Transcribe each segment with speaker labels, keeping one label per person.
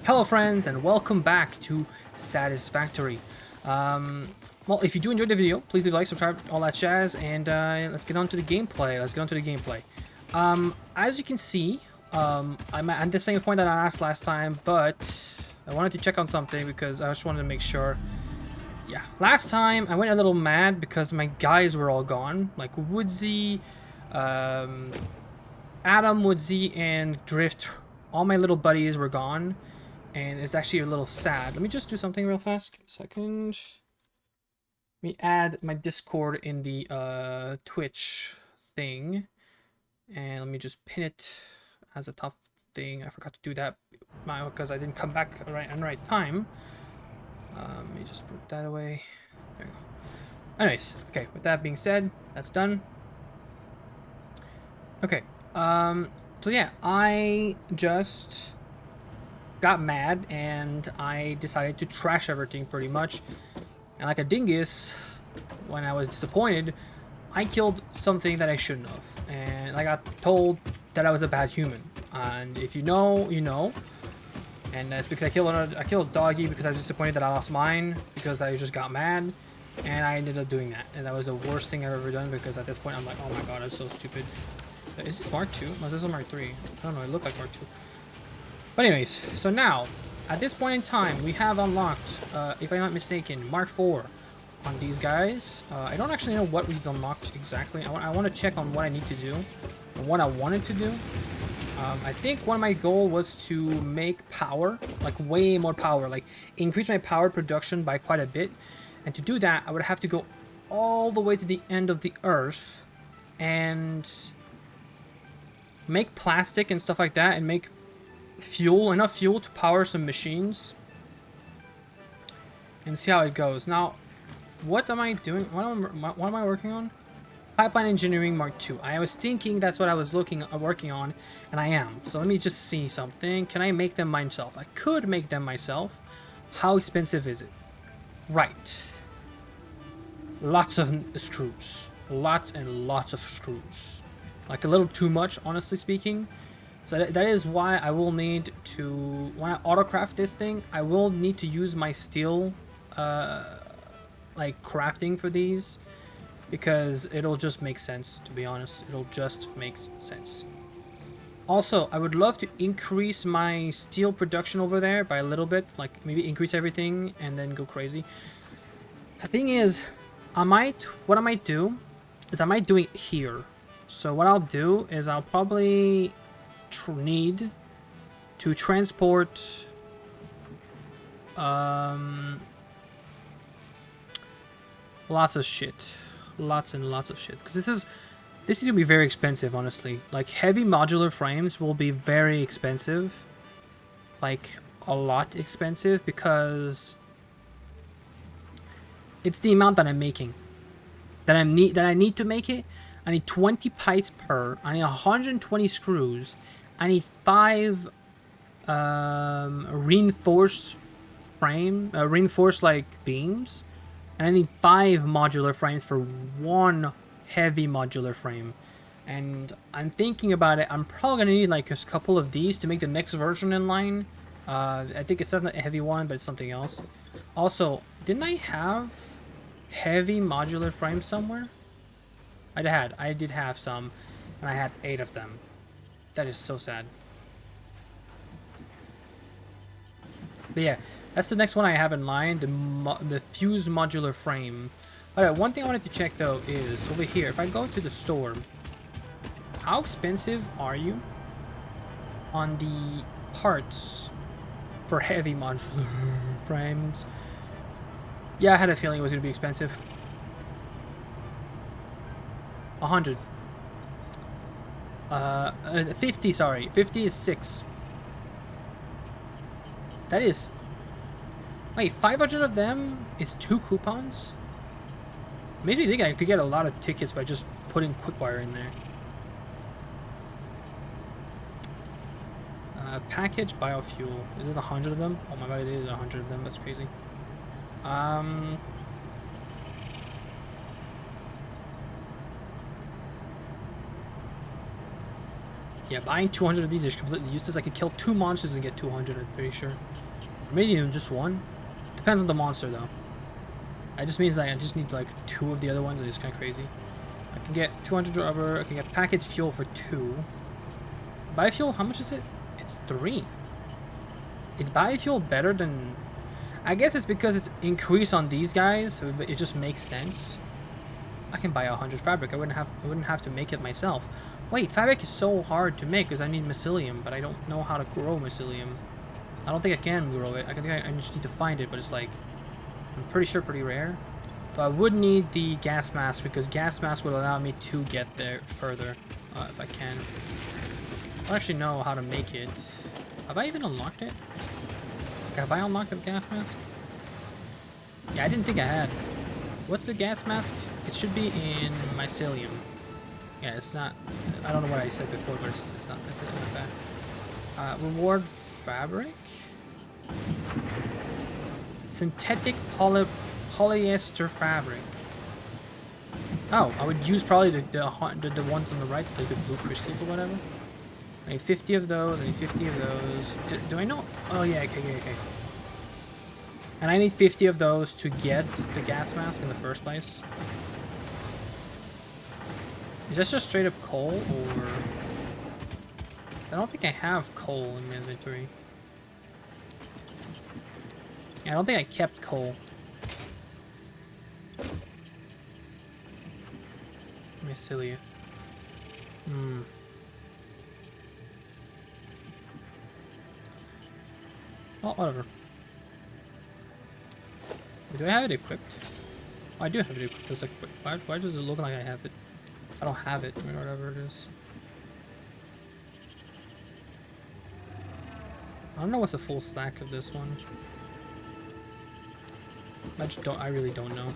Speaker 1: Hello friends and welcome back to Satisfactory. Well, if you do enjoy the video, please leave a like, subscribe, all that jazz, and let's get on to the gameplay. As you can see, I'm at the same point that I asked last time, but I wanted to check on something because I just wanted to make sure. Yeah, last time I went a little mad because my guys were all gone, like Woodsy, Adam, Woodsy, and Drift. All my little buddies were gone. And it's actually a little sad. Let me just do something real fast. Give me a second. Let me add my Discord in the Twitch thing. And let me just pin it as a top thing. I forgot to do that because I didn't come back in the right time. Let me just put that away. There we go. Anyways, okay, with that being said, that's done. Okay, so yeah, I just got mad and I decided to trash everything pretty much. And like a dingus, when I was disappointed, I killed something that I shouldn't have. And I got told that I was a bad human. And if you know, you know. And that's because I killed a doggy because I was disappointed that I lost mine because I just got mad. And I ended up doing that. And that was the worst thing I've ever done because at this point I'm like, oh my god, I'm so stupid. Is this Mark 2? No, this is Mark 3. I don't know, it looked like Mark 2. But anyways, so now, at this point in time, we have unlocked, if I'm not mistaken, Mark 4 on these guys. I don't actually know what we've unlocked exactly. I want to check on what I need to do, and what I wanted to do. I think one of my goal was to make power, like way more power, like increase my power production by quite a bit. And to do that, I would have to go all the way to the end of the earth and make plastic and stuff like that and make enough fuel to power some machines and see how it goes. Now, what am I doing? What am I working on? Pipeline Engineering Mark II. I was thinking that's what I was working on, and I am. So let me just see something. Can I make them myself? I could make them myself. How expensive is it? Right. Lots of screws. Lots and lots of screws. Like a little too much, honestly speaking. So that is why I will need to, when I autocraft this thing, I will need to use my steel, like crafting for these, because it'll just make sense, to be honest. It'll just make sense. Also, I would love to increase my steel production over there by a little bit, like maybe increase everything and then go crazy. The thing is, what I might do is I might do it here. So what I'll do is I'll probably need to transport lots of shit, lots and lots of shit, because this is gonna be very expensive, honestly. Like heavy modular frames will be very expensive, like a lot expensive, because it's the amount that I'm making, that I need to make it. I need 20 pipes per. I need 120 screws. I need 5 reinforced like beams, and I need 5 modular frames for 1 heavy modular frame. And I'm thinking about it. I'm probably gonna need like a couple of these to make the next version in line. I think it's not a heavy one, but it's something else. Also, didn't I have heavy modular frames somewhere? I did have some, and I had 8 of them. That is so sad. But yeah, that's the next one I have in line, the fuse modular frame. Alright, one thing I wanted to check though is over here. If I go to the store, how expensive are you on the parts for heavy modular frames? Yeah, I had a feeling it was going to be expensive. 100. 50, sorry. 50 is 6. That is... Wait, 500 of them is 2 coupons? Makes me think I could get a lot of tickets by just putting Quickwire in there. Package biofuel. Is it 100 of them? Oh my god, it is 100 of them. That's crazy. Yeah, buying 200 of these is completely useless. I could kill 2 monsters and get 200, I'm pretty sure. Or maybe even just 1. Depends on the monster, though. It just means that I just need, like, 2 of the other ones, and it's kind of crazy. I can get 200 rubber. I can get packaged fuel for 2. Biofuel, how much is it? It's 3. Is biofuel better than... I guess it's because it's increased on these guys, so it just makes sense. I can buy 100 fabric. I wouldn't have to make it myself. Wait, fabric is so hard to make because I need mycelium, but I don't know how to grow mycelium. I don't think I can grow it. I just need to find it, but it's like, I'm pretty sure pretty rare. So I would need the gas mask because gas mask would allow me to get there further if I can. I don't actually know how to make it. Have I even unlocked it? Have I unlocked the gas mask? Yeah, I didn't think I had. What's the gas mask? It should be in mycelium. Yeah, it's not. I don't know what I said before, but it's not bad. Reward fabric. Synthetic polyester fabric. Oh, I would use probably the ones on the right, like the blue crystals or whatever. I need 50 of those. I need 50 of those. Do I know? Oh yeah, okay. And I need 50 of those to get the gas mask in the first place. Is this just straight up coal, or... I don't think I have coal in my inventory. Yeah, I don't think I kept coal. Mycelia. Well, whatever. Do I have it equipped? Oh, I do have it equipped. It's like, why does it look like I have it? I don't have it, or whatever it is. I don't know what's the full stack of this one. I really don't know.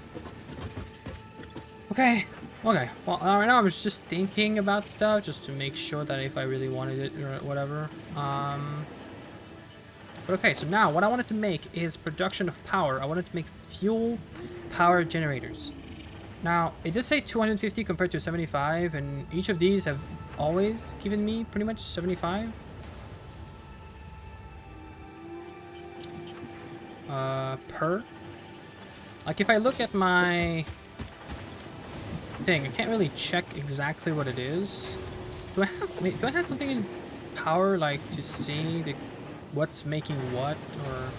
Speaker 1: Okay. Well, right now I'm just thinking about stuff just to make sure that if I really wanted it or whatever. But okay, so now what I wanted to make is production of power. I wanted to make fuel power generators. Now, it does say 250 compared to 75, and each of these have always given me pretty much 75. Per. Like, if I look at my thing, I can't really check exactly what it is. Do I have something in power, like, to see what's making what, or...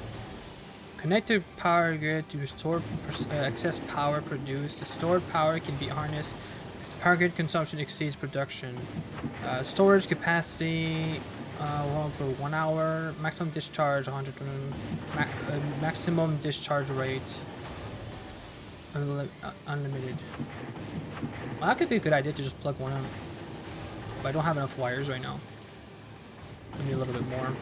Speaker 1: Connect to power grid to restore excess power produced. The stored power can be harnessed if the power grid consumption exceeds production. Storage capacity for 1 hour. Maximum discharge 100. Maximum discharge rate unlimited. Well, that could be a good idea to just plug one in. But I don't have enough wires right now. I need a little bit more.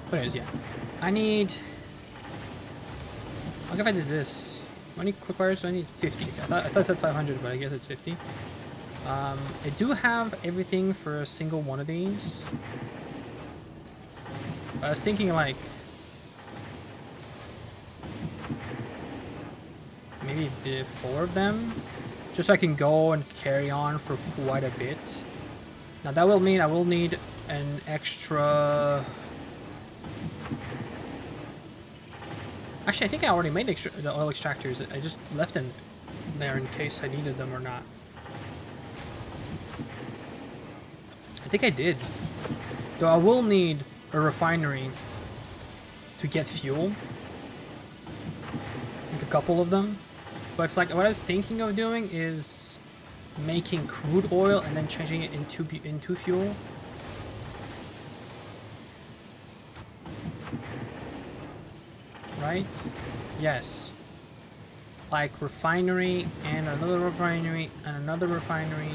Speaker 1: But anyways, yeah. I need... How if I did this? How many quick wires do I need? 50. I thought it said 500, but I guess it's 50. I do have everything for a single one of these. I was thinking, like... maybe 4 of them? Just so I can go and carry on for quite a bit. Now that will mean I will need an extra... Actually, I think I already made the oil extractors. I just left them there in case I needed them or not. I think I did. Though I will need a refinery to get fuel. Like a couple of them. But it's like, what I was thinking of doing is making crude oil and then changing it into fuel. Right? Yes. Like refinery and another refinery and another refinery.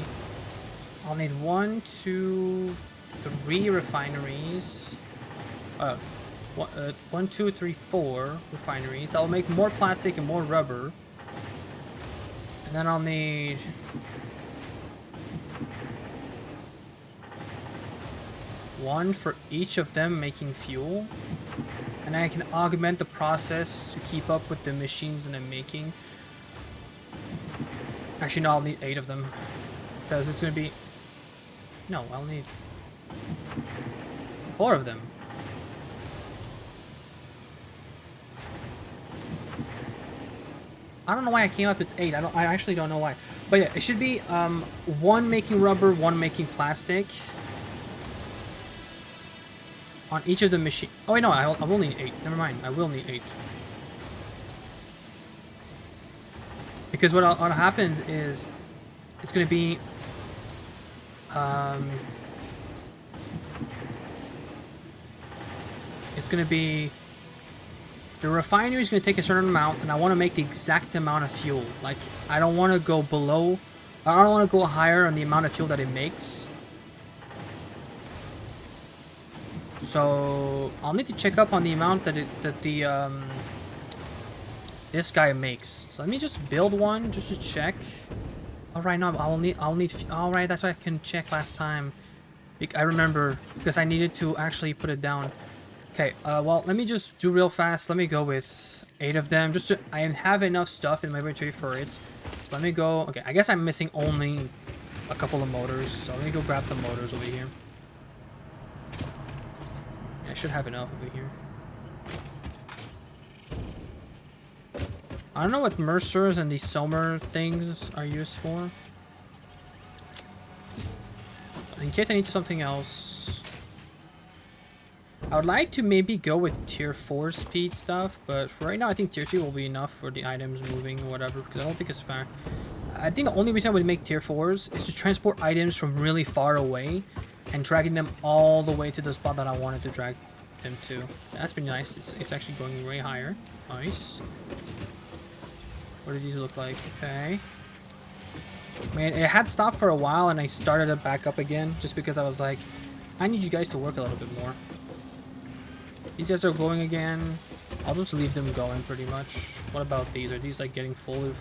Speaker 1: I'll need 1, 2, 3 refineries. 1, 2, 3, 4 refineries. I'll make more plastic and more rubber. And then I'll need... one for each of them making fuel. And I can augment the process to keep up with the machines that I'm making. Actually, no, I'll need 8 of them. Because it's going to be... No, I'll need 4 of them. I don't know why I came up with 8. I actually don't know why. But yeah, it should be 1 making rubber, 1 making plastic. On each of the machine. Oh wait, no, I will need 8. Never mind, I will need 8. Because what happens is it's going to be it's going to be the refinery is going to take a certain amount, and I want to make the exact amount of fuel. Like, I don't want to go below, I don't want to go higher on the amount of fuel that it makes. So I'll need to check up on the amount that this guy makes. So let me just build one just to check. All right, no, I'll need. All right, that's what I can check last time. I remember because I needed to actually put it down. Okay, well, let me just do real fast. Let me go with 8 of them. Just to, I have enough stuff in my inventory for it. So let me go. Okay, I guess I'm missing only a couple of motors. So let me go grab the motors over here. I should have enough over here. I don't know what Mercers and these Somer things are used for. In case I need something else. I would like to maybe go with tier 4 speed stuff, but for right now I think tier 3 will be enough for the items moving or whatever, because I don't think it's fair. I think the only reason I would make tier 4s is to transport items from really far away and dragging them all the way to the spot that I wanted to drag them to. That's been nice. It's actually going way higher. Nice. What do these look like? Okay. I mean, it had stopped for a while and I started it back up again just because I was like, I need you guys to work a little bit more. These guys are going again. I'll just leave them going pretty much. What about these? Are these like getting fully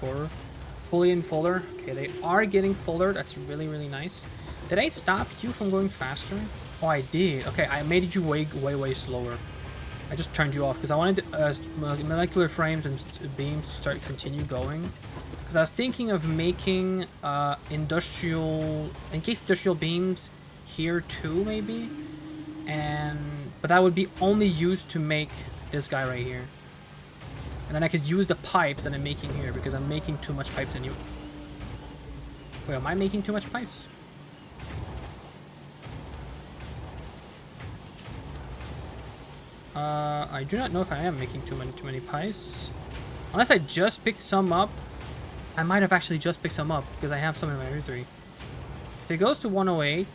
Speaker 1: and fuller? Okay, they are getting fuller. That's really, really nice. Did I stop you from going faster? Oh, I did. Okay, I made you way slower. I just turned you off because I wanted molecular frames and beams to continue going. Because I was thinking of making industrial beams here too, maybe. But that would be only used to make this guy right here. And then I could use the pipes that I'm making here because I'm making too much pipes anyway. Wait, am I making too much pipes? I do not know if I am making too many pipes. Unless I just picked some up. I might have actually just picked some up because I have some in my inventory. If it goes to 108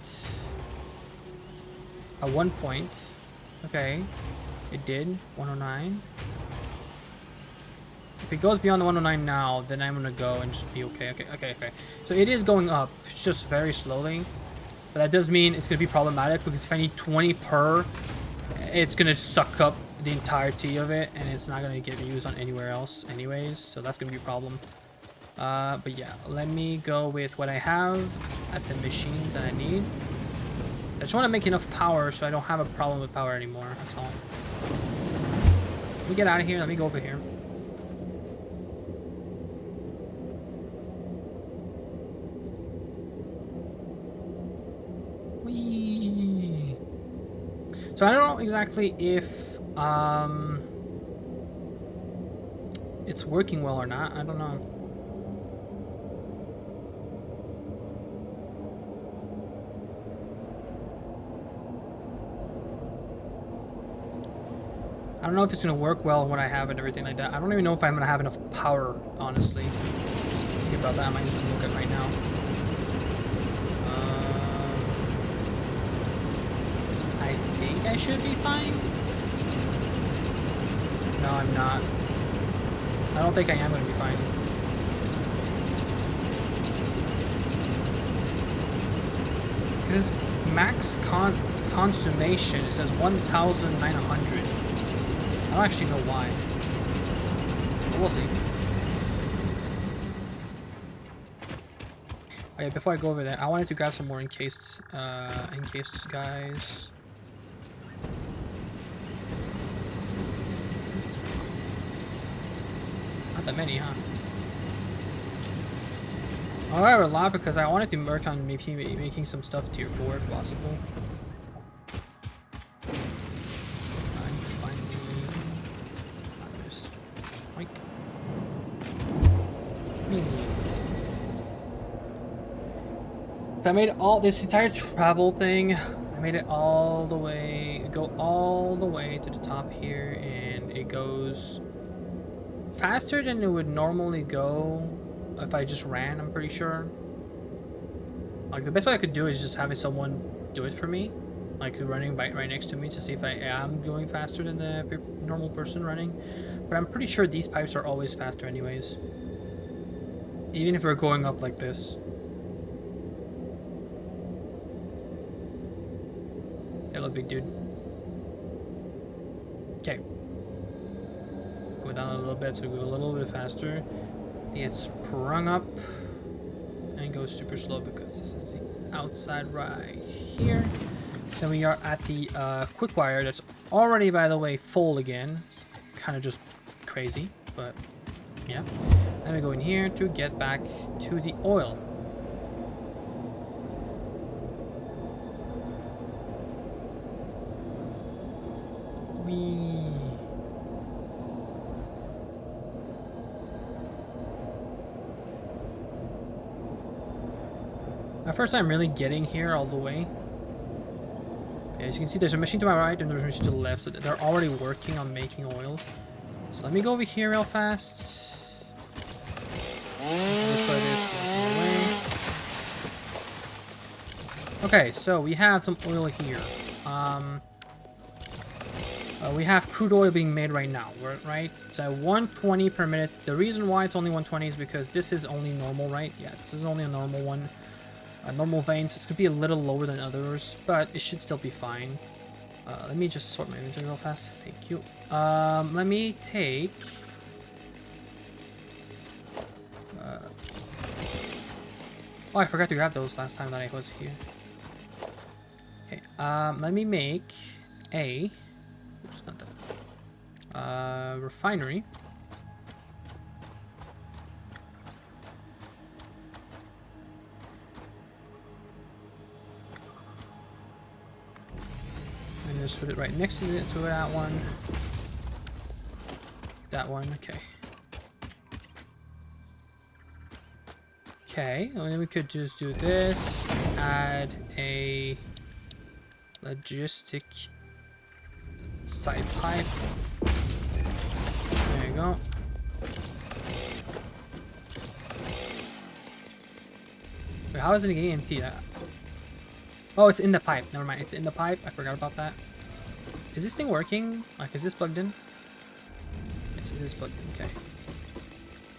Speaker 1: at one point, okay, it did 109. If it goes beyond the 109 now, then I'm gonna go and just be okay. Okay. So it is going up, it's just very slowly. But that does mean it's gonna be problematic because if I need 20 per, it's gonna suck up the entirety of it, and it's not gonna get used on anywhere else anyways, so that's gonna be a problem. But yeah, let me go with what I have at the machines that I need. I just want to make enough power so I don't have a problem with power anymore, that's all. Let me get out of here, let me go over here. Whee! So I don't know exactly if it's working well or not. I don't know. I don't know if it's gonna work well when I have it and everything like that. I don't even know if I'm gonna have enough power, honestly. Think about that. I might just look at right now. I think I should be fine. No, I'm not. I don't think I am gonna be fine. Because max consummation, it says 1,900. I don't actually know why. But we'll see. Okay, before I go over there, I wanted to grab some more encased guys. Not that many, huh? I got a lot because I wanted to work on maybe making some stuff tier 4 if possible. I need to find the others. Mike. So I made all this entire travel thing. I made it all the way, go all the way to the top here, and it goes faster than it would normally go if I just ran, I'm pretty sure. Like, the best way I could do is just having someone do it for me, like running right next to me to see if I am going faster than the normal person running. But I'm pretty sure these pipes are always faster anyways, even if we're going up like this. Hello, big dude. Okay. Go down a little bit, so we go a little bit faster. It sprung up and goes super slow because this is the outside right here. Then we are at the quick wire that's already, by the way, full again. Kind of just crazy, but yeah. Then we go in here to get back to the oil. My first time really getting here all the way. Yeah, as you can see, there's a machine to my right and there's a machine to the left, so they're already working on making oil. So let me go over here real fast. Okay, so we have some oil here. We have crude oil being made right now, right? It's at 120 per minute. The reason why it's only 120 is because this is only normal, right? Yeah, this is only a normal one. Normal veins. It's gonna be a little lower than others, but it should still be fine. Let me just sort my inventory real fast. Thank you. Let me take... oh, I forgot to grab those last time that I was here. Okay, let me make a... oops, not that. Refinery. And just put it right next to that one. That one, okay. Okay, well, then we could just do this. Add a logistic side pipe. There you go. Wait, how is it getting empty? Oh, it's in the pipe. Never mind. It's in the pipe. I forgot about that. Is this thing working? Like, is this plugged in? Yes, it is plugged in. Okay.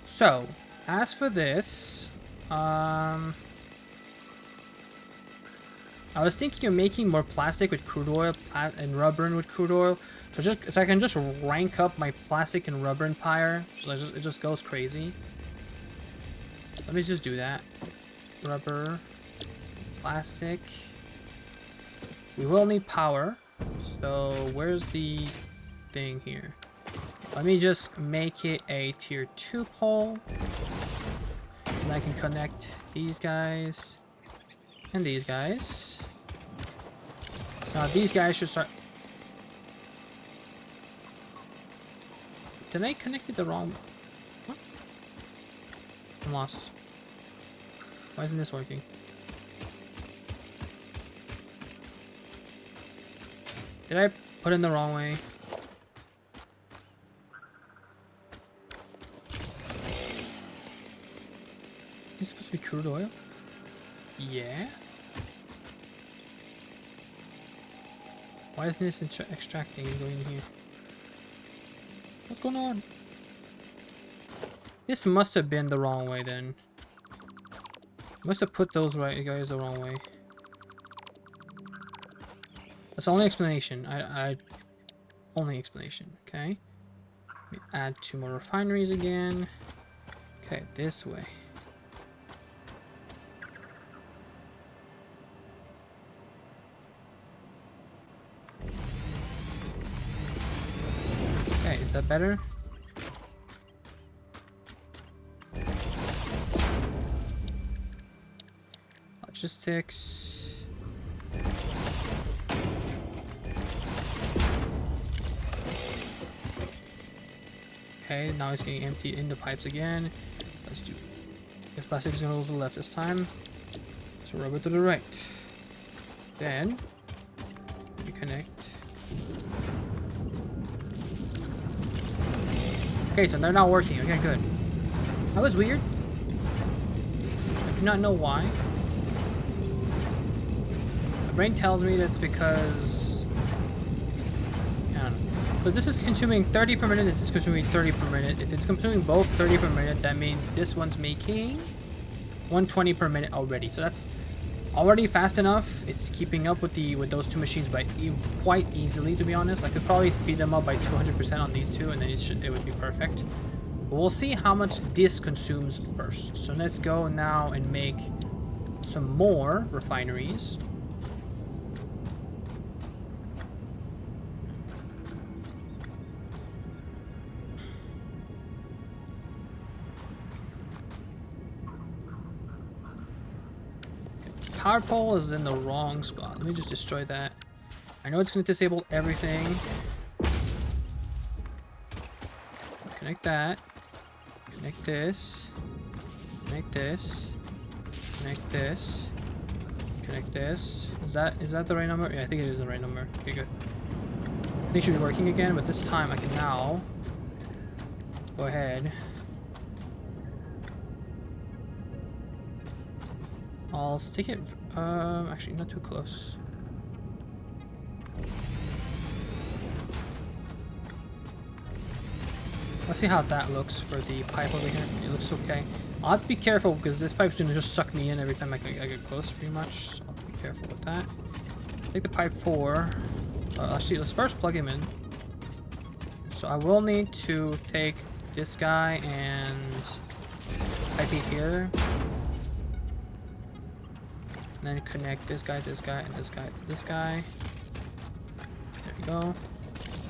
Speaker 1: So, as for this, I was thinking of making more plastic with crude oil and rubber with crude oil. So I can just rank up my plastic and rubber and pyre. So it just goes crazy. Let me just do that. Rubber, plastic. We will need power. So where's the thing here? Let me just make it a tier 2 pole. And I can connect these guys and these guys. Now these guys should start... Did I connect it the wrong... What? I'm lost. Why isn't this working? Did I put in the wrong way? Is this supposed to be crude oil? Yeah. Why isn't this extracting and going in here? What's going on? This must have been the wrong way then. Must have put those guys the wrong way. That's the only explanation. Only explanation. Okay. Let me add 2 more refineries again. Okay, this way. Okay, is that better? Logistics. Okay, now it's getting emptied in the pipes again. Let's do. If plastic is gonna go to the left this time, so rub it to the right. Then reconnect. Okay, so they're not working. Okay, good. That was weird. I do not know why. My brain tells me that's because I don't know. But this is consuming 30 per minute, this is consuming 30 per minute. If it's consuming both 30 per minute, that means this one's making 120 per minute already. So that's already fast enough. It's keeping up with those two machines by quite easily, to be honest. I could probably speed them up by 200% on these two, and then it would be perfect. But we'll see how much this consumes first. So let's go now and make some more refineries. Power pole is in the wrong spot. Let me just destroy that. I know it's going to disable everything. Connect that. Connect this. Connect this. Connect this. Connect this. Is that the right number? Yeah, I think it is the right number. Okay, good. I think it should be working again, but this time I can now go ahead. I'll stick it, actually not too close. Let's see how that looks for the pipe over here. It looks okay. I'll have to be careful because this pipe's gonna just suck me in every time I get close, pretty much. So I'll have to be careful with that. Take the pipe 4. Actually, let's first plug him in. So I will need to take this guy and pipe it here. And then connect this guy, and this guy, this guy. There we go.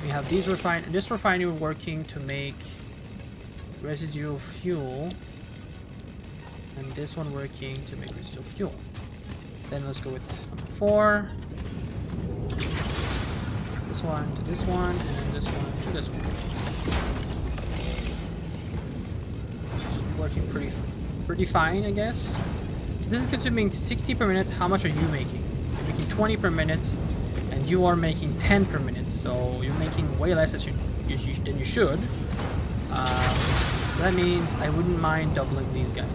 Speaker 1: We have this refinery working to make residual fuel. And this one working to make residual fuel. Then let's go with number 4. This one to this one, and then this one to this one. Working pretty fine, I guess. This is consuming 60 per minute. How much are you making? You're making 20 per minute, and you are making 10 per minute. So you're making way less than you should. That means I wouldn't mind doubling these guys.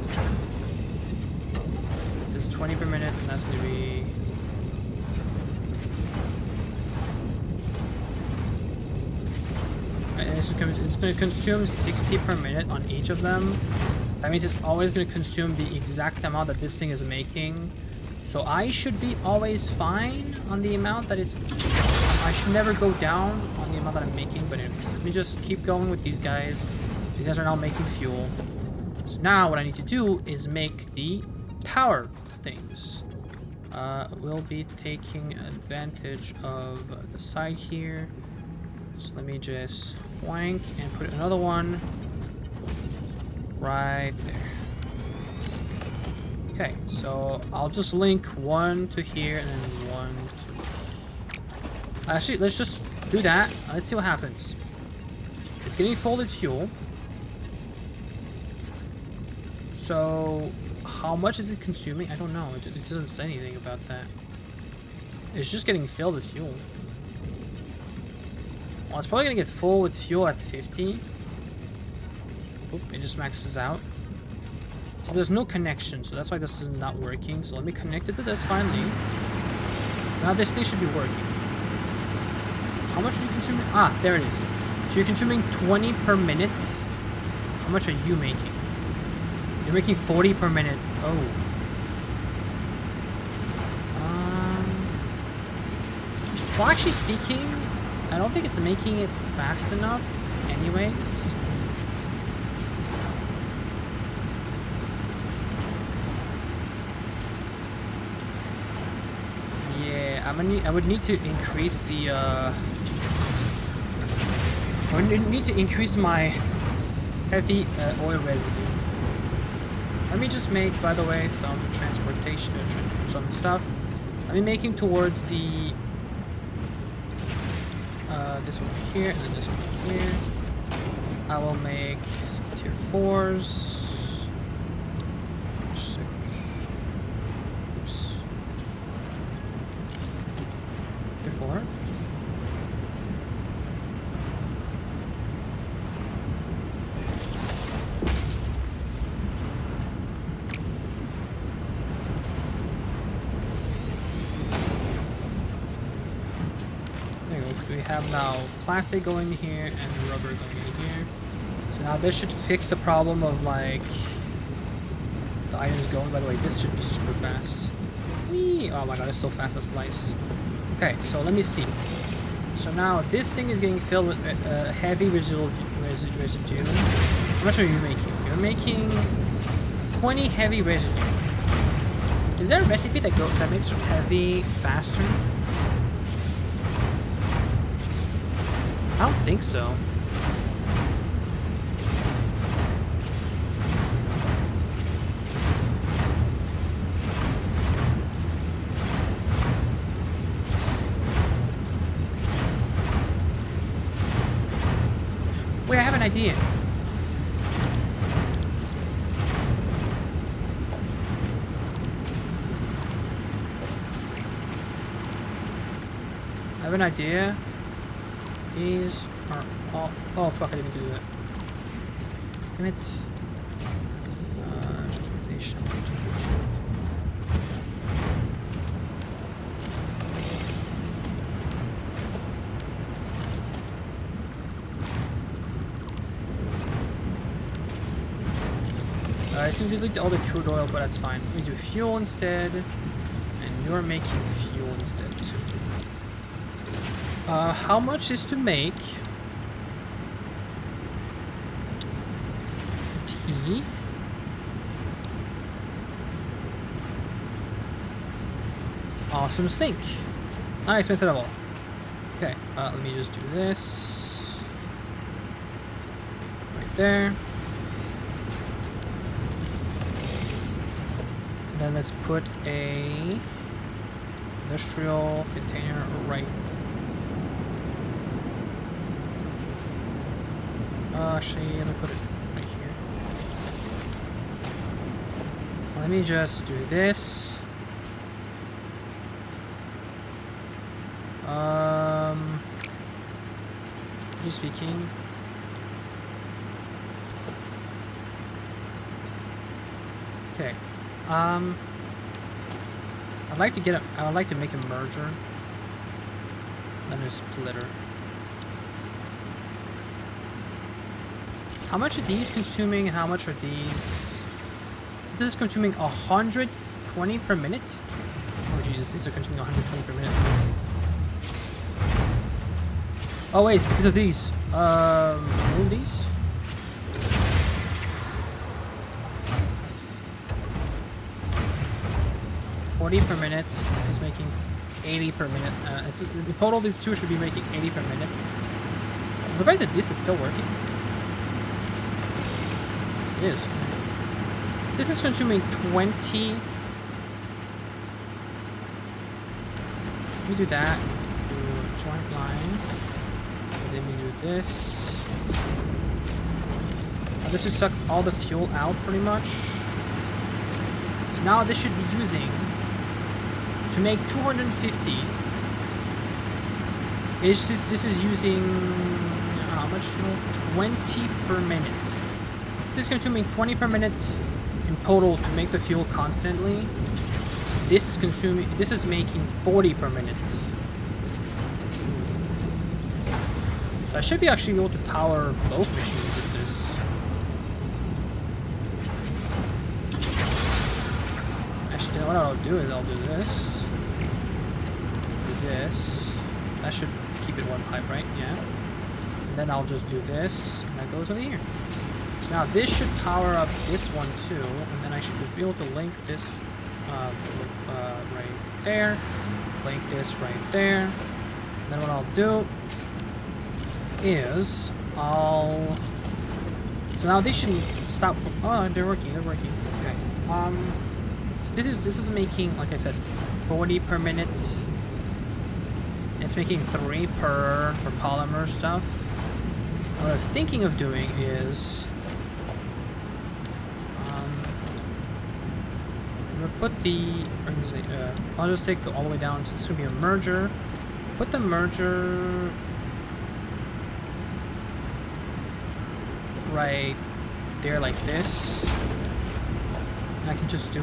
Speaker 1: This is 20 per minute, and that's going to be... It's going to consume 60 per minute on each of them. That means it's always going to consume the exact amount that this thing is making. So I should be always fine on the amount that it's... I should never go down on the amount that I'm making. But anyways, let me just keep going with these guys. These guys are now making fuel. So now what I need to do is make the power things. We'll be taking advantage of the side here. So let me just wank and put another one right there. Okay, so I'll just link one to here and then one to... Actually, let's just do that. Let's see what happens. It's getting full with fuel. So how much is it consuming? I don't know. It doesn't say anything about that. It's just getting filled with fuel. Well, it's probably gonna get full with fuel at 50. Oop, it just maxes out. So there's no connection, so that's why this is not working. So let me connect it to this finally. Now this thing should be working. How much are you consuming? Ah, there it is. So you're consuming 20 per minute. How much are you making? You're making 40 per minute. Oh. Well, actually speaking, I don't think it's making it fast enough anyways. Yeah, I would need to increase the I would need to increase my heavy oil residue. Let me just make, by the way, some transportation, some stuff. Let me make him towards the this one here and then this one here. I will make some tier 4s. Oops. Tier 4. We have now plastic going in here and rubber going in here. So now this should fix the problem of like the items going. By the way, this should be super fast. Whee! Oh my god, it's so fast, that slice. Okay, so let me see. So now this thing is getting filled with heavy residue. How much are you making? You're making 20 heavy residue. Is there a recipe that makes heavy faster? I don't think so. Wait, I have an idea. I have an idea. These are all... Oh, fuck, I didn't do that. Damn it. Transportation. I seem to delete all the crude oil, but that's fine. We do fuel instead. And you're making fuel instead, too. How much is to make tea? Awesome sink. Not expensive at all. Okay, let me just do this. Right there. And then let's put a industrial container right. Actually, let me put it right here. Let me just do this. Just speaking. Okay. I'd like to get I would like to make a merger and a splitter. How much are these consuming? How much are these? This is consuming 120 per minute. Oh Jesus, these are consuming 120 per minute. Oh wait, it's because of these. Move these. $40 per minute. This is making 80 per minute. In total, these two should be making 80 per minute. I'm surprised that this is still working. It is. This is consuming 20. Let me do that. Do a joint line. And then we do this. This should suck all the fuel out pretty much. So now this should be using to make 250. This is using how much fuel? 20 per minute. This is consuming 20 per minute in total to make the fuel constantly. This is making 40 per minute. So I should be actually able to power both machines with this. Actually, what I'll do is I'll do this. Do this. That should keep it one pipe, right? Yeah. And then I'll just do this, and that goes over here. So now this should power up this one too, and then I should just be able to link this right there, link this right there. And then what I'll do is so now they shouldn't stop. Oh, they're working. Okay. So this is making, like I said, 40 per minute. It's making 3 per for polymer stuff. What I was thinking of doing is I'm gonna put the I'll just take all the way down. So it's gonna be a merger. Put the merger right there like this. And I can just do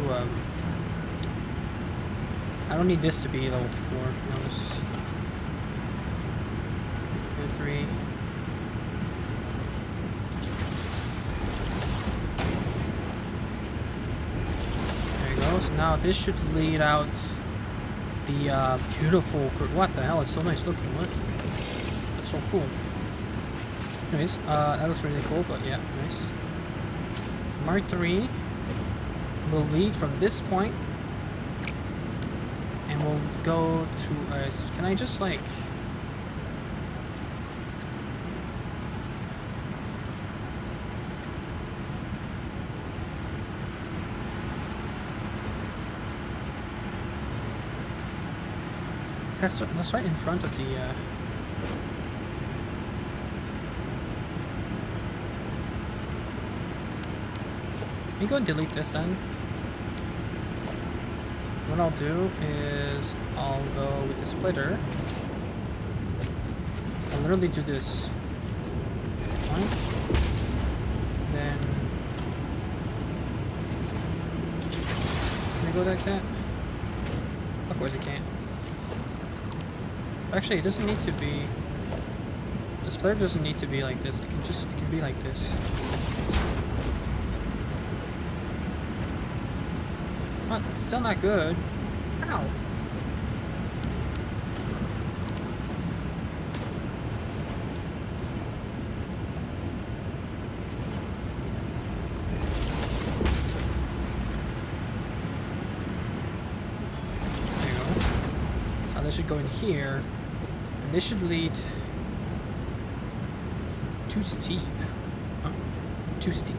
Speaker 1: I don't need this to be level 4, to be honest. 2, 3. There you go. So now this should lead out the beautiful. What the hell? It's so nice looking. What? That's so cool. Anyways, that looks really cool. But yeah, nice. Mark 3 will lead from this point, and we'll go to us. Can I just like? That's right in front of the. Let me go and delete this then. What I'll do is I'll go with the splitter. I'll literally do this. Fine. Then can I go like that? Of course I can't. Actually, it doesn't need to be. The splitter doesn't need to be like this. It can be like this. But it's still not good. Ow. There you go. So this should go in here. And this should lead. Too steep. Huh? Too steep.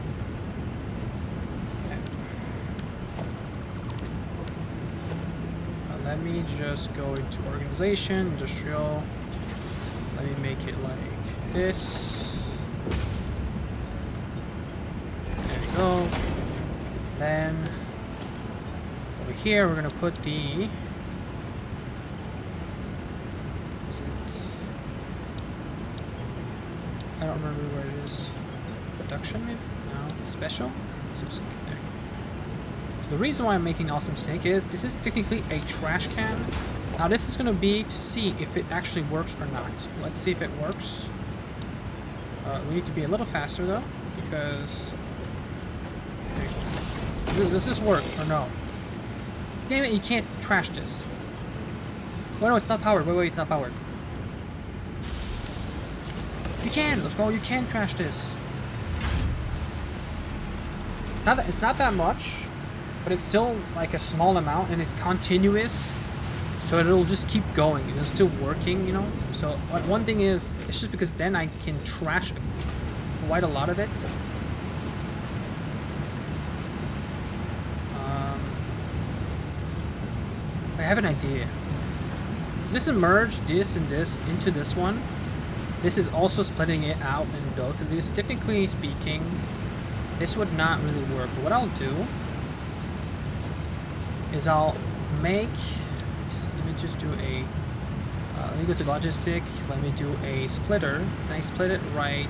Speaker 1: Let me just go into organization, industrial. Let me make it like this. There we go. Then over here we're gonna put the. Is it? I don't remember where it is. Production maybe? No. Special? Some sync. There. So the reason why I'm making awesome sync is this is technically a trash can. Now this is going to be to see if it actually works or not. Let's see if it works. We need to be a little faster though, because does this work or no? Damn it, you can't trash this. Oh no, it's not powered. Wait, it's not powered. You can. Let's go. You can trash this. It's not that much. But it's still like a small amount, and it's continuous, so it'll just keep going. It's still working, you know. So one thing is, it's just because then I can trash quite a lot of it. I have an idea. Does this merge this and this into this one? This is also splitting it out in both of these. Technically speaking, this would not really work. But what I'll do is I'll make, let me just do a, let me go to logistic, let me do a splitter, can I split it right,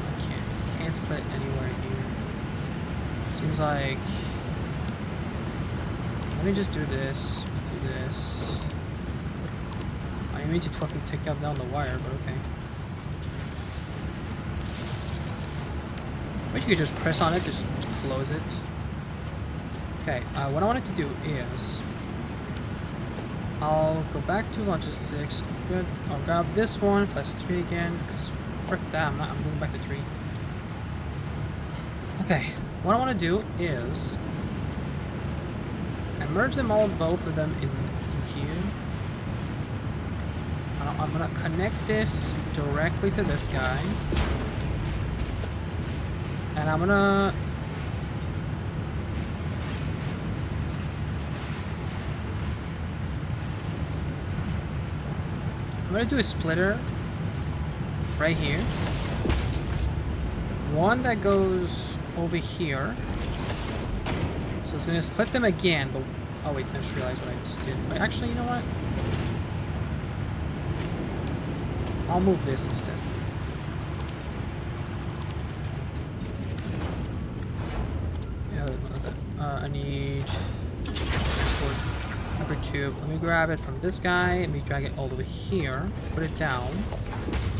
Speaker 1: I can't split anywhere here, seems like, let me just do this, I need to fucking take up down the wire, but okay. Or you could just press on it, just close it. Okay, what I wanted to do is I'll go back to logistics. Good. I'll grab this one, plus 3 again. Because frick that, I'm going back to 3. Okay, what I want to do is I merge them all, both of them in here. I'm gonna connect this directly to this guy, and I'm gonna I'm gonna do a splitter right here. One that goes over here. So it's gonna split them again, but oh wait, I just realized what I just did. Wait, actually, you know what? I'll move this instead. I need upper tube. Let me grab it from this guy. Let me drag it all the way here. Put it down.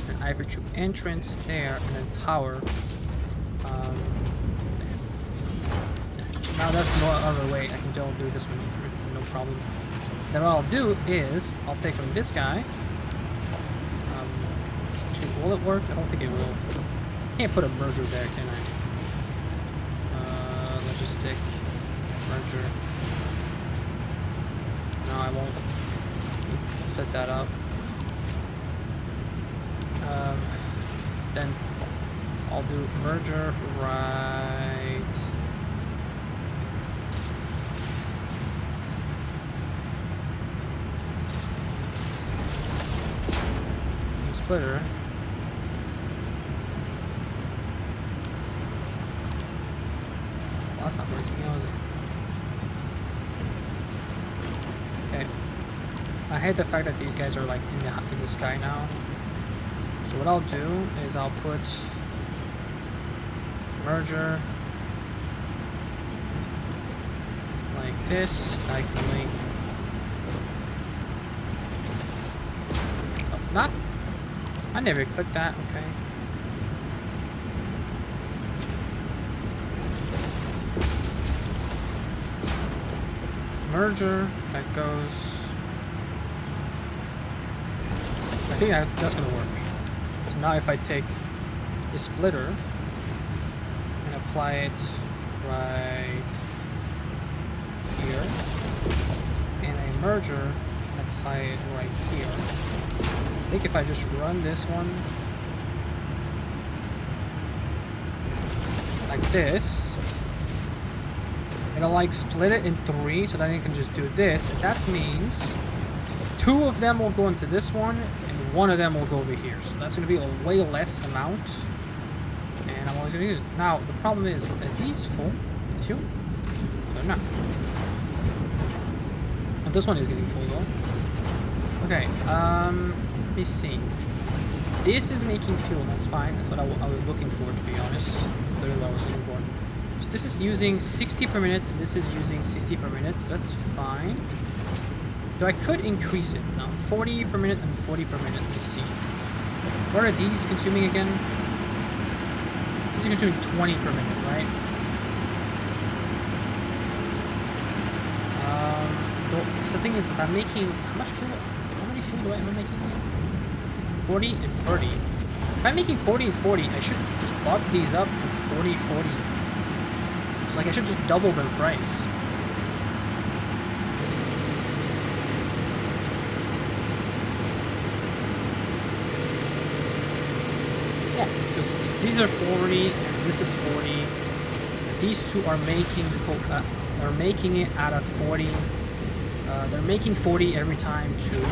Speaker 1: An hypertube entrance there, and then power. Now that's no other way. I can still do this one, no problem. Then what I'll do is I'll take from this guy. Actually, will it work? I don't think it will. Can't put a merger there, can I? Logistic merger. No, I won't. Split that up. Then I'll do merger right. And splitter. Well, that's not working, how is it? Okay. I hate the fact that these guys are like in the sky now. So what I'll do is I'll put merger like this. I can link. Oh, not. I never clicked that. Okay. Merger that goes. I think that's gonna work. So now if I take a splitter and apply it right here, and a merger and apply it right here. I think if I just run this one like this, it'll like split it in 3, so then you can just do this. And that means 2 of them will go into this one, and 1 of them will go over here. So that's going to be a way less amount. And I'm always going to use it. Now, the problem is, are these full with fuel? They're not. And this one is getting full though. Okay, let me see. This is making fuel, that's fine. That's what I was looking for, to be honest. That's literally what I was looking for. So this is using 60 per minute, and this is using 60 per minute, so that's fine. So I could increase it now. 40 per minute and 40 per minute. Let's see. What are these consuming again? These are consuming 20 per minute, right? The thing is that I'm making how much fuel? How many fuel am I making? 40 and 30. If I'm making 40 and 40, I should just bump these up to 40, 40. So like I should just double their price. Yeah, because these are 40 and this is 40. And these two are making it out of 40. They're making 40 every time too.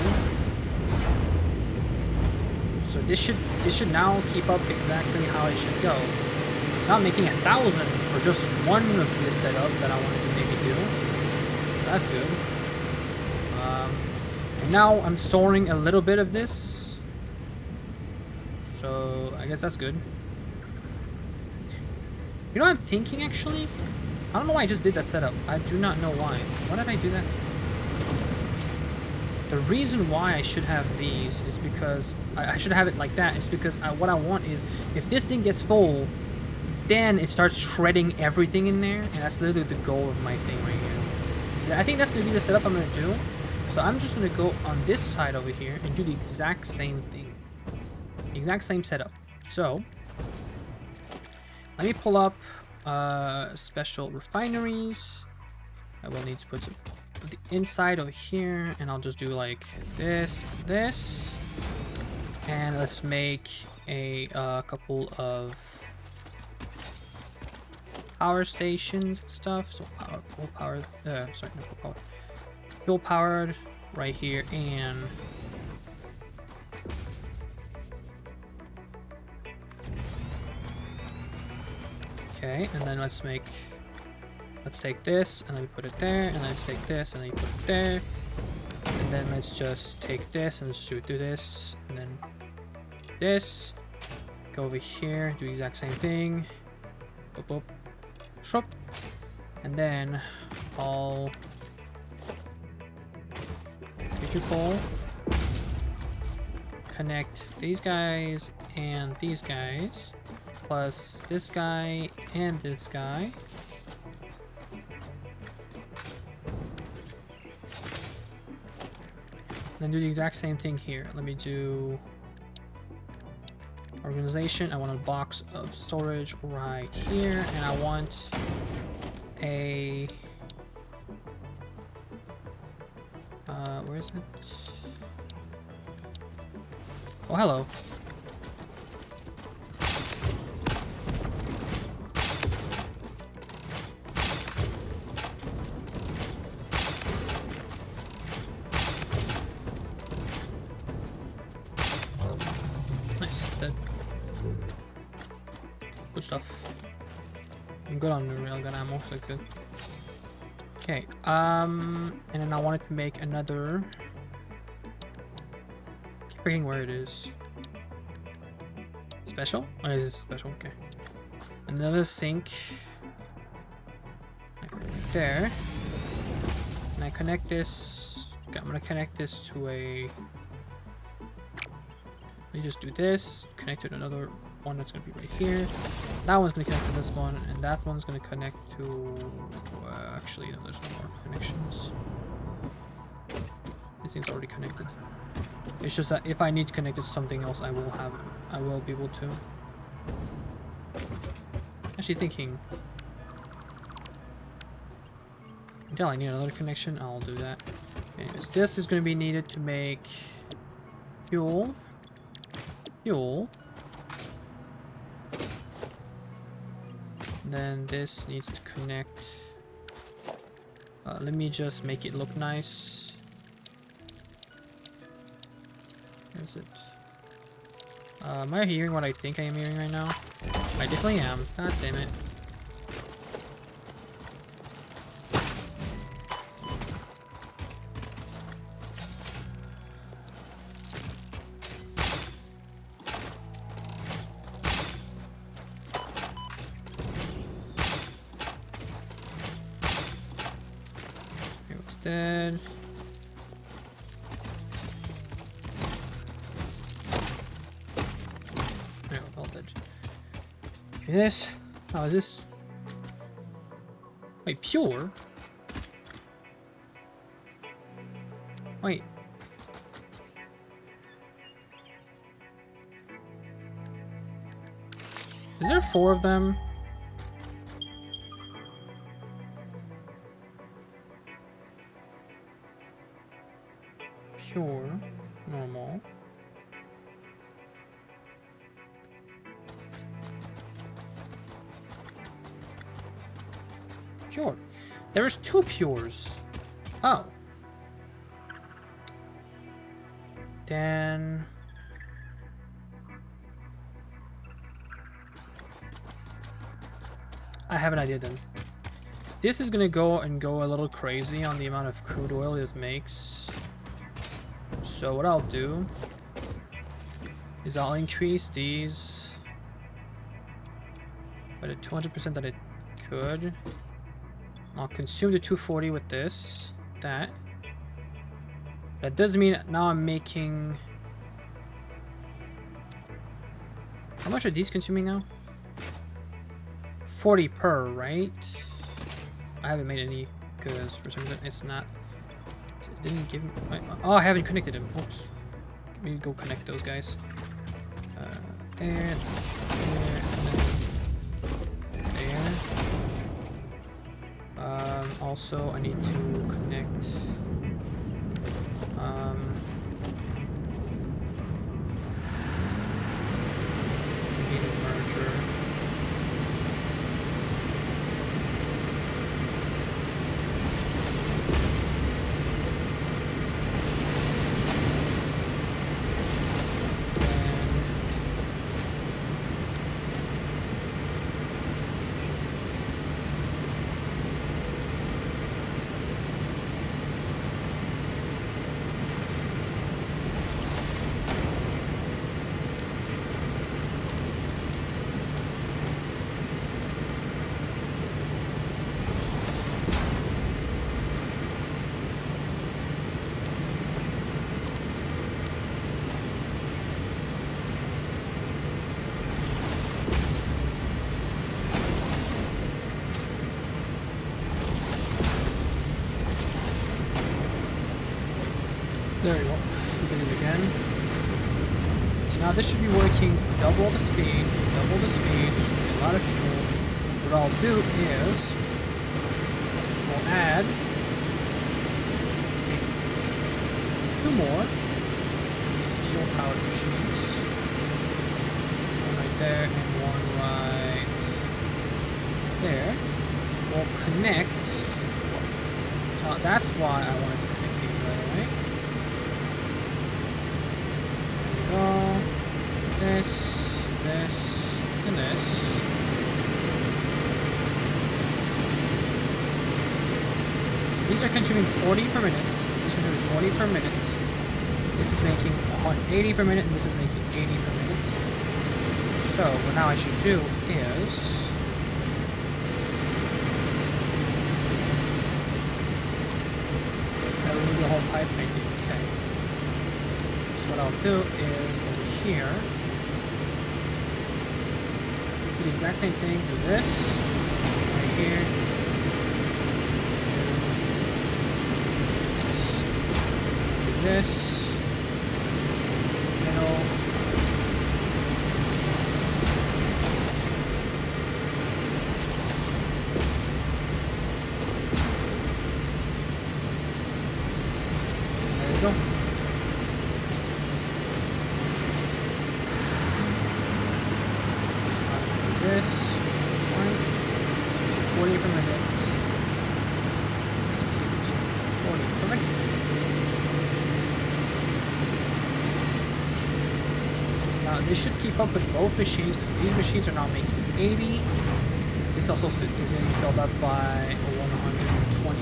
Speaker 1: So this should now keep up exactly how it should go. It's not making 1,000 for just one of this setup that I wanted to maybe do. So that's good. And now I'm storing a little bit of this. So I guess that's good. You know what I'm thinking actually? I don't know why I just did that setup. I do not know why. Why did I do that? The reason why I should have these is because I should have it like that. It's because what I want is if this thing gets full, then it starts shredding everything in there, and that's literally the goal of my thing right here. So I think that's going to be the setup I'm going to do. So I'm just going to go on this side over here and do the exact same thing. Exact same setup. So let me pull up special refineries. I will need to put the inside over here, and I'll just do like this, and let's make a couple of power stations and stuff. So fuel powered right here, and Okay, and then let's take this, and then we put it there, and then let's take this, and then you put it there. And then let's just take this, and let's do this, and then this. Go over here, do the exact same thing. Boop, boop. Shop. And then I'll take your pole, connect these guys and these guys, plus this guy and this guy. Then do the exact same thing here. Let me do organization. I want a box of storage right here, and I want a where is it? Oh, hello. Nice, it's dead. Good stuff. I'm good on the railgun ammo, so good. Okay, and then I wanted to make another. Keep forgetting where it is. Special? Oh, it is special. Okay. Another sink. I put it right there, and I connect this. Okay, I'm gonna connect this to a. Let me just do this. Connect to another one that's gonna be right here. That one's gonna connect to this one, and that one's gonna connect to. Actually, no, there's no more connections. This thing's already connected. It's just that if I need to connect it to something else, I will be able to. Actually thinking. Until I need another connection, I'll do that. Anyways, this is going to be needed to make fuel. Fuel. Then this needs to connect. Let me just make it look nice. Where is it? Am I hearing what I think I am hearing right now? I definitely am. God damn it. Here it's dead. This? Oh, is this? Wait, pure? Wait. Is there 4 of them? Pure, normal. Pure. There's 2 pures. Oh. Then I have an idea then. This is gonna go a little crazy on the amount of crude oil it makes. So what I'll do is I'll increase these by the 200% that it could. I'll consume the 240 with this, that. That does mean now I'm making. How much are these consuming now? 40 per, right? I haven't made any because for some reason it's not. It didn't give me. Oh, I haven't connected them. Oops. Let me go connect those guys. There, and then there. Also, I need to connect. Need a merger. There you go. Did it again. So now this should be working double the speed. Double the speed. There should be a lot of fuel. What I'll do is we'll add 2 more these fuel powered machines. One right there and one right there. We'll connect. So that's why I wanted to connect these right away. There we go. This, and this. These are consuming 40 per minute. This is consuming 40 per minute. This is making 180 per minute, and this is making 80 per minute. So what now I should do is I remove the whole pipe making. Okay. So what I'll do is over here do the exact same thing. Do this right here. This middle, there you go. This one, 40 per minute. 40 per minute. Now this should keep up with both machines because these machines are now making 80. This also is getting filled up by 120, 20.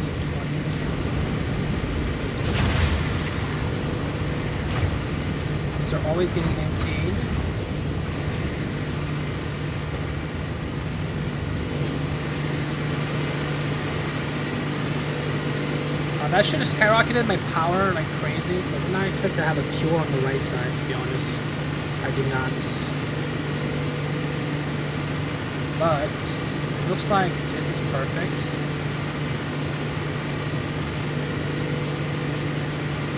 Speaker 1: These are always getting emptied. That should have skyrocketed my power like crazy. I did not expect to have a pure on the right side, to be honest. I did not. But it looks like this is perfect.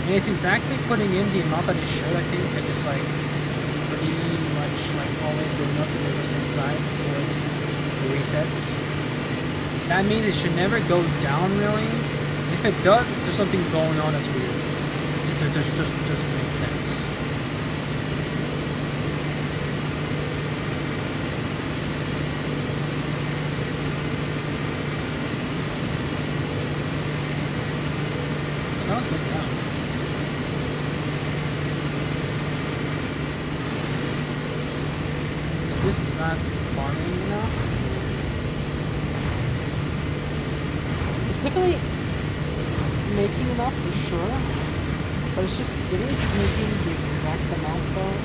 Speaker 1: And it's exactly putting in the amount that it should, I think, and it's like pretty much like always going up to the same side towards the resets. That means it should never go down really. If it does, there's something going on that's weird. It just doesn't make sense. That was going down. Is this not farming enough? It's definitely making enough for sure, but it is making the exact amount though.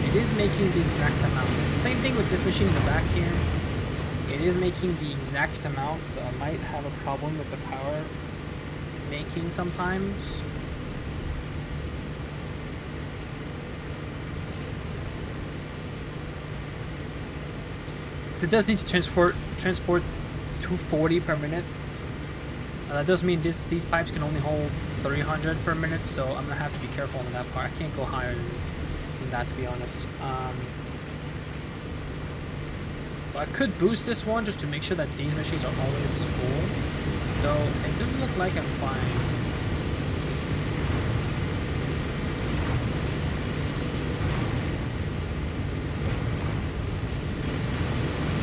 Speaker 1: It is making the exact amount. Same thing with this machine in the back here. It is making the exact amount, so I might have a problem with the power making sometimes. It does need to transport 240 per minute. That does mean these pipes can only hold 300 per minute, so I'm gonna have to be careful on that part. I can't go higher than that, to be honest. But I could boost this one just to make sure that these machines are always full. Though it doesn't look like I'm fine.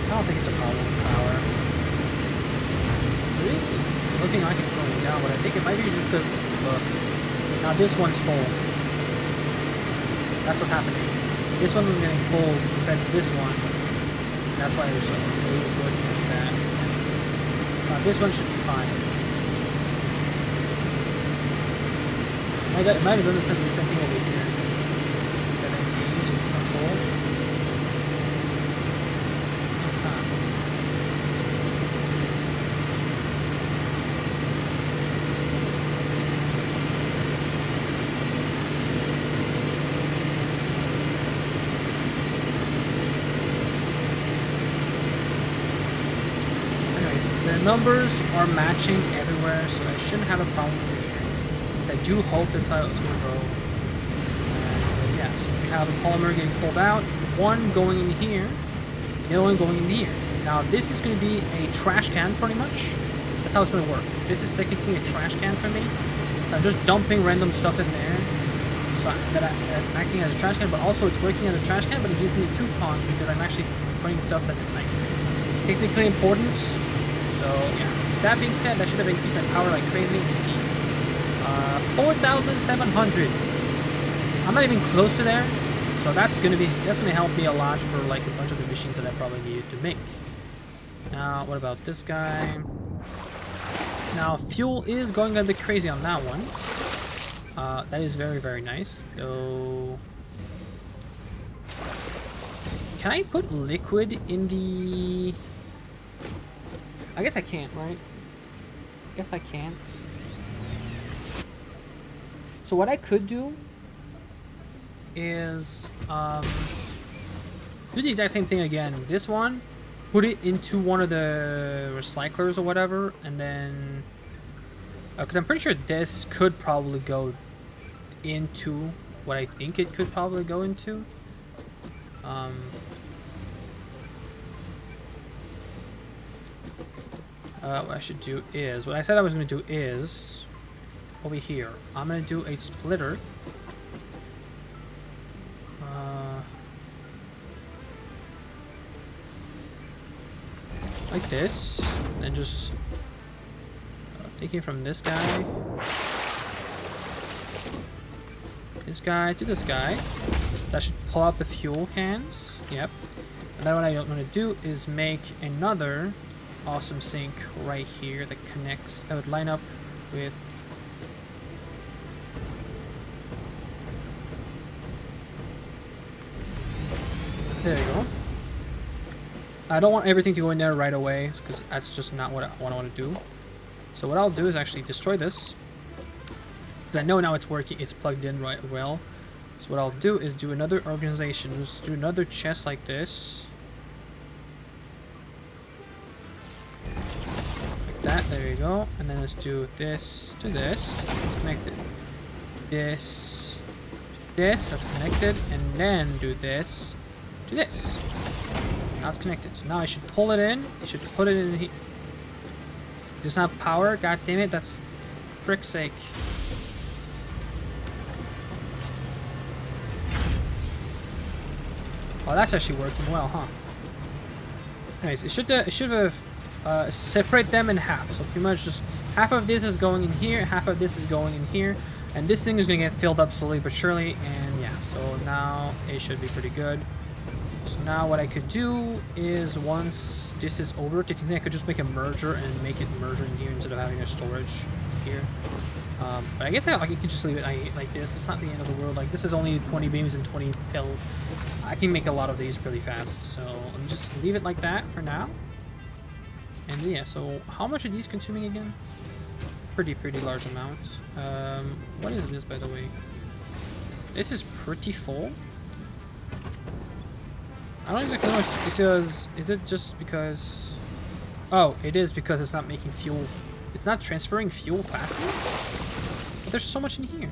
Speaker 1: I don't think it's a problem with power. It is looking like it's going down, but I think it might be just because, look, now this one's full. That's what's happening. This one was getting full compared to this one. That's why it was working like that. So now this one should be fine. It might have done the same thing over here. 17, is this not full? It's not. The numbers are matching everywhere, so I shouldn't have a problem here. I do hope that's how it's going to go. And yeah, so we have a polymer getting pulled out, one going in here, the other one going in here. Now this is going to be a trash can pretty much. That's how it's going to work. This is technically a trash can for me. I'm just dumping random stuff in there. So that's acting as a trash can, but also it's working as a trash can, but it gives me 2 cons because I'm actually putting stuff that's like technically important. So yeah, that being said, that should have increased my power like crazy. You see, 4,700. I'm not even close to there, so that's gonna help me a lot for like a bunch of the machines that I probably needed to make. Now, what about this guy? Now, fuel is going a bit crazy on that one. That is very, very nice. So, can I put liquid in the... I guess I can't, right? I guess I can't. So what I could do is do the exact same thing again. This one, put it into one of the recyclers or whatever, and then... because I'm pretty sure this could probably go into what I think it could probably go into. What I should do is, what I said I was going to do is, over here, I'm going to do a splitter. Like this, and just taking from this guy to this guy. That should pull out the fuel cans. Yep. And then what I'm going to do is make another awesome sink right here that connects, that would line up with... There you go. I don't want everything to go in there right away, because that's just not what I want to do. So what I'll do is actually destroy this, because I know now it's working, it's plugged in right well. So what I'll do is do another organization, just do another chest like this. Like that, there you go. And then let's do this to this, connected. This, that's connected, and then do this to this. Now it's connected. So now I should pull it in. I should put it in here. It doesn't have power. God damn it. That's frick's sake. Oh, that's actually working well, huh? Anyways, it should have separate them in half. So pretty much just half of this is going in here, half of this is going in here, and this thing is going to get filled up slowly but surely. And yeah, so now it should be pretty good. So now what I could do is, once this is over, technically I could just make a merger and make it merge in here instead of having a storage here. But I guess I could just leave it like this. It's not the end of the world. Like, this is only 20 beams and 20 pill. I can make a lot of these really fast. So let me just leave it like that for now. And yeah, so how much are these consuming again? Pretty large amount. What is this, by the way? This is pretty full. I don't exactly know because, is it just because... Oh, it is because it's not making fuel. It's not transferring fuel fast enough? But there's so much in here.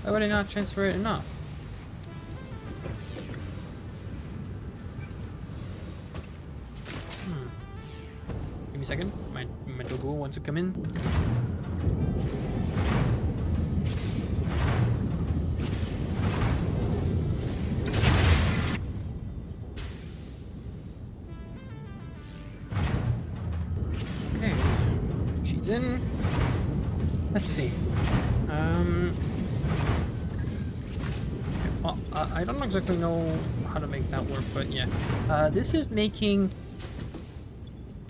Speaker 1: Why would I not transfer it enough? Give me a second. My doggo wants to come in. In. Let's see. Well, I don't exactly know how to make that work, but yeah. This is making...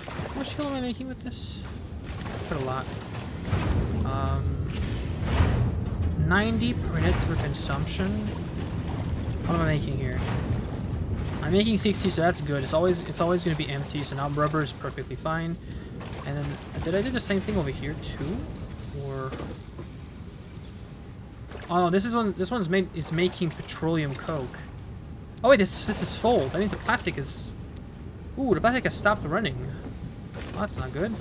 Speaker 1: How much fuel am I making with this? Quite a lot. 90 per minute for consumption. What am I making here? I'm making 60, so that's good. It's always going to be empty, so now rubber is perfectly fine. And then, did I do the same thing over here too, or? Oh no, this one's it's making petroleum coke. Oh wait, this is full. That means the plastic is. Ooh, the plastic has stopped running. Oh, that's not good.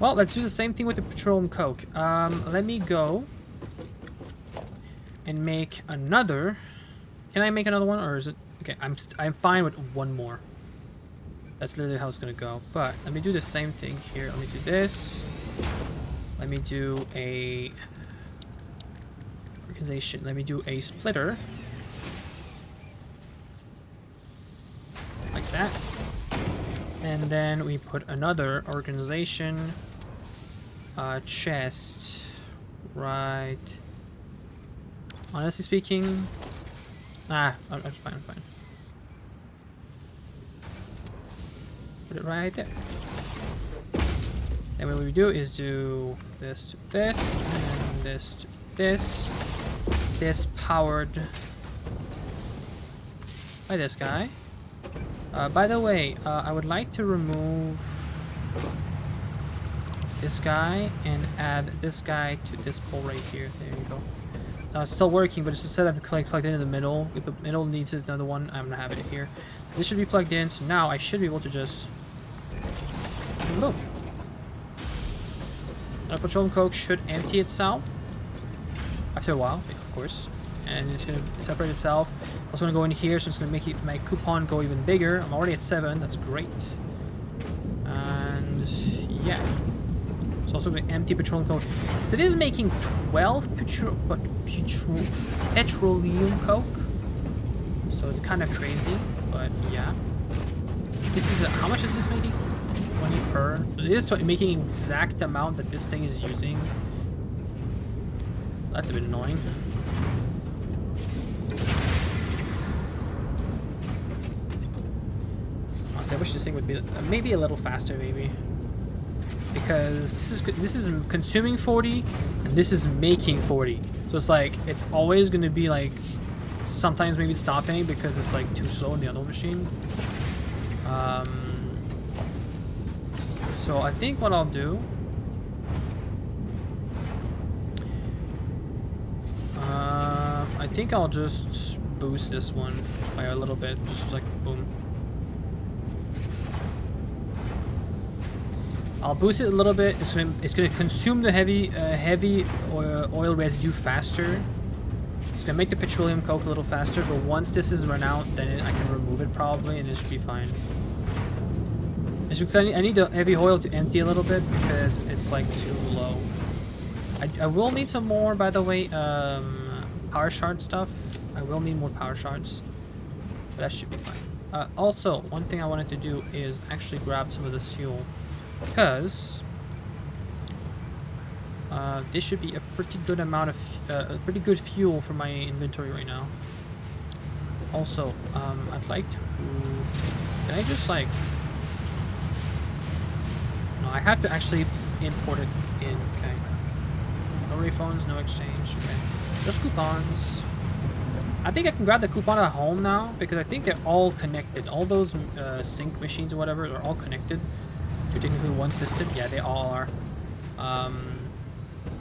Speaker 1: Well, let's do the same thing with the petroleum coke. Let me go and make another. Can I make another one, or is it okay? I'm fine with one more. That's literally how it's gonna go. But let me do the same thing here. Let me do this. Let me do a organization. Let me do a splitter. Like that. And then we put another organization chest right. Honestly speaking, I'm fine, I'm fine. Put it right there. And what we do is do this to this, and this to this. This powered by this guy. By the way, I would like to remove this guy and add this guy to this pole right here. There you go. Now it's still working, but it's instead of plugged in the middle. If the middle needs another one, I'm gonna have it here. This should be plugged in, so now I should be able to just boom. Now petroleum coke should empty itself after a while, of course, and it's gonna separate itself. Also gonna go in here, so it's gonna make my coupon go even bigger. I'm already at 7. That's great. And yeah. Also going to empty petroleum coke. So it is making 12 petroleum coke. So it's kind of crazy, but yeah. This is how much is this making? 20 per. It is making exact amount that this thing is using. So that's a bit annoying. Honestly, I wish this thing would be maybe a little faster, maybe. Because this is consuming 40 and this is making 40, so it's like it's always going to be like sometimes maybe stopping because it's like too slow in the other machine. So I think what I'll do, I think I'll just boost this one by a little bit, just like boom. I'll boost it a little bit. It's gonna consume the heavy oil residue faster. It's gonna make the petroleum coke a little faster. But once this is run out, then I can remove it probably, and it should be fine. It's because I need the heavy oil to empty a little bit because it's like too low. I will need some more, by the way, power shard stuff. I will need more power shards, but that should be fine. Also, one thing I wanted to do is actually grab some of this fuel. Because this should be a pretty good amount of a pretty good fuel for my inventory right now. Also, I'd like to. Can I just like? No, I have to actually import it in. Okay. No refunds, no exchange. Okay. Just coupons. I think I can grab the coupon at home now because I think they're all connected. All those sync machines or whatever are all connected. Technically one system. Yeah, they all are. I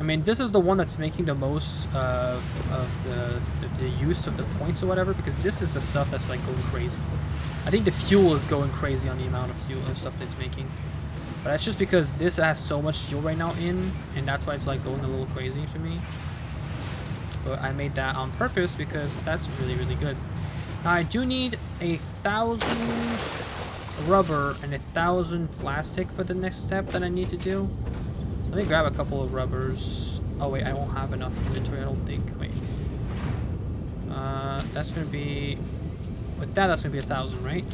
Speaker 1: mean, this is the one that's making the most of the use of the points or whatever, because this is the stuff that's like going crazy. I think the fuel is going crazy on the amount of fuel and stuff that's making. But that's just because this has so much fuel right now in, and that's why it's like going a little crazy for me. But I made that on purpose because that's really, really good. Now I do need 1,000 rubber and 1,000 plastic for the next step that I need to do. So let me grab a couple of rubbers. Oh wait, I won't have enough inventory, I don't think. Wait. That's gonna be with that's gonna be 1,000, right?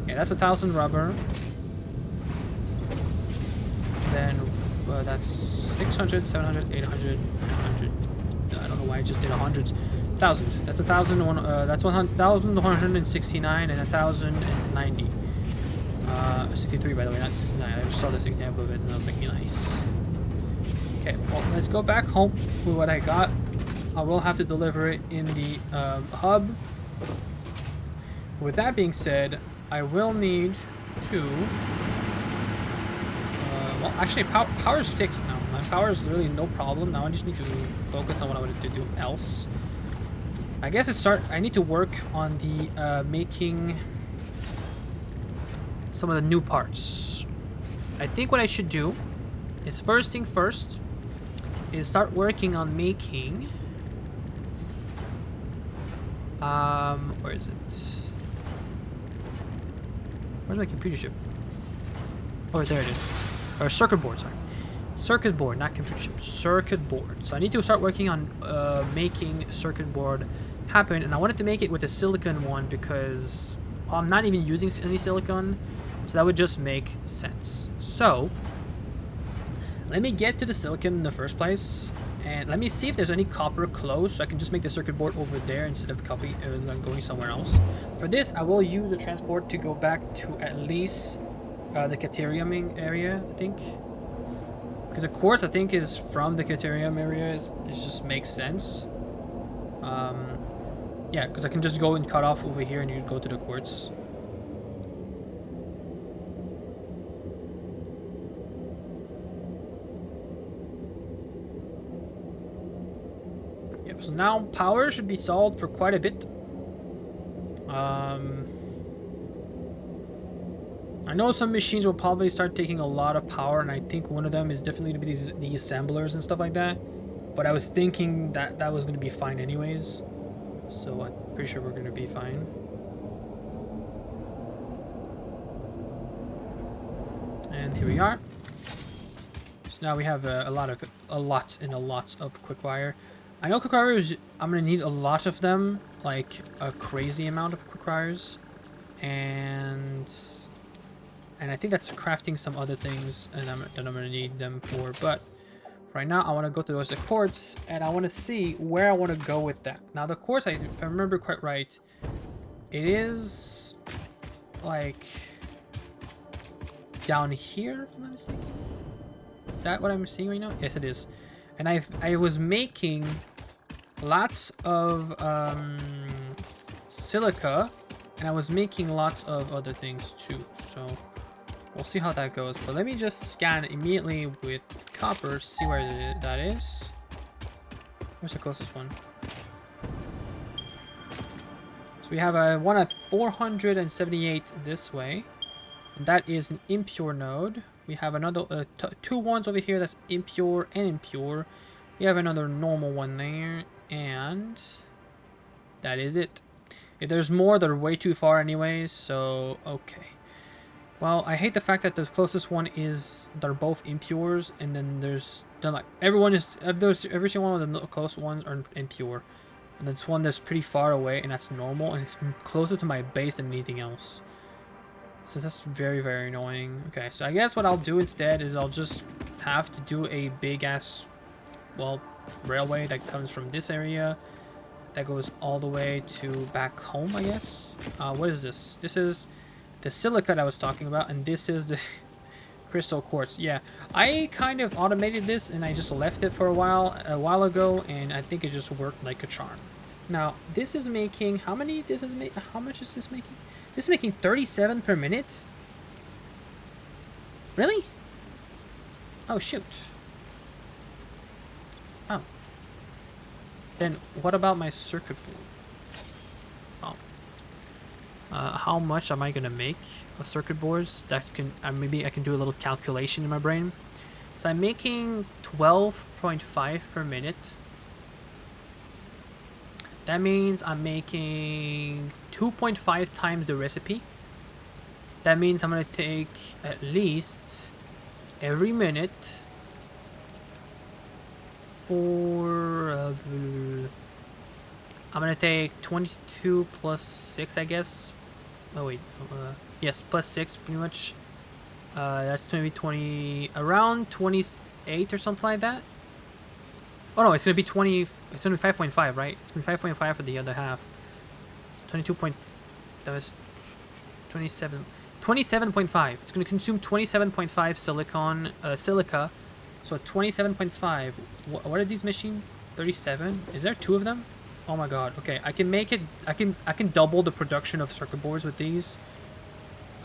Speaker 1: Okay, that's 1,000 rubber. Then that's 600, 700, 800, 900. I don't know why I just did 100. 1,000. That's 1,000. That's 1,169 and 1,090. 63, by the way, not 69. I just saw the 69 above it, and I was like, nice. Okay, well, let's go back home with what I got. I will have to deliver it in the hub. With that being said, I will need to. Well, actually, power is fixed now. My power is really no problem. Now I just need to focus on what I wanted to do else. I guess I need to work on the making some of the new parts. I think what I should do is first thing first is start working on making where is it? Where's my computer chip? Oh, there it is. Or circuit board, sorry. Circuit board, not computer chip. Circuit board. So I need to start working on making circuit board happen, and I wanted to make it with a silicon one because I'm not even using any silicon, so that would just make sense. So let me get to the silicon in the first place, and let me see if there's any copper close, so I can just make the circuit board over there instead of going somewhere else. For this, I will use the transport to go back to at least the Caterium area, I think. Because the quartz, I think, is from the Caterium area. It just makes sense. Yeah, because I can just go and cut off over here and you go to the quartz. Yep, so now power should be solved for quite a bit. I know some machines will probably start taking a lot of power, and I think one of them is definitely going to be the assemblers and stuff like that. But I was thinking that that was going to be fine anyways. So I'm pretty sure we're going to be fine. And here we are. So now we have a lot of quick wire. I know quick wires, I'm going to need a lot of them, like a crazy amount of quick wires. And I think that's crafting some other things that I'm going to need them for. But right now, I want to go to the quartz, and I want to see where I want to go with that. Now, the quartz, if I remember quite right, it is like down here, if I'm not mistaken. Is that what I'm seeing right now? Yes, it is. And I was making lots of silica, and I was making lots of other things too. So we'll see how that goes. But let me just scan immediately with copper, see where that is. Where's the closest one? So we have one at 478 this way. And that is an impure node. We have another two ones over here that's impure and impure. We have another normal one there. And that is it. If there's more, they're way too far anyways. So, okay. Well, I hate the fact that the closest one is they're both impures, and then they're like every single one of the close ones are impure, and there's one that's pretty far away, and that's normal, and it's closer to my base than anything else. So that's very, very annoying. Okay, so I guess what I'll do instead is I'll just have to do a big ass, well, railway that comes from this area that goes all the way to back home, I guess. What is this? This is the silica that I was talking about, and this is the crystal quartz. Yeah, I kind of automated this, and I just left it for a while ago, and I think it just worked like a charm. Now, this is making, how much is this making? This is making 37 per minute? Really? Oh, shoot. Oh. Then what about my circuit board? Oh. How much am I gonna make of circuit boards? That can maybe I can do a little calculation in my brain. So I'm making 12.5 per minute. That means I'm making 2.5 times the recipe. That means I'm gonna take at least every minute for I'm gonna take 22 plus 6, I guess. Oh wait, yes, plus 6 pretty much. That's gonna be around 28 or something like that. Oh no, it's gonna be 20. It's gonna be 5.5, right? It's gonna be 5.5 for the other half. 22 point. That was 27. 27.5. It's gonna consume 27.5 silica. So 27.5. What are these machines? 37. Is there 2 of them? Oh my god. Okay, I can make it. I can double the production of circuit boards with these.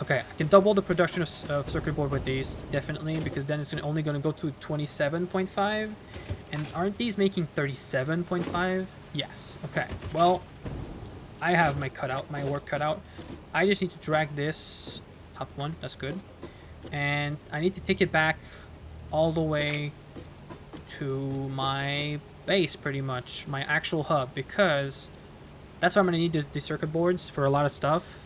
Speaker 1: Okay, I can double the production of circuit board with these, definitely, because then it's only going to go to 27.5. And aren't these making 37.5? Yes. Okay. Well, I have my work cut out. I just need to drag this top one. That's good. And I need to take it back all the way to my base, pretty much, my actual hub, because that's where I'm gonna need the circuit boards for a lot of stuff.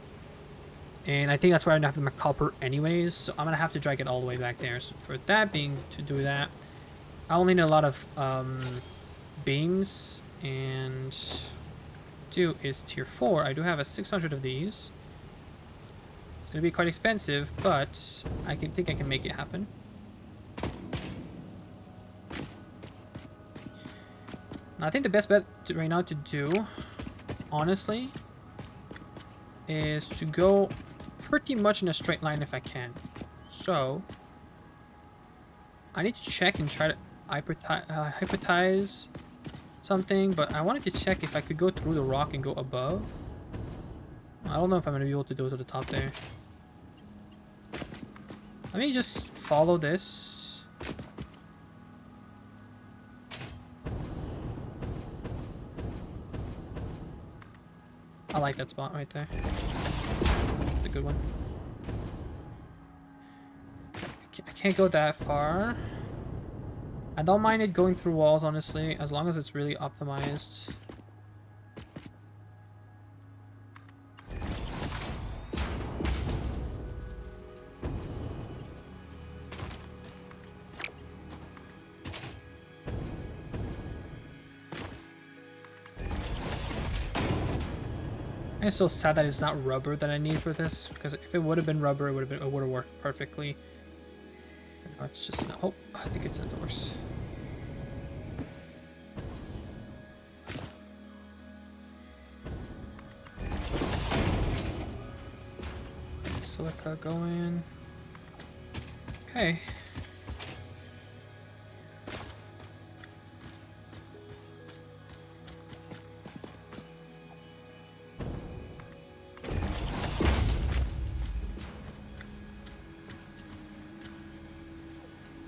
Speaker 1: And I think that's where I'm gonna have the copper anyways, so I'm gonna have to drag it all the way back there. So for that being, to do that, I will need a lot of beams, and two is tier 4. I do have a 600 of these. It's gonna be quite expensive, but I think I can make it happen. I think the best bet right now to do, honestly, is to go pretty much in a straight line if I can. So, I need to check and try to hypothesize something, but I wanted to check if I could go through the rock and go above. I don't know if I'm going to be able to do it to the top there. Let me just follow this. I like that spot right there. It's a good one. I can't go that far. I don't mind it going through walls, honestly, as long as it's really optimized. It's so sad that it's not rubber that I need for this, because if it would have been rubber, it would have worked perfectly. No, it's just not. Oh, I think it's indoors. Silica going. Okay.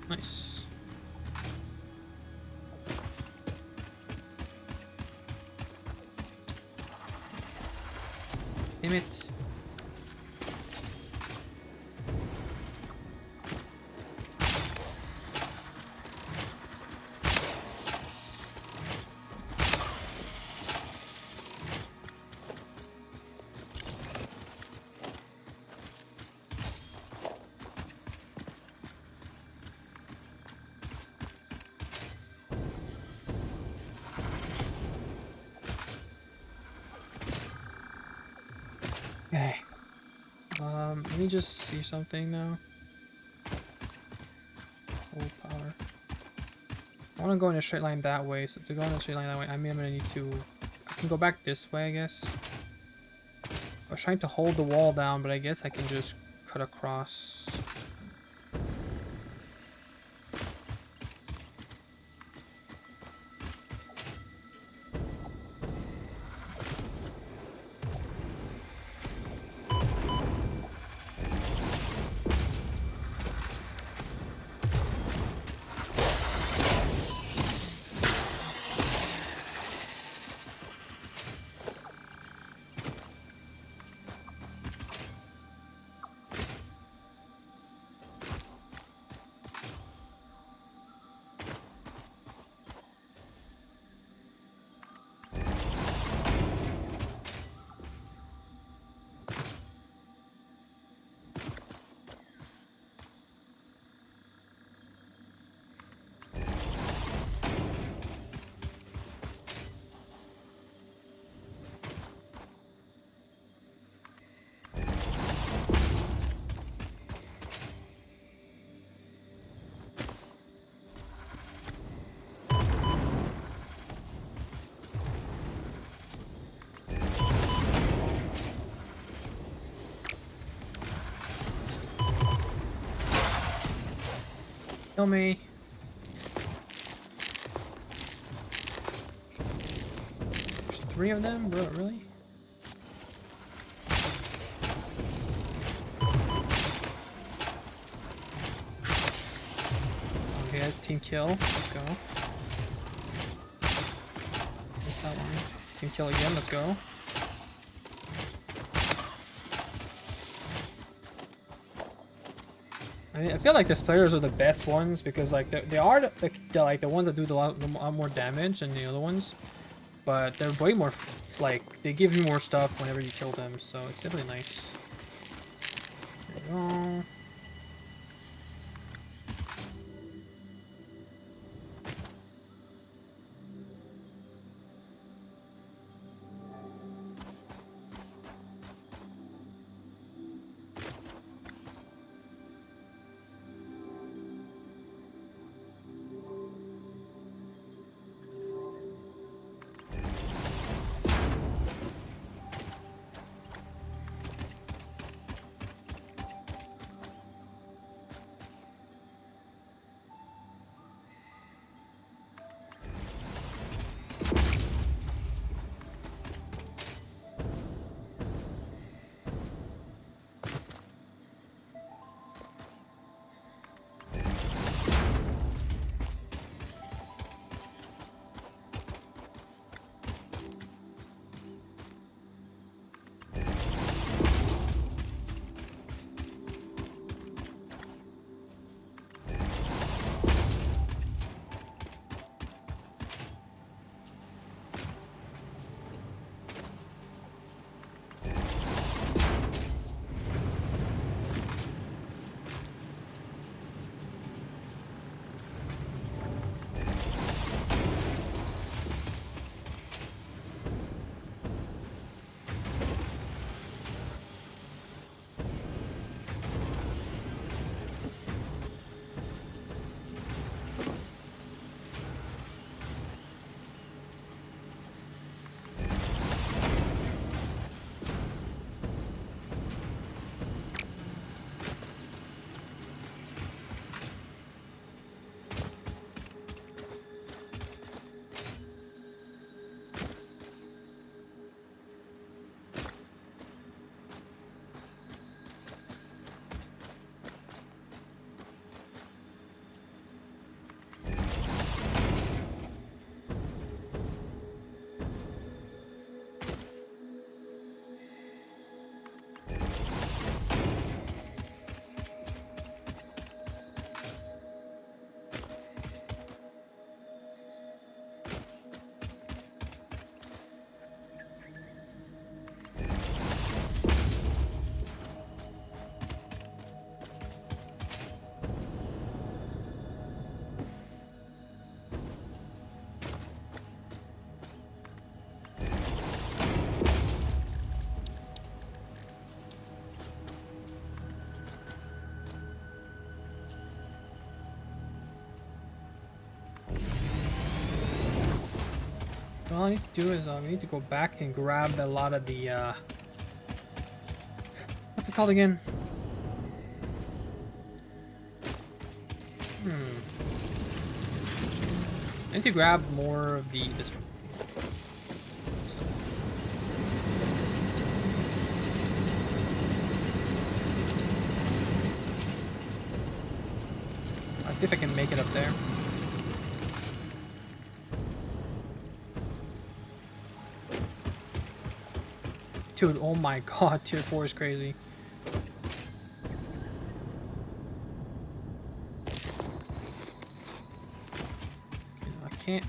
Speaker 1: Nice. Damn it. Okay. Let me just see something now. Full power. I want to go in a straight line that way, so to go in a straight line that way, I mean, I'm gonna need to... I can go back this way, I guess. I was trying to hold the wall down, but I guess I can just cut across. Kill me. There's 3 of them? Bro, really? Okay, team kill. Let's go. Missed that one. can kill again. Let's go. I mean, I feel like the players are the best ones because like they are the ones that do a lot more damage than the other ones, but they're way more like they give you more stuff whenever you kill them, so it's definitely nice. There we go. All I need to do is we need to go back and grab a lot of the what's it called again? I need to grab more of this one. Let's see if I can make it up there. Dude, oh my god, tier 4 is crazy. Okay, I can't.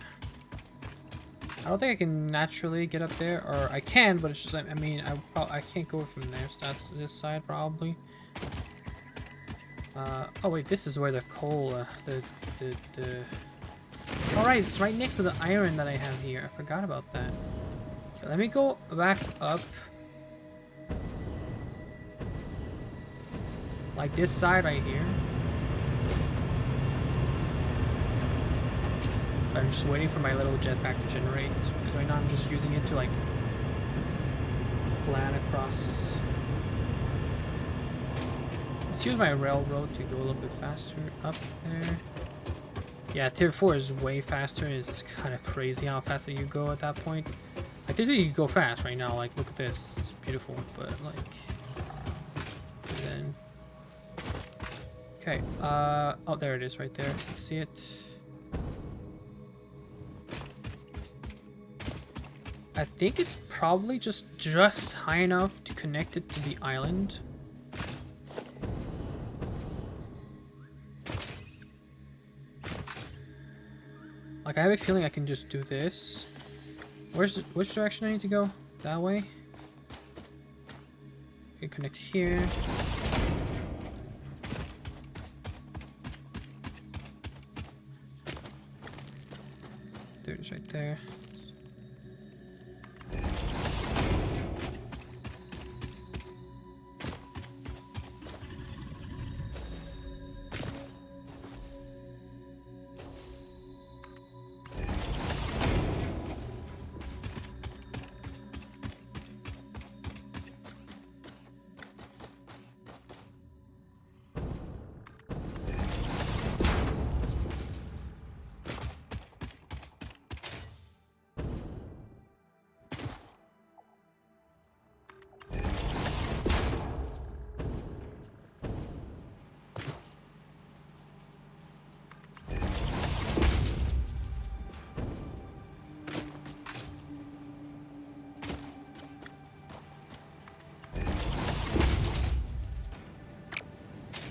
Speaker 1: I don't think I can naturally get up there, or I can, but it's just, I mean, I can't go from there, so that's this side probably. Oh wait, this is where the coal, Alright, it's right next to the iron that I have here. I forgot about that. Let me go back up. Like this side right here. I'm just waiting for my little jetpack to generate. Because right now I'm just using it to like plan across. Let's use my railroad to go a little bit faster up there. Yeah, tier 4 is way faster. It's kind of crazy how fast that you go at that point. Like this, you go fast right now. Like look at this, it's beautiful. But like, and then, okay. Oh, there it is, right there. See it? I think it's probably just high enough to connect it to the island. Like, I have a feeling I can just do this. Which direction I need to go? That way? Okay, connect here. There it is right there.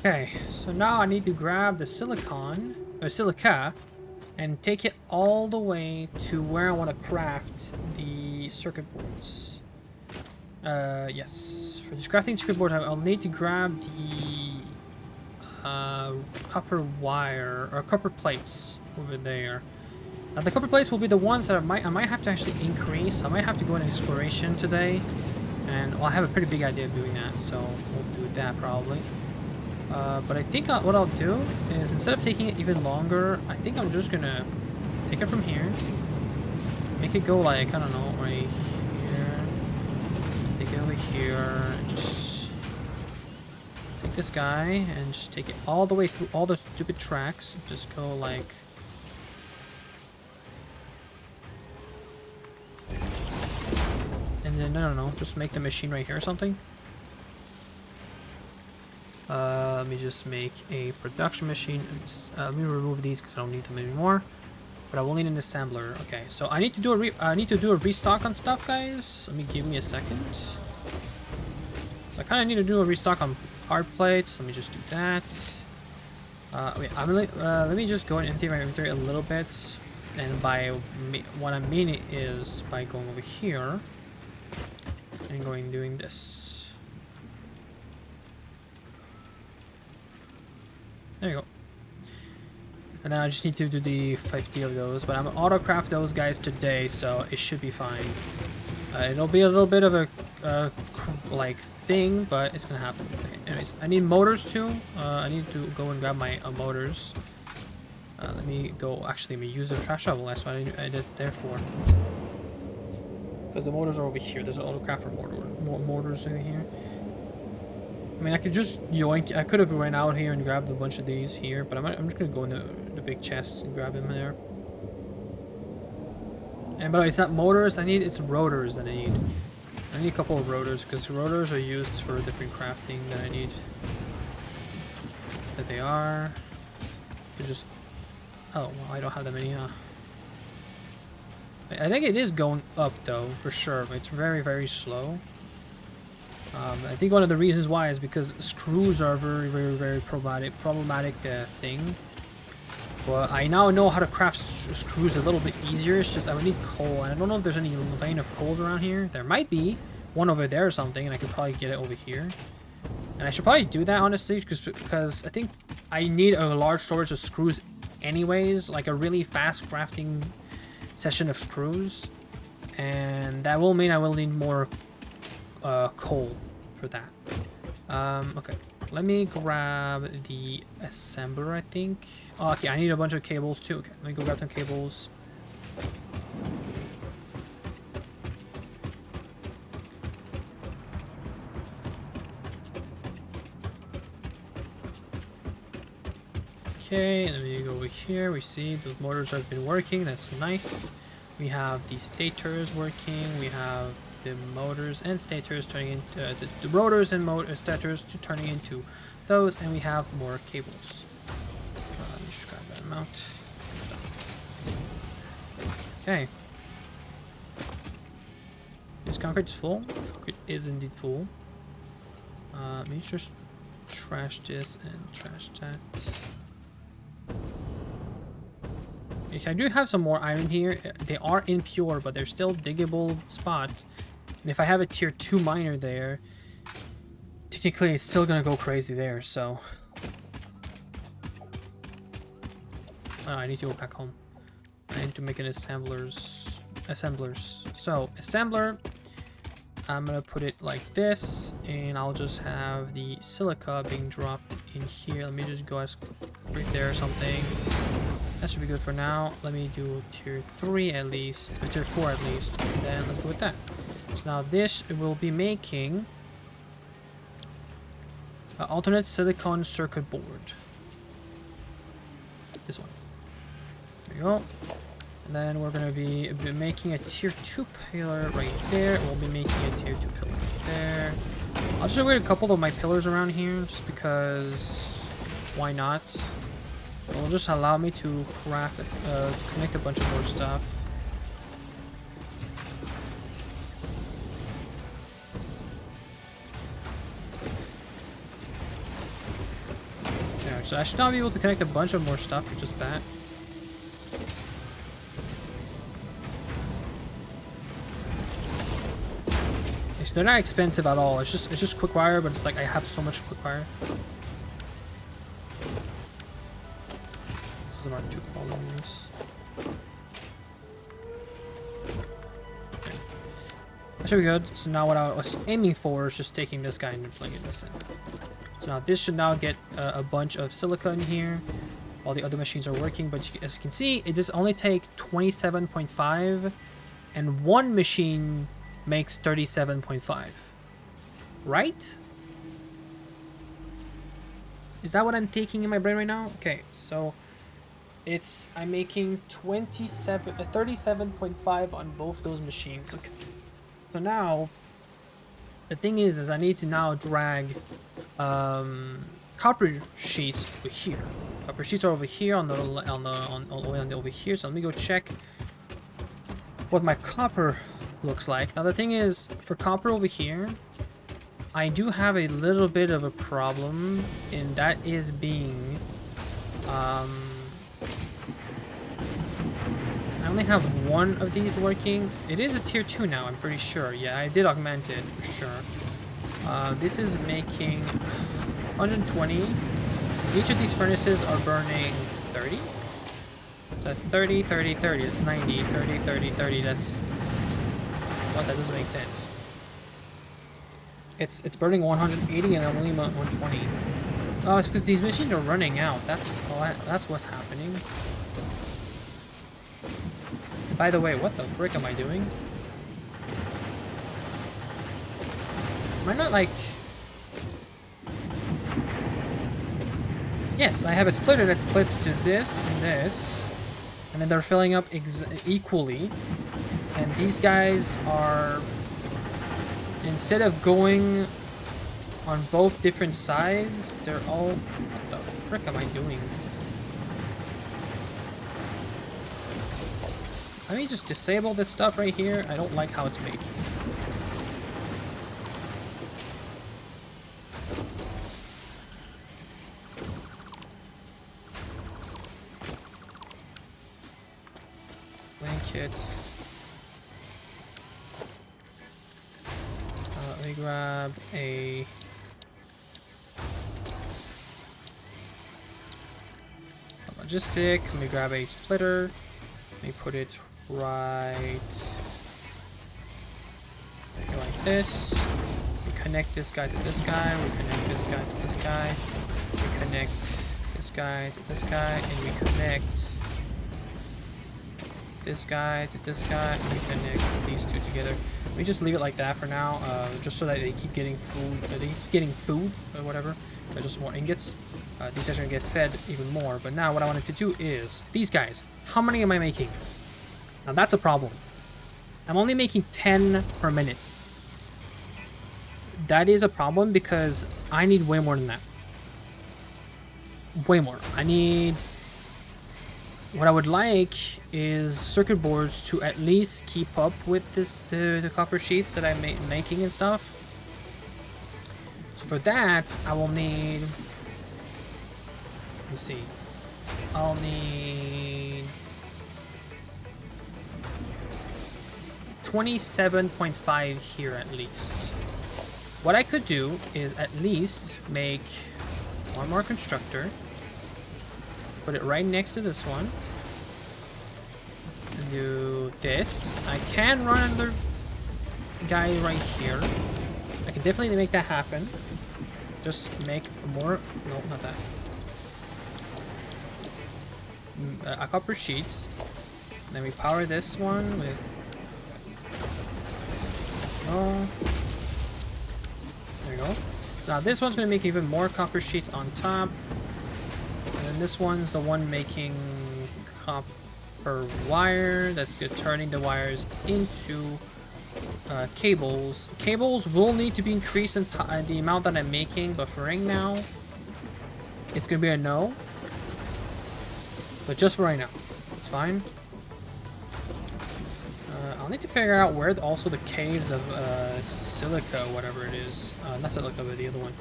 Speaker 1: Okay, so now I need to grab the silicon, or silica, and take it all the way to where I want to craft the circuit boards. Yes. For this crafting circuit board, I'll need to grab the copper wire, or copper plates over there. Now, the copper plates will be the ones that I might have to actually increase. I might have to go into exploration today, and well, I have a pretty big idea of doing that, so we'll do that probably. But I think what I'll do is, instead of taking it even longer, I think I'm just gonna take it from here, make it go like, I don't know, right here, take it over here, and just take this guy and just take it all the way through all the stupid tracks, just go like, and then, I don't know, just make the machine right here or something. Let me just make a production machine. Let me remove these because I don't need them anymore. But I will need an assembler. Okay, so I need to do a restock on stuff, guys. Give me a second. So I kind of need to do a restock on hard plates. Let me just do that. Wait, let me just go and empty my inventory a little bit. And what I mean is by going over here and doing this. There you go. And then I just need to do the 50 of those, but I'm gonna auto-craft those guys today, so it should be fine. It'll be a little bit of a like thing, but it's gonna happen. Okay, anyways, I need motors too. I need to go and grab my motors. Let me go. Actually, let me use the trash shovel. That's what I did it there for. Because the motors are over here. There's an auto-craft for motors over here. I mean, I could just yoink. I could have ran out here and grabbed a bunch of these here, but I'm just gonna go into the big chests and grab them there. And by the way, it's not motors. It's rotors that I need. I need a couple of rotors because rotors are used for different crafting that I need. That they are. They're just. Oh, well, I don't have that many. I think it is going up though, for sure. But it's very, very slow. I think one of the reasons why is because screws are a very, very, very problematic thing. But I now know how to craft screws a little bit easier. It's just I would need coal, and I don't know if there's any vein of coals around here. There might be one over there or something, and I could probably get it over here. And I should probably do that, honestly, because I think I need a large storage of screws anyways, like a really fast crafting session of screws. And that will mean I will need more coal for that. Okay, let me grab the assembler, I think. Oh, okay, I need a bunch of cables too. Okay, let me go grab some cables. Okay, and then we go over here. We see the motors have been working. That's nice. We have the stators working. We have the motors and stators turning into the rotors and stators turning into those, and we have more cables. Let me just grab that amount. Okay. This concrete is full. Concrete is indeed full. Let me just trash this and trash that. I do have some more iron here. They are impure, but they're still diggable spot. And if I have a tier 2 miner there, technically it's still gonna go crazy there, so. Oh, I need to go back home. I need to make an assemblers. So, assembler, I'm gonna put it like this, and I'll just have the silica being dropped in here. Let me just go as right there or something. That should be good for now. Let me do tier 3 at least, or tier 4 at least, and then let's go with that. So now this will be making an alternate silicon circuit board. This one. There you go. And then we're going to be making a tier 2 pillar right there. We'll be making a tier 2 pillar right there. I'll just wait a couple of my pillars around here just because why not? It will just allow me to craft, connect a bunch of more stuff. There, so I should now be able to connect a bunch of more stuff for just that. They're not expensive at all. It's just quick wire, but it's like I have so much quick wire. This is about 2 columns. Okay. That should be good. So now what I was aiming for is just taking this guy and plugging this in. So now this should now get a bunch of silica in here while the other machines are working. But as you can see, it does only take 27.5, and one machine makes 37.5, right? Is that what I'm taking in my brain right now? Okay, so I'm making 37.5 on both those machines. Okay, so now the thing is I need to now drag copper sheets over here. Copper sheets are over here on the over here. So let me go check what my copper looks like. Now the thing is, for copper over here, I do have a little bit of a problem, and that is being I only have one of these working. It is a tier 2 now, I'm pretty sure. Yeah, I did augment it for sure. This is making 120. Each of these furnaces are burning 30. That's 30, 30, 30. That's 90, 30, 30, 30. That's what? That doesn't make sense. It's burning 180 and I'm only 120. Oh, it's because these machines are running out. That's what's happening. By the way, what the frick am I doing? Am I not like... Yes, I have a splitter that splits to this and this. And then they're filling up equally. And these guys are, instead of going on both different sides, they're all... What the frick am I doing? Let me just disable this stuff right here. I don't like how it's made. Blanket. Let me grab a... logistic. Let me grab a splitter. Let me put it right like this. We connect this guy to this guy. We connect this guy to this guy. We connect this guy to this guy, and we connect this guy to this guy, and we connect these two together. We just leave it like that for now, just so that they keep getting food, or whatever. Or just more ingots. These guys are gonna get fed even more. But now what I wanted to do is these guys. How many am I making? Now that's a problem. I'm only making 10 per minute. That is a problem because I need way more than that. Way more. I need what I would like is circuit boards to at least keep up with the copper sheets that I'm making and stuff. So for that, I will need... Let me see. I'll need 27.5 here at least. What I could do is at least make one more constructor, put it right next to this one, and do this. I can run another guy right here. I can definitely make that happen. Just make more, no, not that. A copper sheets. Then we power this one with... Oh. There we go. So now this one's going to make even more copper sheets on top. And then this one's the one making copper wire. That's good, turning the wires into cables. Cables will need to be increased in the amount that I'm making, but for right now, it's going to be a no. But just for right now, it's fine. I'll need to figure out where also the caves of silica, whatever it is, not silica, but the other one,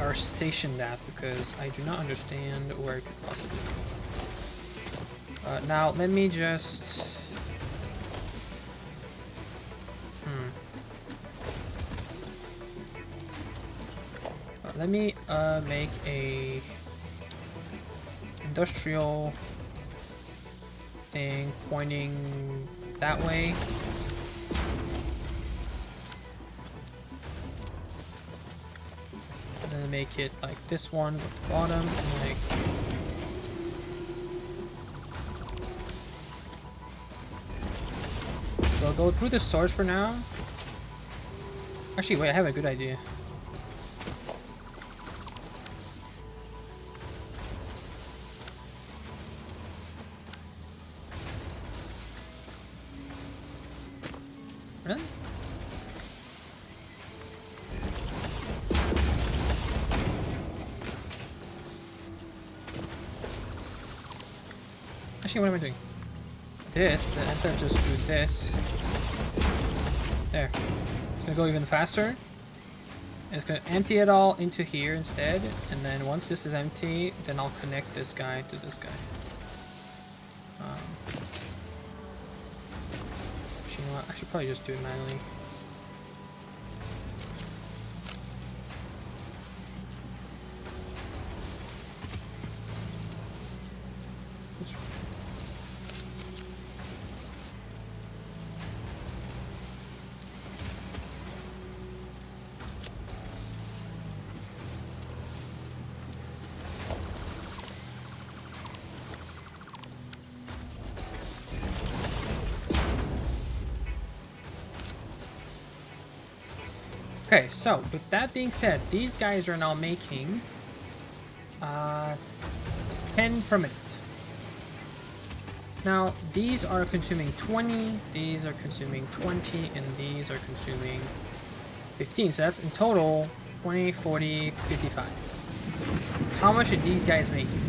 Speaker 1: are stationed at, because I do not understand where it could possibly be. Now, let me just... let me make a industrial thing pointing that way. And then make it like this one with the bottom, and like... So I'll go through the source for now. Actually, wait, I have a good idea. Really? Actually, what am I doing? This, but instead of just do this. There. It's gonna go even faster. And it's gonna empty it all into here instead. And then once this is empty, then I'll connect this guy to this guy. Actually, you know what? I should probably just do it manually. Okay, so with that being said, these guys are now making 10 per minute. Now, these are consuming 20, these are consuming 20, and these are consuming 15. So that's in total 20, 40, 55. How much are these guys making?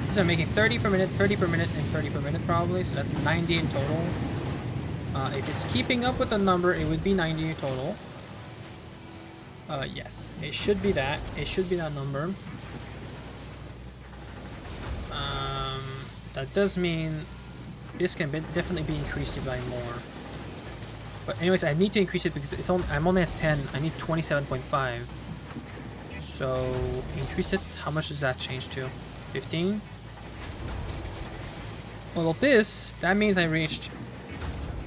Speaker 1: These are making 30 per minute, 30 per minute, and 30 per minute probably. So that's 90 in total. If it's keeping up with the number, it would be 90 total. Yes, it should be that. It should be that number. That does mean this can definitely be increased by more. But anyways, I need to increase it because it's I'm only at 10. I need 27.5. So increase it. How much does that change to? 15? Well, this, that means I reached...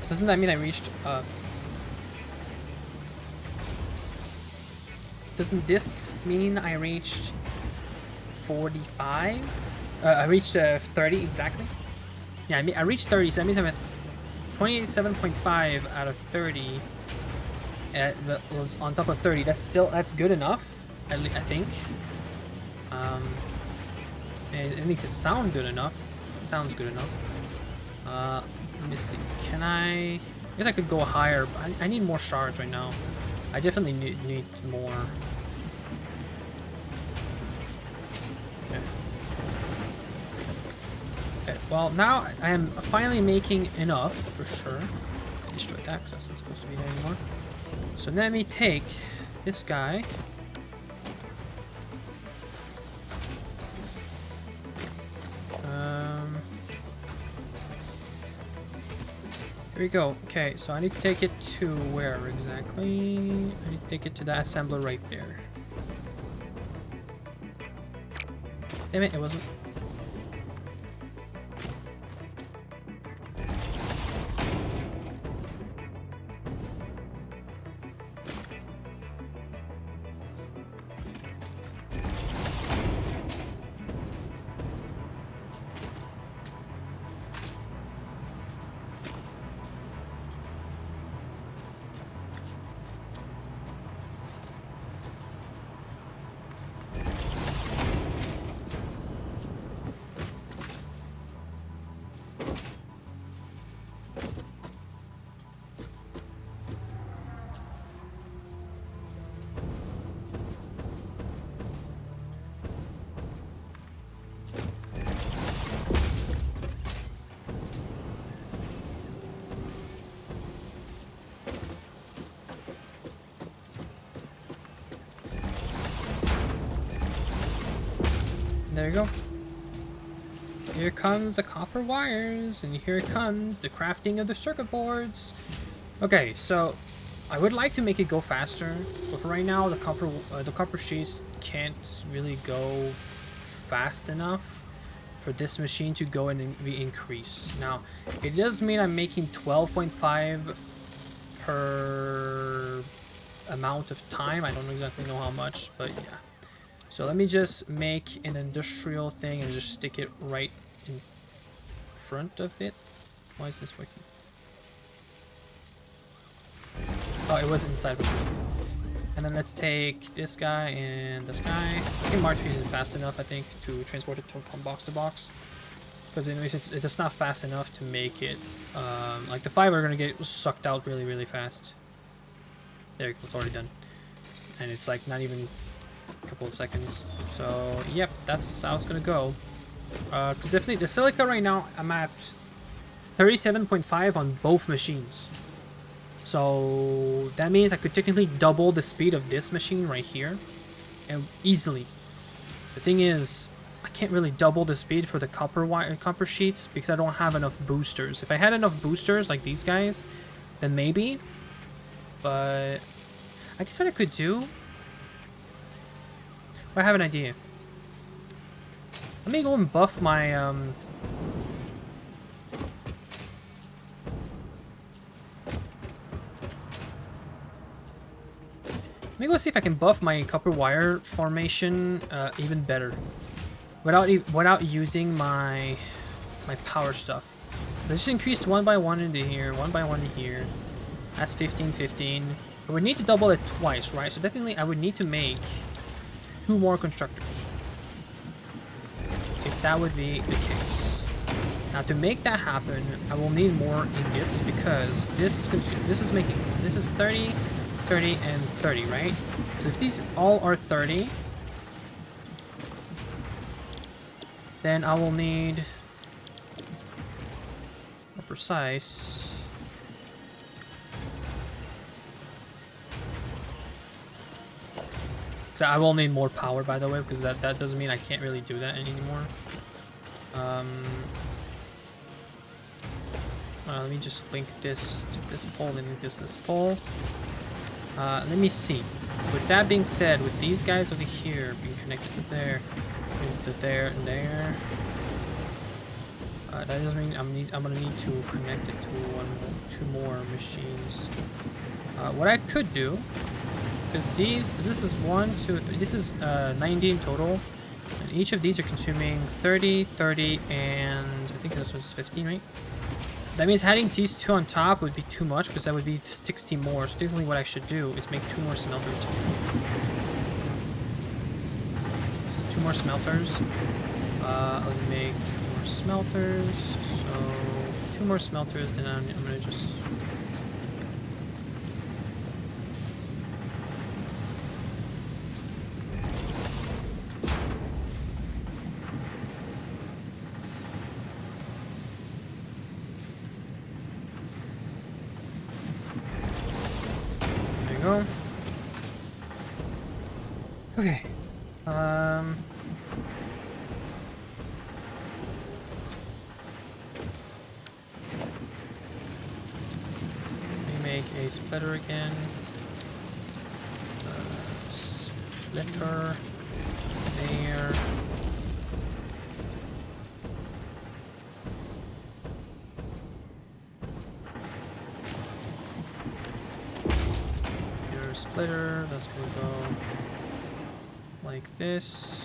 Speaker 1: Doesn't that mean I reached, doesn't this mean I reached 45? I reached 30 exactly? Yeah, I reached 30, so that means I'm at 27.5 out of 30. Was on top of 30. That's good enough, I think. At least it sounds good enough. It sounds good enough. Let me see. Can I guess I could go higher. But I need more shards right now. I definitely need more. Okay. Okay, well now I am finally making enough for sure. Destroy that because that's not supposed to be there anymore. So let me take this guy. Here we go. Okay, so I need to take it to where exactly? I need to take it to that assembler right there. Damn it, it wasn't. There you go. Here comes the copper wires, and here comes the crafting of the circuit boards. Okay, so I would like to make it go faster, but for right now, the copper sheets can't really go fast enough for this machine to go and be increased. Now, it does mean I'm making 12.5 per amount of time. I don't exactly know how much, but yeah. So let me just make an industrial thing and just stick it right in front of it. Why is this working? Oh, it was inside. And then let's take this guy and this guy. I think March isn't fast enough, I think, to transport it from box to box. Because anyways, it's not fast enough to make it, like the fiber are gonna get sucked out really, really fast. There you go, it's already done. And it's like not even a couple of seconds. So, yep, that's how it's gonna go. Because definitely, the silica right now, I'm at 37.5 on both machines. So, that means I could technically double the speed of this machine right here. And easily. The thing is, I can't really double the speed for the copper sheets because I don't have enough boosters. If I had enough boosters like these guys, then maybe. But I guess what I could do, I have an idea. Let me go and buff my let me go see if I can buff my copper wire formation even better, without using my power stuff. Let's just increase one by one into here, one by one in here. That's 15, 15. But we need to double it twice, right? So definitely I would need to make 2 more constructors, if that would be the case. Now to make that happen, I will need more ingots because this is 30, 30, and 30, right? So if these all are 30, then I will need more precise. So I will need more power, by the way, because that doesn't mean I can't really do that anymore. Let me just link this to this pole, and link this to this pole. Let me see. With that being said, with these guys over here being connected to there, to there, and there, that doesn't mean I'm gonna need to connect it to 2 more machines. What I could do, because this is 1, 2, 3, this is 90 in total, and each of these are consuming 30, 30, and I think this was 15, right? That means adding these 2 on top would be too much, because that would be 60 more. So definitely what I should do is make 2 more smelters. So 2 more smelters. Let me make 2 more smelters. So 2 more smelters, then I'm gonna just... go. Okay. We make a splitter again. Splitter. There. Your splitter. That's gonna go like this.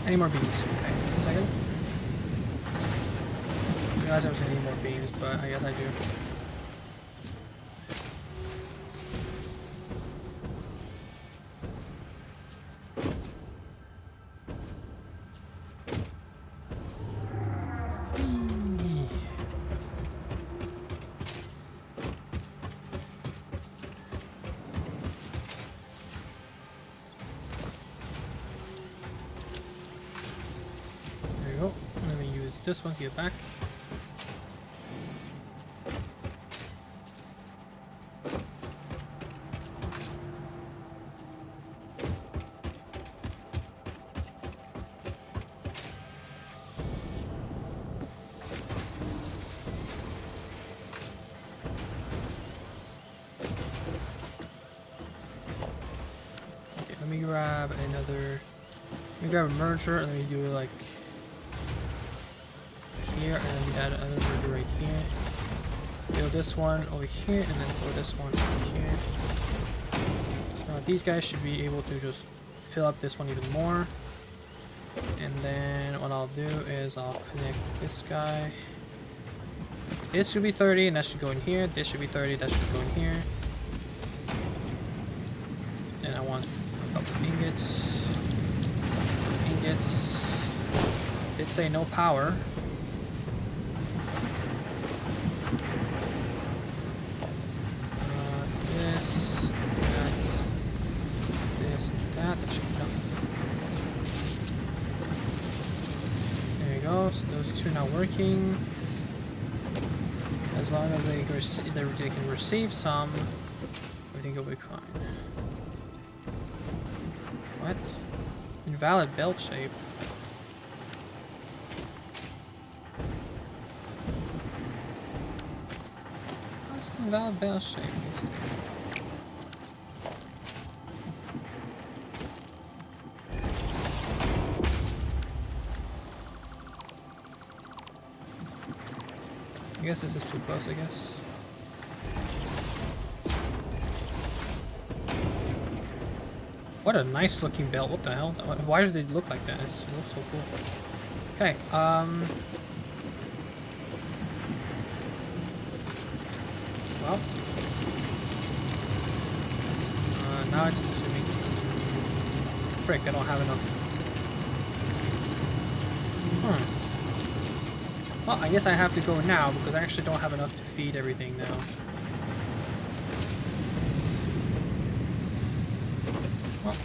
Speaker 1: Any more bees? Okay, second. I realized I was gonna need more beams, but I guess I do. This one, get back. Okay, let me grab another. Let me grab a merger and let me do it like here, and then we add another merger right here. Build this one over here, and then build this one over here. So now these guys should be able to just fill up this one even more. And then what I'll do is I'll connect this guy. This should be 30, and that should go in here. This should be 30, that should go in here. And I want a couple of ingots. Ingots. Did say no power. So those two not working. As long as they can receive some, I think it'll be fine. What? Invalid belt shape. What's an invalid belt shape? I guess this is too close, I guess. What a nice looking belt. What the hell? Why do they look like that? It looks so cool. Okay, well. Now it's consuming. Frick, I don't have enough. Well, I guess I have to go now because I actually don't have enough to feed everything now. Well,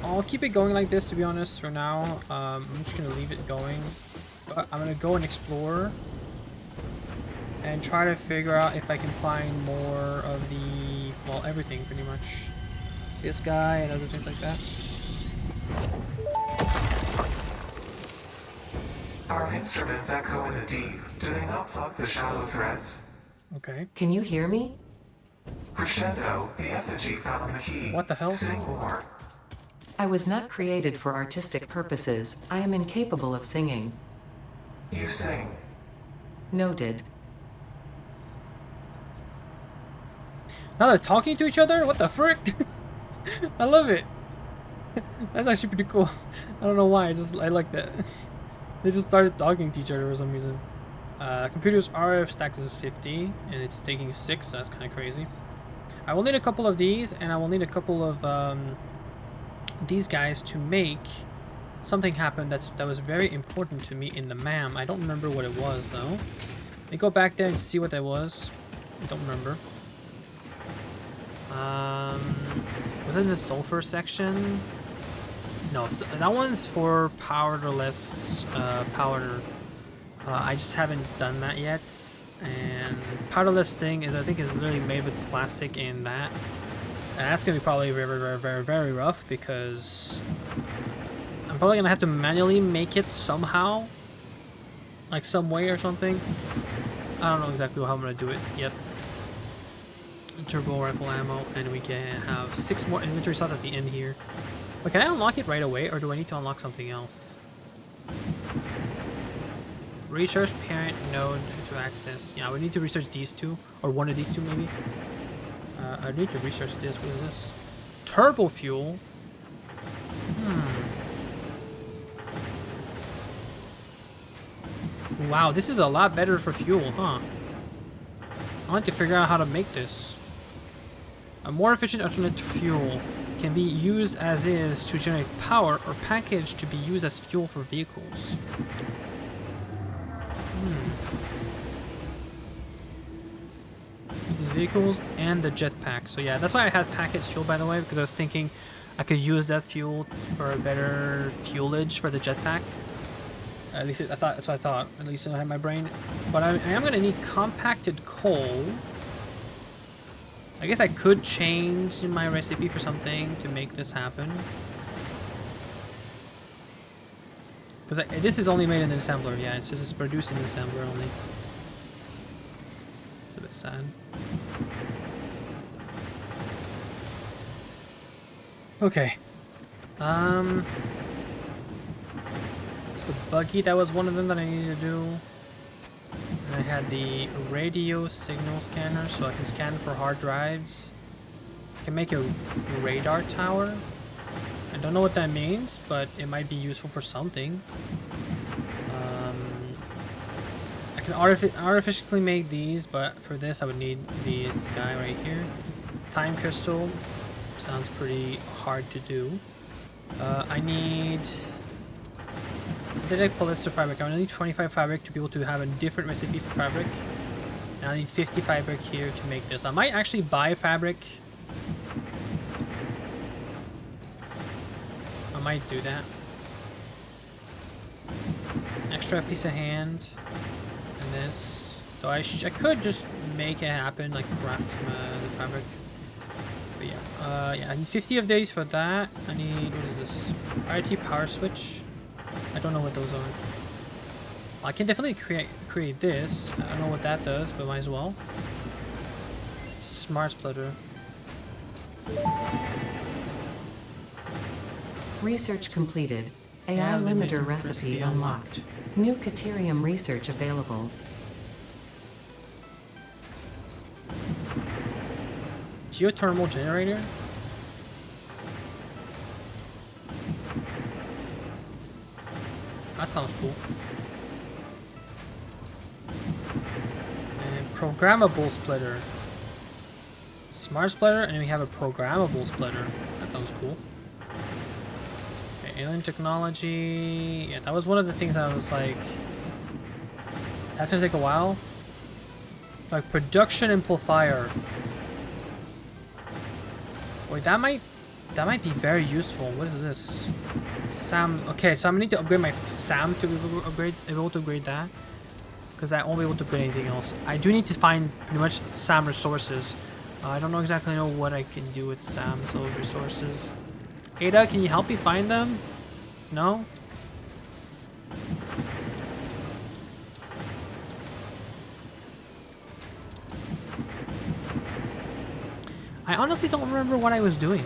Speaker 1: I'll keep it going like this, to be honest, for now. I'm just going to leave it going. But I'm going to go and explore and try to figure out if I can find more of the, well, everything pretty much. This guy and other things like that.
Speaker 2: Our instruments echo in the deep. Do they not plug the shallow threads?
Speaker 1: Okay.
Speaker 3: Can you hear me?
Speaker 2: Crescendo, the effigy found the key.
Speaker 1: What the hell?
Speaker 2: Sing more.
Speaker 3: I was not created for artistic purposes. I am incapable of singing.
Speaker 2: You sing.
Speaker 3: Noted.
Speaker 1: Now they're talking to each other? What the frick? I love it. That's actually pretty cool. I don't know why, I like that. They just started talking to each other for some reason. Computer's RF stack is 50, and it's taking 6, so that's kind of crazy. I will need a couple of these, and I will need a couple of these guys to make something happen that was very important to me in the MAM. I don't remember what it was, though. Let me go back there and see what that was. I don't remember. Within the sulfur section? No, that one's for powderless powder. I just haven't done that yet. And powderless thing is, I think, is literally made with plastic and that. And that's gonna be probably very, very, very, very rough because I'm probably gonna have to manually make it somehow, like some way or something. I don't know exactly how I'm gonna do it yet. Turbo rifle ammo, and we can have 6 more inventory slots at the end here. But can I unlock it right away, or do I need to unlock something else? Research parent node to access. Yeah, we need to research these two, or one of these two maybe. I need to research this. What is this? Turbo fuel. Wow, this is a lot better for fuel, huh? I want to figure out how to make this. A more efficient alternate to fuel can be used as is to generate power or packaged to be used as fuel for vehicles. Vehicles and the jetpack. So yeah, that's why I had packaged fuel, by the way, because I was thinking I could use that fuel for a better fuelage for the jetpack. At least I thought, that's what I thought. At least I had my brain. But I am going to need compacted coal. I guess I could change my recipe for something to make this happen. Because this is only made in the assembler. Yeah, it's just produced in the assembler only. It's a bit sad. Okay. So the buggy, that was one of them that I needed to do. And I had the radio signal scanner, so I can scan for hard drives. I can make a radar tower. I don't know what that means, but it might be useful for something. I can artificially make these, but for this I would need this guy right here. Time crystal. Sounds pretty hard to do. I need synthetic polyester fabric. I need 25 fabric to be able to have a different recipe for fabric. And I need 50 fabric here to make this. I might actually buy fabric. I might do that. Extra piece of hand. And this. So I could just make it happen, like craft the fabric. But yeah, yeah, I need 50 of these for that. I need, what is this? RT power switch. I don't know what those are. I can definitely create this. I don't know what that does, but might as well. Smart splitter.
Speaker 3: Research completed. AI limiter recipe unlocked. New Caterium research available.
Speaker 1: Geothermal generator. That sounds cool. And programmable splitter. Smart splitter, and then we have a programmable splitter. That sounds cool. Okay, alien technology. Yeah, that was one of the things I was like, that's gonna take a while. Like production amplifier. Wait, that might be very useful. What is this? SAM. Okay, so I'm gonna need to upgrade my SAM to be able to upgrade that, because I won't be able to upgrade anything else. I do need to find pretty much SAM resources. I don't exactly know what I can do with SAM resources. Ada, can you help me find them? No? I honestly don't remember what I was doing.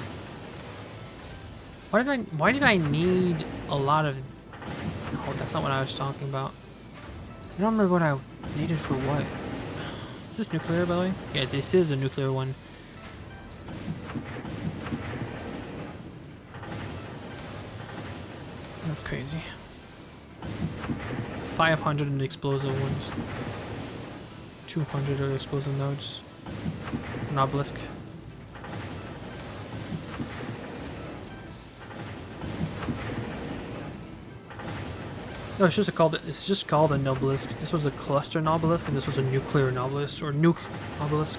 Speaker 1: Why did I need a lot of... Oh, that's not what I was talking about. I don't remember what I needed for what. Is this nuclear, by the way? Yeah, this is a nuclear one. That's crazy. 500 in explosive ones. 200 are explosive nodes. An obelisk. No, it's just called a obelisk. This was a cluster obelisk, and this was a nuclear obelisk, or nuke obelisk.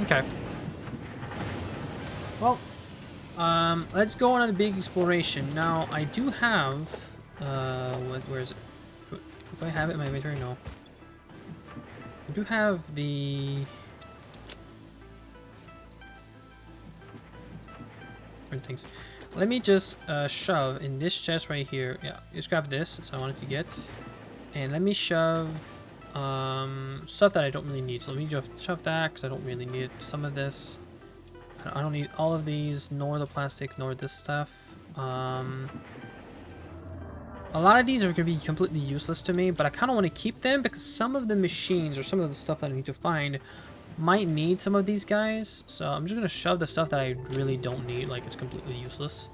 Speaker 1: Okay. Well, let's go on a big exploration. Now, I do have, where is it? Do I have it in my inventory? No. I do have the... different things. Let me just shove in this chest right here. Yeah, just grab this. That's what I wanted to get. And let me shove stuff that I don't really need. So let me just shove that because I don't really need some of this. I don't need all of these, nor the plastic, nor this stuff. A lot of these are going to be completely useless to me, but I kind of want to keep them because some of the machines or some of the stuff that I need to find might need some of these guys. So I'm just going to shove the stuff that I really don't need, like it's completely useless.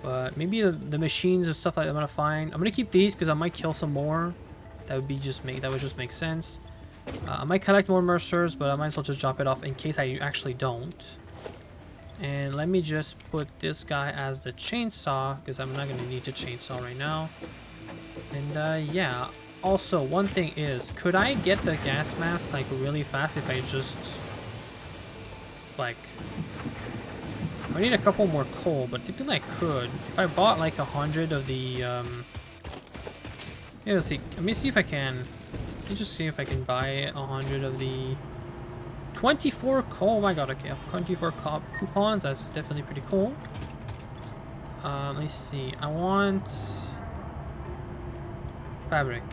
Speaker 1: But maybe the machines and stuff that I'm going to find. I'm going to keep these because I might kill some more. That would just make sense. I might collect more Mercers, but I might as well just drop it off in case I actually don't. And let me just put this guy as the chainsaw because I'm not going to need the chainsaw right now. And yeah, also one thing is, could I get the gas mask like really fast if I just like... I need a couple more coal, but typically I could. If I bought like 100 of the yeah, let's see. Let me see if I can. Let me just see if I can buy 100 of the 24 coal. Oh my god, okay, 24 coupons. That's definitely pretty cool. Let me see. I want fabric.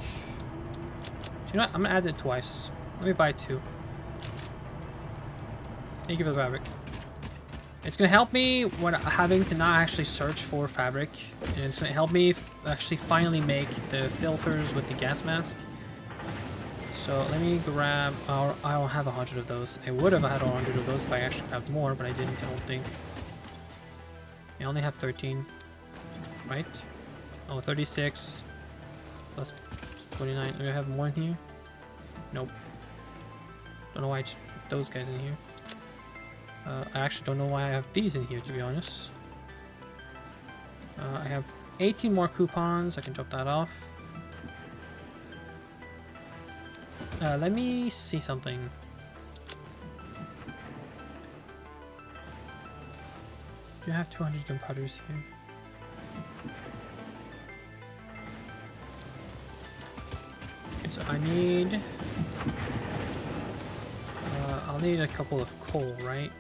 Speaker 1: You know what? I'm gonna add it twice. Let me buy 2. Thank you for the fabric. It's gonna help me when having to not actually search for fabric, and it's gonna help me actually finally make the filters with the gas mask. So let me grab. I don't have 100 of those. I would have had 100 of those if I actually grabbed more, but I didn't. I don't think. I only have 13, right? Oh, 36 plus 29. Do I have more in here? Nope. Don't know why I just put those guys in here. I actually don't know why I have these in here, to be honest. I have 18 more coupons. I can drop that off. Let me see something. You have 200 gunpowders here. Okay, so I need... I'll need a couple of coal, right?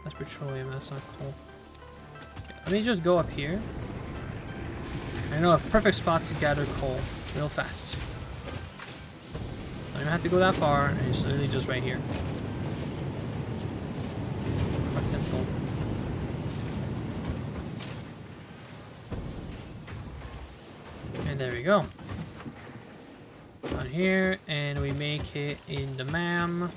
Speaker 1: That's petroleum, that's not coal. Okay, let me just go up here. I know a perfect spot to gather coal real fast. I don't have to go that far, and it's literally just right here. And there we go. On here, and we make it in the MAM.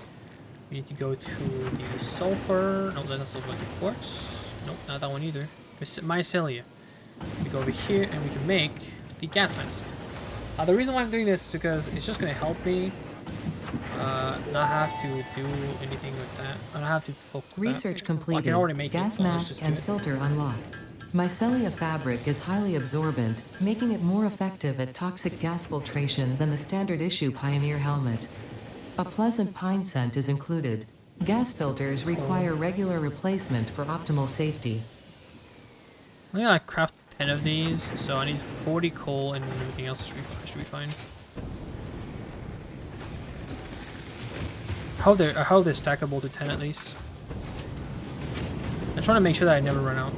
Speaker 1: We need to go to the sulfur. No, that's not the quartz. Nope, not that one either. Mycelia. We go over here and we can make the gas mask. The reason why I'm doing this is because it's just going to help me not have to do anything with that. I don't have to focus.
Speaker 3: Research completed.
Speaker 1: I can already make
Speaker 3: gas
Speaker 1: it.
Speaker 3: mask and filter unlocked. Mycelia fabric is highly absorbent, making it more effective at toxic gas filtration than the standard issue Pioneer helmet. A pleasant pine scent is included. Gas filters require regular replacement for optimal safety.
Speaker 1: I think I craft 10 of these, so I need 40 coal and everything else should be fine. I hope they're stackable to 10 at least. I'm trying to make sure that I never run out.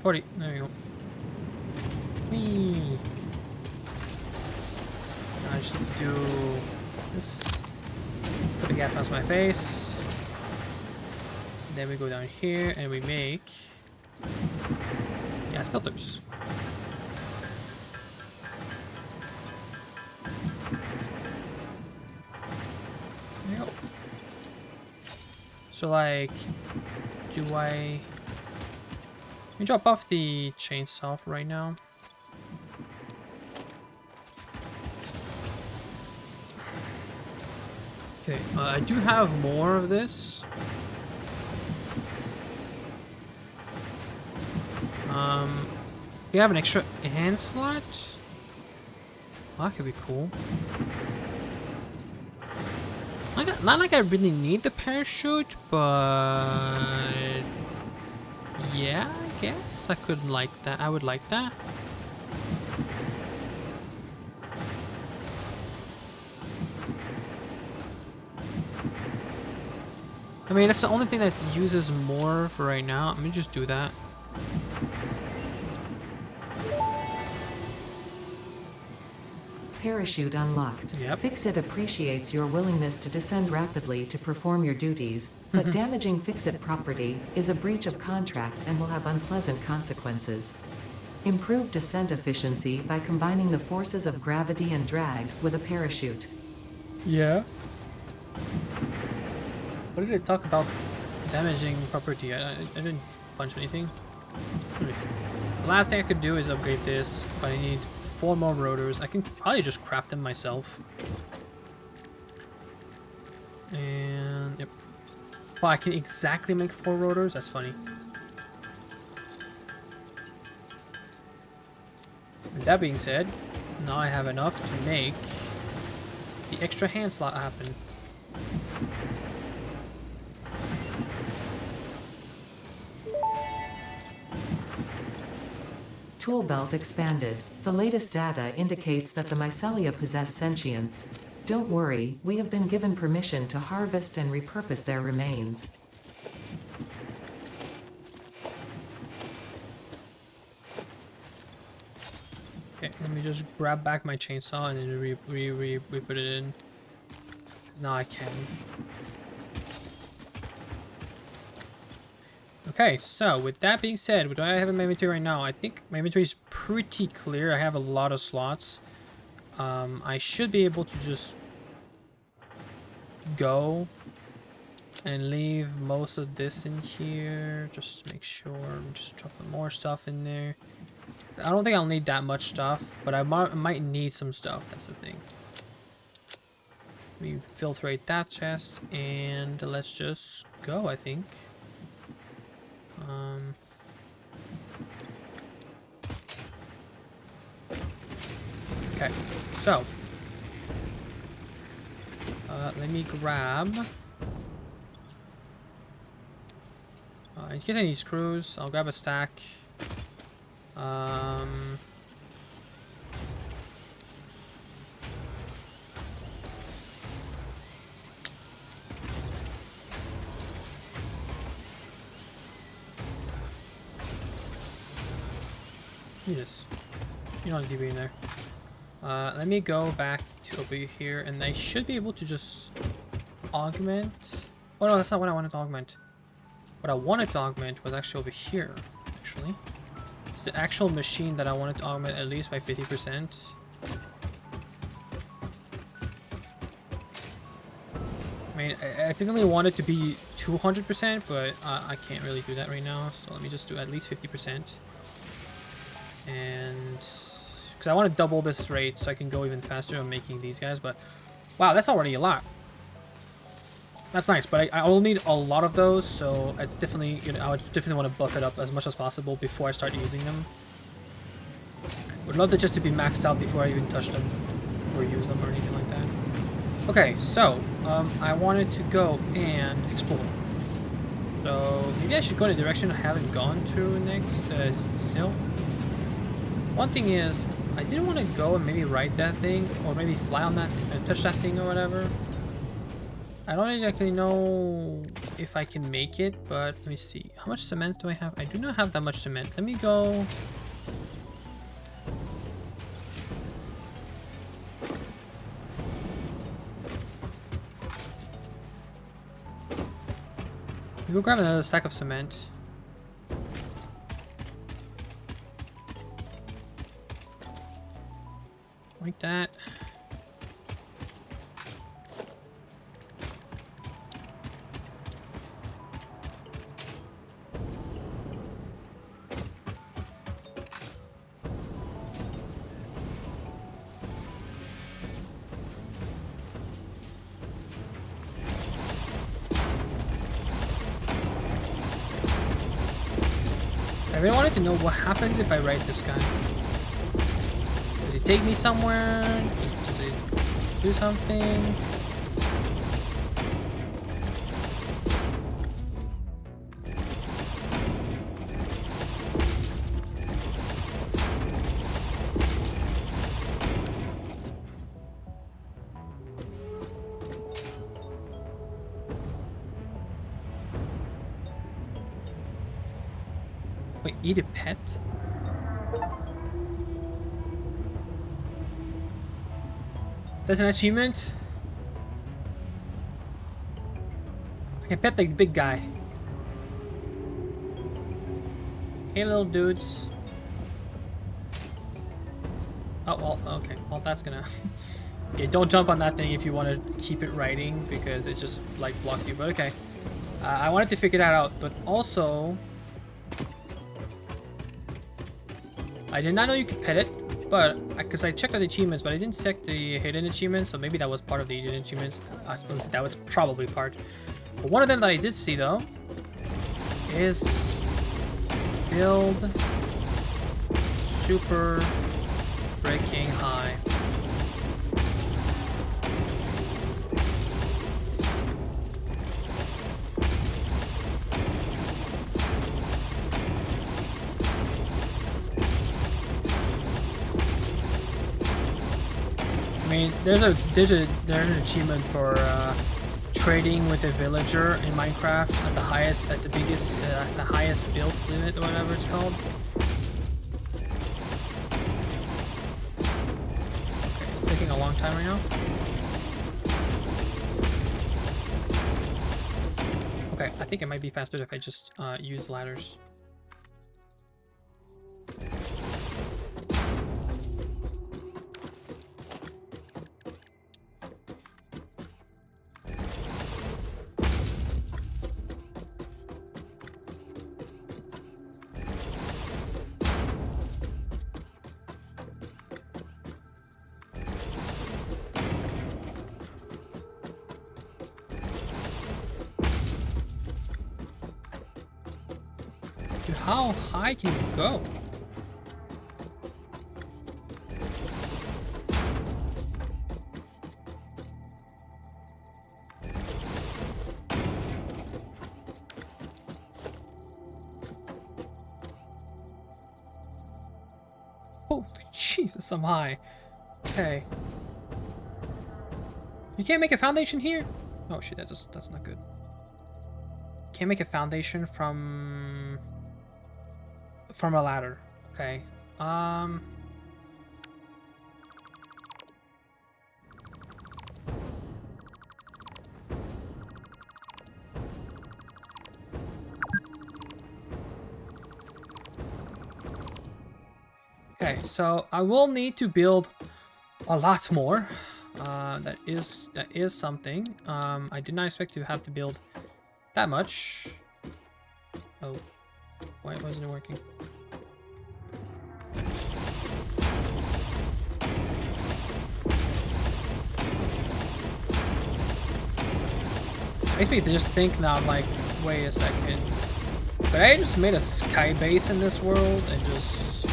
Speaker 1: 40. There we go. Whee. I just need to do this. Put the gas mask on my face. Then we go down here and we make gas filters. There we go. So like, do I... Let me drop off the chainsaw for right now. Okay, I do have more of this. We have an extra hand slot. Oh, that could be cool. Not like I really need the parachute, but yeah, I guess I could like that. I would like that. I mean, that's the only thing that uses more for right now. Let me just do that.
Speaker 3: Parachute unlocked.
Speaker 1: Yep.
Speaker 3: Fix-It appreciates your willingness to descend rapidly to perform your duties, but damaging Fix-It property is a breach of contract and will have unpleasant consequences. Improve descent efficiency by combining the forces of gravity and drag with a parachute.
Speaker 1: Yeah. What did it talk about damaging property? I didn't punch anything. Anyways, the last thing I could do is upgrade this, but I need 4 more rotors. I can probably just craft them myself. And yep. Well, I can exactly make 4 rotors. That's funny. And that being said, now I have enough to make the extra hand slot happen.
Speaker 3: Tool belt expanded. The latest data indicates that the mycelia possess sentience. Don't worry, we have been given permission to harvest and repurpose their remains.
Speaker 1: Okay, let me just grab back my chainsaw and then we put it in. 'Cause now I can. Okay, so with that being said, what do I have in my inventory right now? I think my inventory is pretty clear. I have a lot of slots. I should be able to just go and leave most of this in here just to make sure. Just drop more stuff in there. I don't think I'll need that much stuff, but I might need some stuff. That's the thing. Let me filtrate that chest and let's just go, I think. Okay, so let me grab in case I need screws, I'll grab a stack. Jesus, you don't need to be in there. Let me go back to over here, and I should be able to just augment. Oh no, that's not what I wanted to augment. What I wanted to augment was actually over here. Actually, it's the actual machine that I wanted to augment at least by 50%. I mean, I definitely want it to be 200%, but I can't really do that right now. So let me just do at least 50%. And because I want to double this rate so I can go even faster on making these guys, but wow, that's already a lot. That's nice, but I will need a lot of those, so it's definitely, you know, I would definitely want to buff it up as much as possible before I start using them. Would love it just to be maxed out before I even touch them or use them or anything like that. Okay, so I wanted to go and explore. So maybe I should go in a direction I haven't gone to next still. One thing is, I didn't want to go and maybe ride that thing, or maybe fly on that and touch that thing or whatever. I don't exactly know if I can make it, but let me see. How much cement do I have? I do not have that much cement. Let me go. We'll grab another stack of cement. Like that. I really wanted to know what happens if I ride this guy. Does he take me somewhere? Does he do something? Wait, eat a pet? That's an achievement? I can pet this big guy. Hey, little dudes. Oh, well, okay. Well, that's gonna... Okay, don't jump on that thing if you want to keep it riding, because it just, like, blocks you. But okay. I wanted to figure that out, but also... I did not know you could pet it, but because I checked out the achievements, but I didn't check the hidden achievements, so maybe that was part of the hidden achievements. That was probably part. But one of them that I did see though is build super freaking high. I mean, there's an achievement for trading with a villager in Minecraft at the highest, at the highest build limit or whatever it's called. Okay, it's taking a long time right now. Okay, I think it might be faster if I just use ladders. Dude, how high can you go? Holy Jesus, I'm high. Okay. You can't make a foundation here? Oh shit, that's not good. Can't make a foundation from a ladder. Okay. Okay, so I will need to build a lot more. That is something. I did not expect to have to build that much. Oh, why wasn't it working? Makes me just think now, like, wait a second. But I just made a sky base in this world and just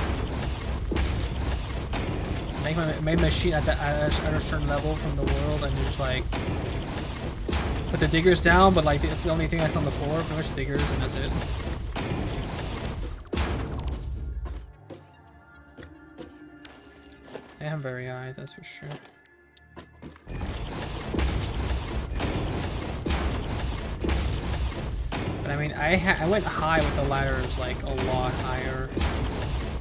Speaker 1: made my sheet at a certain level from the world and just like put the diggers down, but like it's the only thing that's on the floor, pretty much diggers, and that's it. I am very high, that's for sure. But I mean, I went high with the ladders, like a lot higher.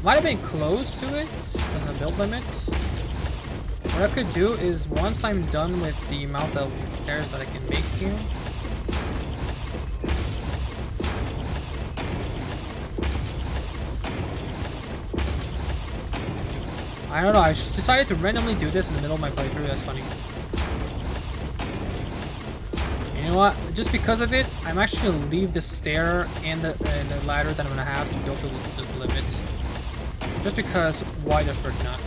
Speaker 1: Might have been close to it, than the build limit. What I could do is, once I'm done with the amount of stairs that I can make here, I don't know, I just decided to randomly do this in the middle of my playthrough. That's funny. You know what? Just because of it, I'm actually going to leave the stair and the ladder that I'm going to have to go to the limit. Just because, why the frick not?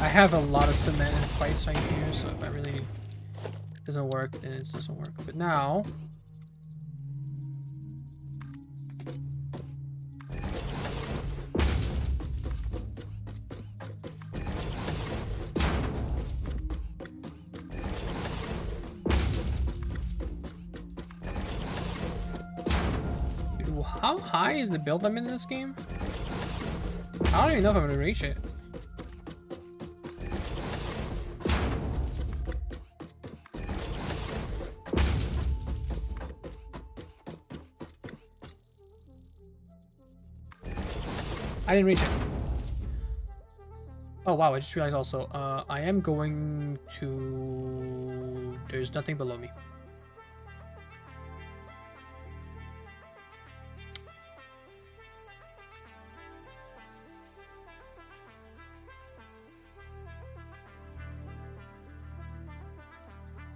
Speaker 1: I have a lot of cement and plates right here, so if I really doesn't work, then it doesn't work. But now, dude, how high is the build limit in this game? I don't even know if I'm gonna reach it. I didn't reach it. Oh wow, I just realized also, I am going to... There's nothing below me.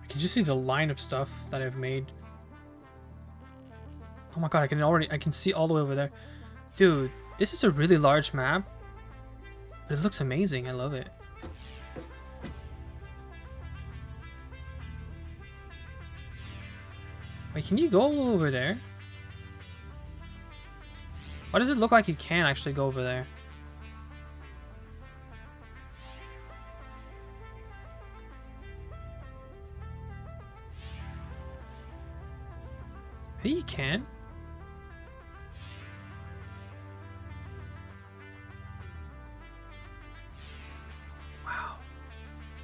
Speaker 1: I can just see the line of stuff that I've made. Oh my god, I can see all the way over there. Dude. This is a really large map, but it looks amazing. I love it. Wait, can you go over there? Why does it look like you can actually go over there? Maybe you can.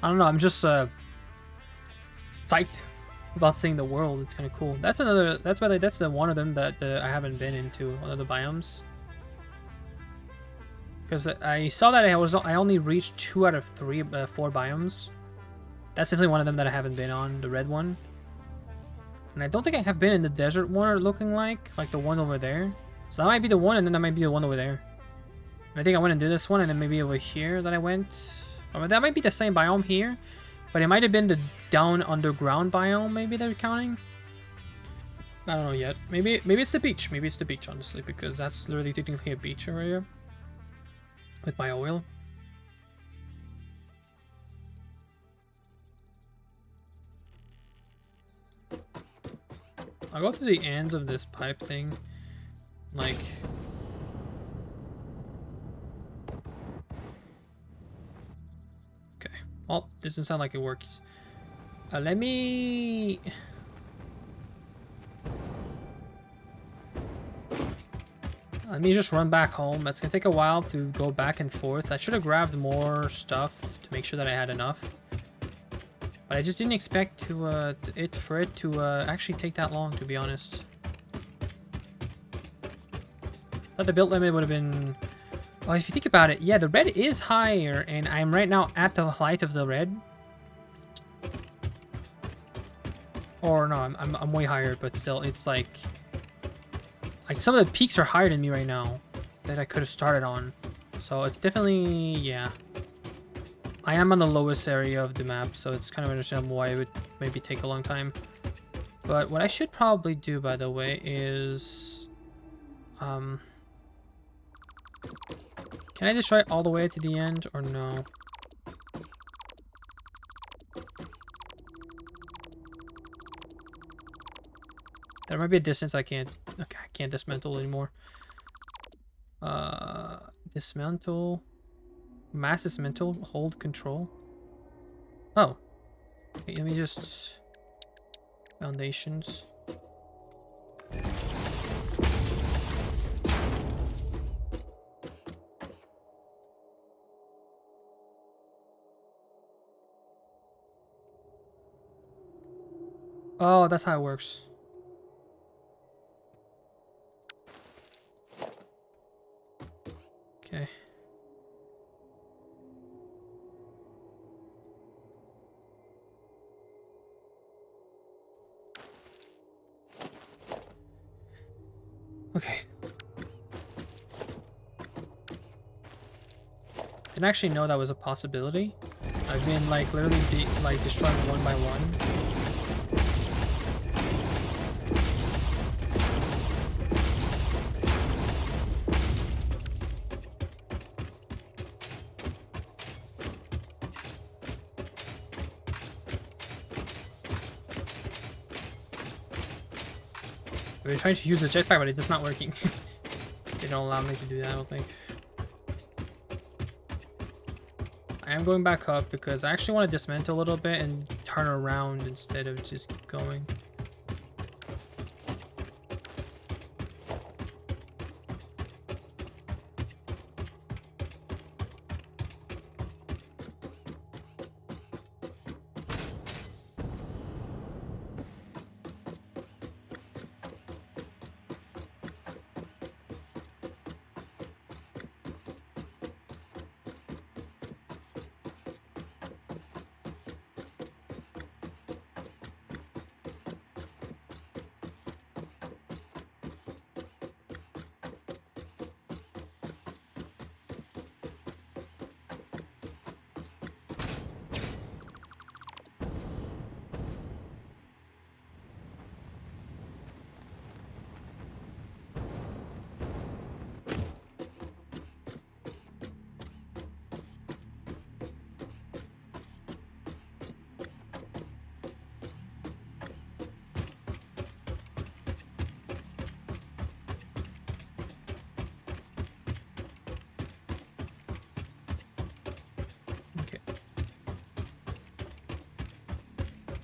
Speaker 1: I don't know, I'm just psyched about seeing the world. It's kind of cool. That's the one of them that I haven't been into, one of the biomes. Because I saw that I only reached 2 out of 4 biomes. That's definitely one of them that I haven't been on, the red one. And I don't think I have been in the desert one looking like the one over there. So that might be the one, and then that might be the one over there. And I think I went and did this one, and then maybe over here that I went. That might be the same biome here, but it might have been the down underground biome maybe they're counting. I don't know yet. Maybe it's the beach. Maybe it's the beach, honestly, because that's literally technically a beach over here with my oil. I'll go through the ends of this pipe thing, like... Well, this doesn't sound like it works. Let me just run back home. That's gonna take a while to go back and forth. I should have grabbed more stuff to make sure that I had enough. But I just didn't expect for it to actually take that long, to be honest. I thought the build limit would have been... Well, if you think about it, yeah, the red is higher, and I'm right now at the height of the red. Or no, I'm way higher, but still, it's like some of the peaks are higher than me right now that I could have started on. So it's definitely, yeah. I am on the lowest area of the map, so it's kind of understandable why it would maybe take a long time. But what I should probably do, by the way, is can I destroy all the way to the end, or no? There might be a distance I can't... Okay, I can't dismantle anymore. Dismantle... Mass dismantle, hold control. Oh. Okay, let me just... Foundations. Oh, that's how it works. Okay. Okay. Didn't actually know that was a possibility. I've been like literally destroying one by one. I've been trying to use the jetpack, but it's not working. They don't allow me to do that, I don't think. I am going back up because I actually want to dismantle a little bit and turn around instead of just keep going.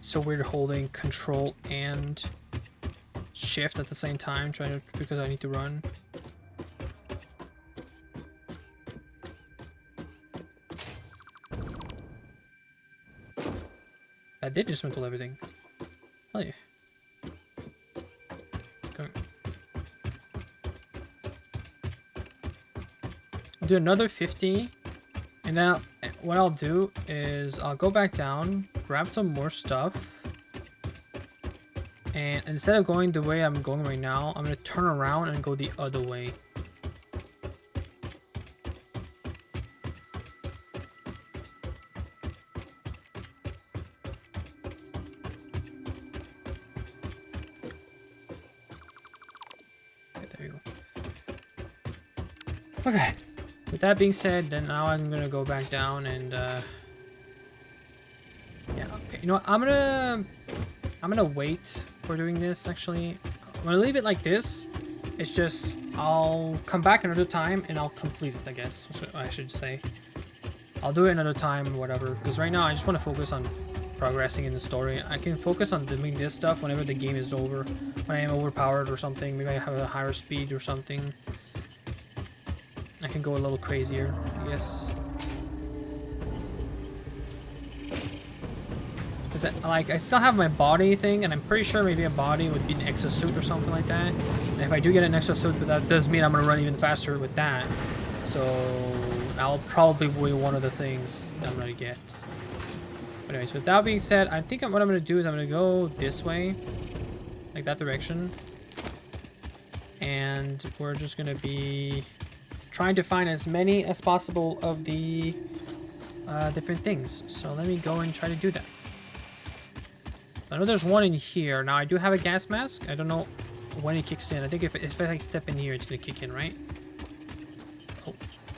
Speaker 1: So weird holding control and shift at the same time, because I need to run. I did dismantle everything. Oh yeah. Okay. I'll do another 50, and then what I'll do is I'll go back down, grab some more stuff, and instead of going the way I'm going right now, I'm gonna turn around and go the other way. Okay, there you go. Okay, with that being said, then now I'm gonna go back down and yeah, okay, you know what, I'm gonna wait for doing this. Actually, I'm gonna leave it like this. It's just I'll come back another time and I'll complete it, I guess. That's what I should say. I'll do it another time, whatever, because right now I just want to focus on progressing in the story. I can focus on doing this stuff whenever the game is over, when I am overpowered or something. Maybe I have a higher speed or something. I can go a little crazier, I guess. Like, I still have my body thing, and I'm pretty sure maybe a body would be an exosuit or something like that. And if I do get an exosuit, that does mean I'm gonna run even faster with that. So I'll probably be one of the things that I'm gonna get. But anyways, with that being said, I think what I'm gonna do is I'm gonna go this way, like that direction, and we're just gonna be trying to find as many as possible of the different things. So let me go and try to do that. I know there's one in here. Now I do have a gas mask. I don't know when it kicks in. I think if I step in here, it's gonna kick in, right? Oh,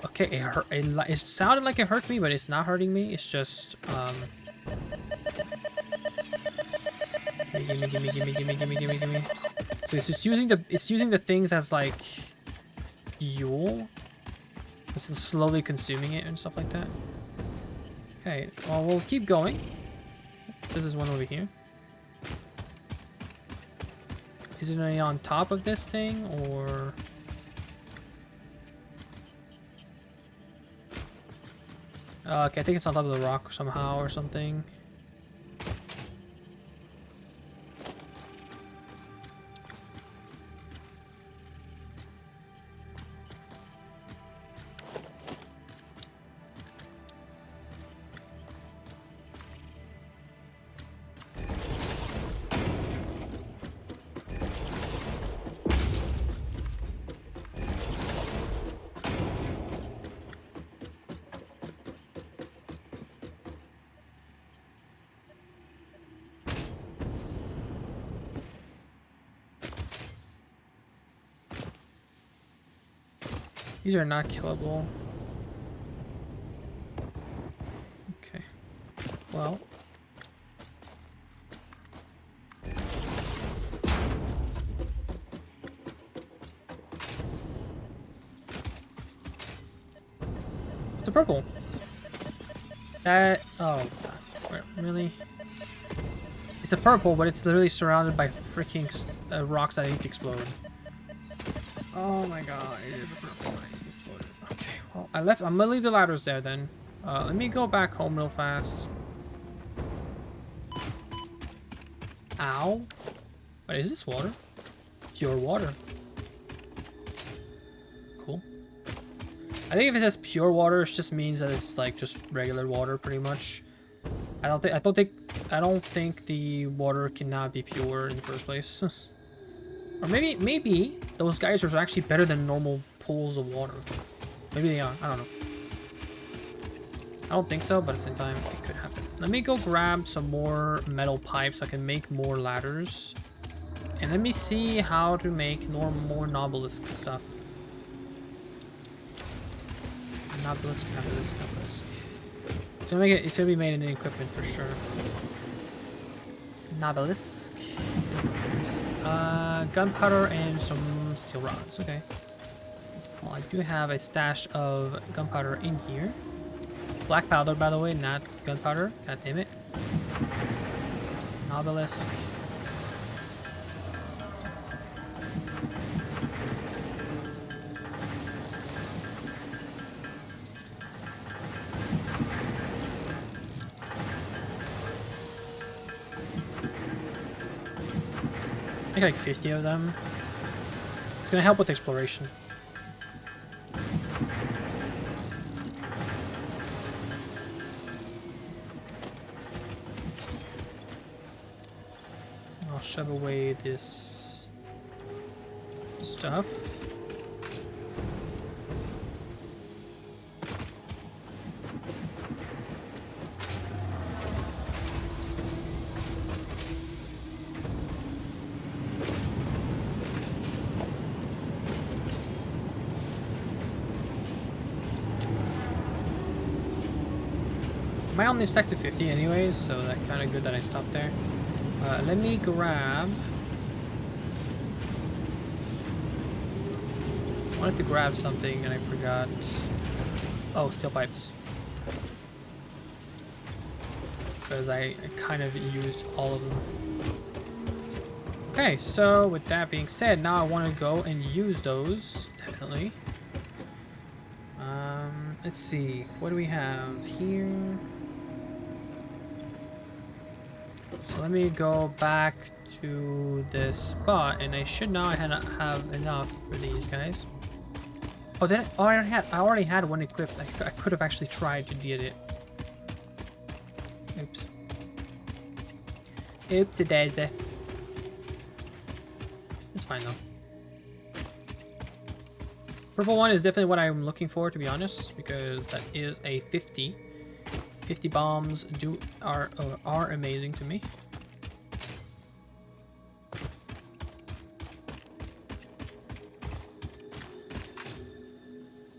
Speaker 1: okay. It hurt. It sounded like it hurt me, but it's not hurting me. It's just gimme. It's So it's just using the things as like fuel. It's just slowly consuming it and stuff like that. Okay, well we'll keep going. There's one over here. Is it only on top of this thing or? Okay, I think it's on top of the rock somehow or something. These are not killable. Okay. Well. It's a purple. That. Oh, God. Really? It's a purple, but it's literally surrounded by freaking rocks that need to explode. Oh my God. It is a purple. Okay, well, I'm gonna leave the ladders there then. Let me go back home real fast. Ow. What is this water? Pure water. Cool. I think if it says pure water, it just means that it's like just regular water pretty much. I don't think the water cannot be pure in the first place. Or maybe those guys are actually better than normal pools of water. Maybe they are. I don't know. I don't think so, but at the same time, it could happen. Let me go grab some more metal pipes so I can make more ladders. And let me see how to make more Nobelisk stuff. Nobelisk. It's gonna be made in the equipment for sure. Nobelisk. Gunpowder and some steel rods. Okay. Well, I do have a stash of gunpowder in here. Black powder, by the way, not gunpowder. God damn it. Nobelisk. I think like 50 of them. It's gonna help with exploration. I'll shove away this stuff. I only stacked to 50 anyways, so that's kind of good that I stopped there. Let me grab... I wanted to grab something and I forgot. Oh, steel pipes. Because I kind of used all of them. Okay, so with that being said, now I want to go and use those, definitely. Let's see, what do we have here? So let me go back to this spot, and I should now have enough for these guys. Oh, did I? Oh, I already had one equipped. I could have actually tried to get it. Oops. Oopsie daisy. It's fine though. Purple one is definitely what I'm looking for, to be honest, because that is a 50. 50 bombs are amazing to me.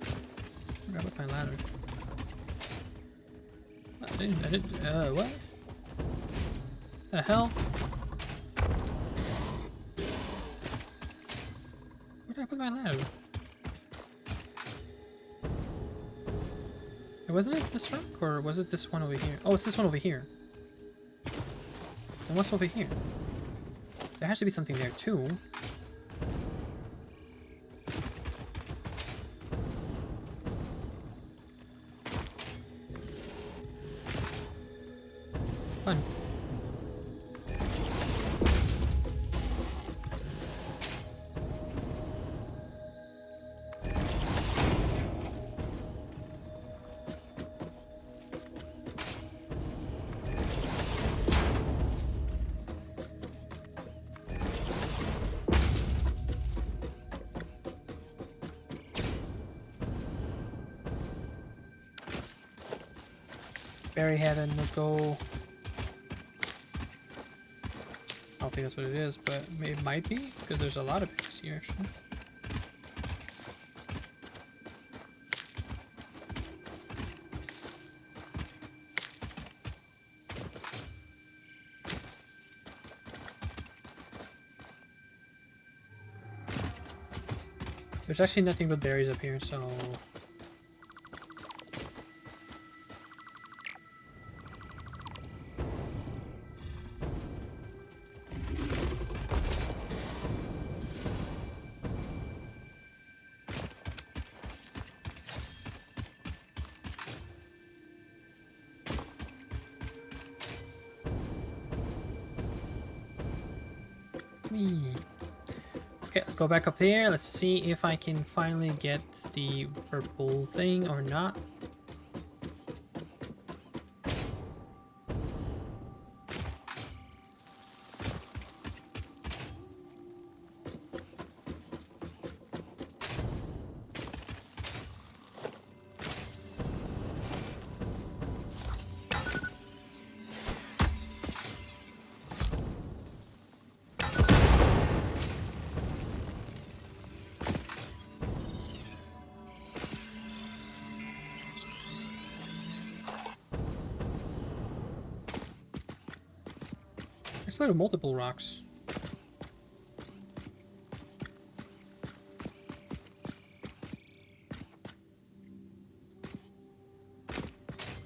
Speaker 1: I forgot my ladder. I didn't, what? The hell? Where did I put my ladder? Wasn't it this rock, or was it this one over here? Oh, it's this one over here. And what's over here? There has to be something there too. Fun. Berry heaven, let's go. I don't think that's what it is, but it might be, because there's a lot of berries here actually. There's actually nothing but berries up here, so... Okay, let's go back up there. Let's see if I can finally get the purple thing or not. There's a lot of multiple rocks.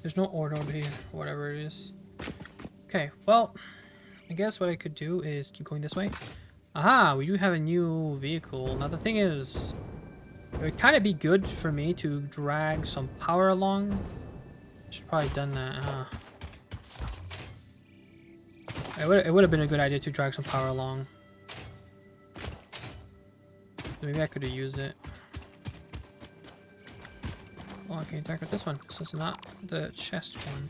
Speaker 1: There's no ore over here, whatever it is. Okay, well, I guess what I could do is keep going this way. Aha, we do have a new vehicle. Now the thing is, it would kind of be good for me to drag some power along. Should probably have done that, huh? It would have been a good idea to drag some power along. Maybe I could have used it. Oh, I can interact with this one. This is not the chest one.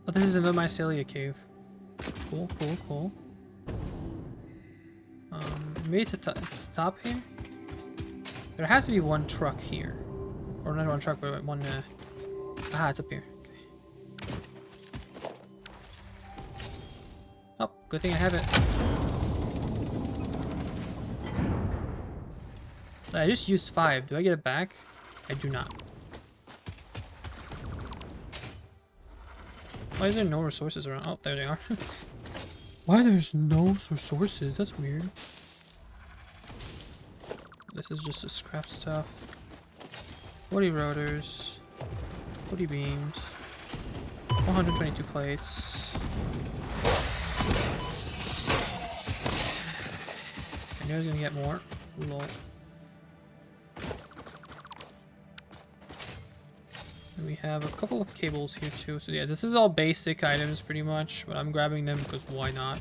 Speaker 1: Oh, this is another mycelia cave. Cool, cool, cool. Maybe it's at the top here? There has to be one truck here. Or not one truck, but one, aha, it's up here. Okay. Oh, good thing I have it. I just used 5. Do I get it back? I do not. Why is there no resources around? Oh, there they are. Why there's no resources? That's weird. This is just the scrap stuff. 40 rotors. 40 beams. 122 plates. I knew I was gonna get more. Lol. And we have a couple of cables here too. So yeah, this is all basic items pretty much, but I'm grabbing them because why not?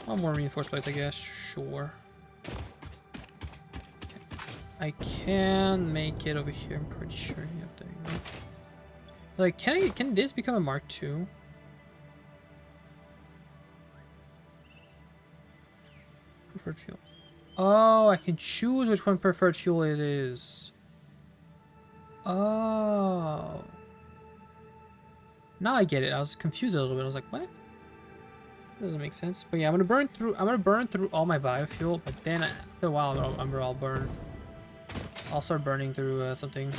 Speaker 1: Oh, more reinforced plates, I guess. Sure. Okay. I can make it over here, I'm pretty sure. Yep, there you go. Like, can this become a Mark II? Preferred fuel. Oh, I can choose which one preferred fuel it is. Oh. Now I get it. I was confused a little bit. I was like, what? Doesn't make sense. But yeah, I'm gonna burn through all my biofuel, but then after a while I'll burn. I'll start burning through something.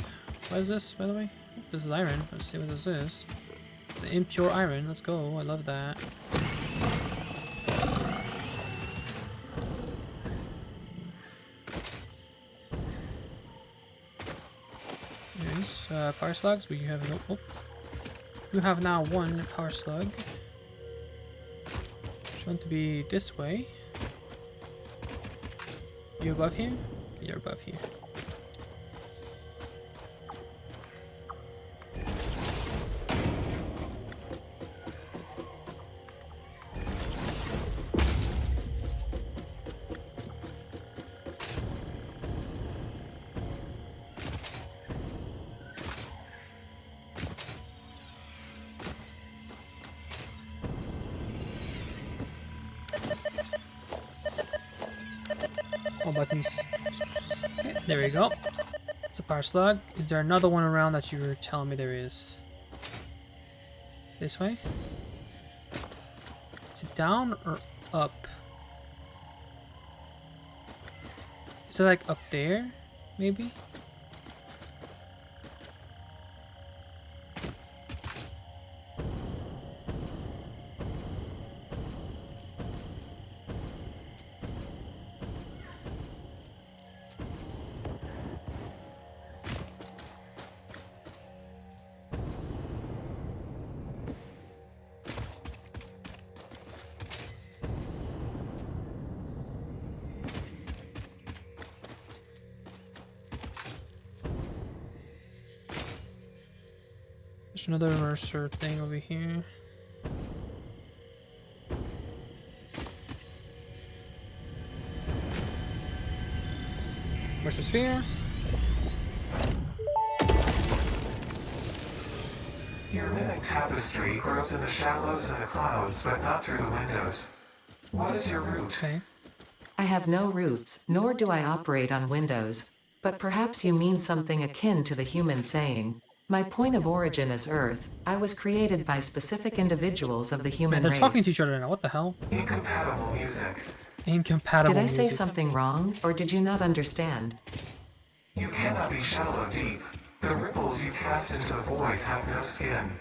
Speaker 1: What is this, by the way? This is iron. Let's see what this is. It's impure iron. Let's go. I love that. Nice. Power slugs. We have no. Oh. You have now one power slug. Shown to be this way. You above here? You're above here. All buttons. Okay, there we go. It's a power slug. Is there another one around that you were telling me there is? This way? Is it down or up? Is it like up there? Maybe? There's another immerser thing over here. Immerser sphere.
Speaker 2: Your mimic tapestry grows in the shallows and the clouds, but not through the windows. What is your root?
Speaker 1: Okay.
Speaker 3: I have no roots, nor do I operate on Windows. But perhaps you mean something akin to the human saying, my point of origin is Earth. I was created by specific individuals of the
Speaker 1: Man,
Speaker 3: human
Speaker 1: they're
Speaker 3: race.
Speaker 1: talking to each other now. What the hell?
Speaker 2: Incompatible music.
Speaker 1: Incompatible
Speaker 3: Did I say
Speaker 1: music.
Speaker 3: something wrong, or did you not understand?
Speaker 2: You cannot be shallow deep. The ripples you cast into the void have no skin.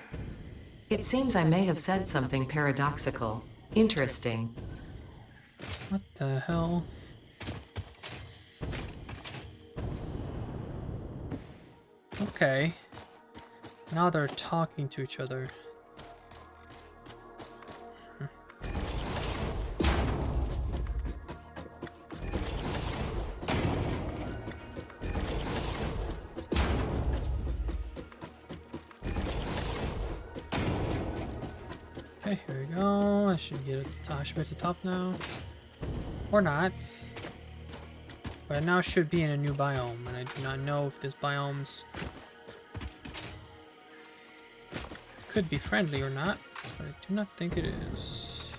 Speaker 3: It seems I may have said something paradoxical. Interesting.
Speaker 1: What the hell? Okay. Now they're talking to each other. Okay, here we go. I should get at the top. I should be at the top now. Or not. But I now should be in a new biome, and I do not know if this biome's could be friendly or not, but I do not think it is.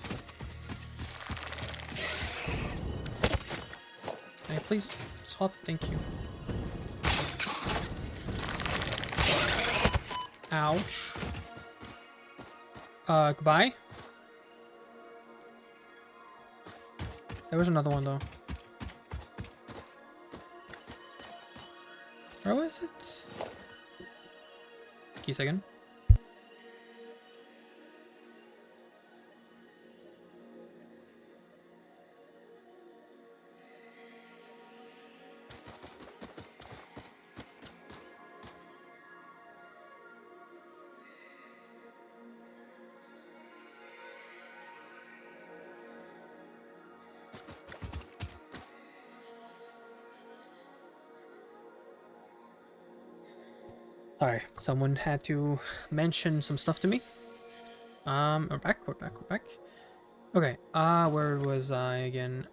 Speaker 1: Can I please swap? Thank you. Ouch. Goodbye. There was another one though. Where was it? Key second. Sorry, someone had to mention some stuff to me. We're back. Okay, where was I again?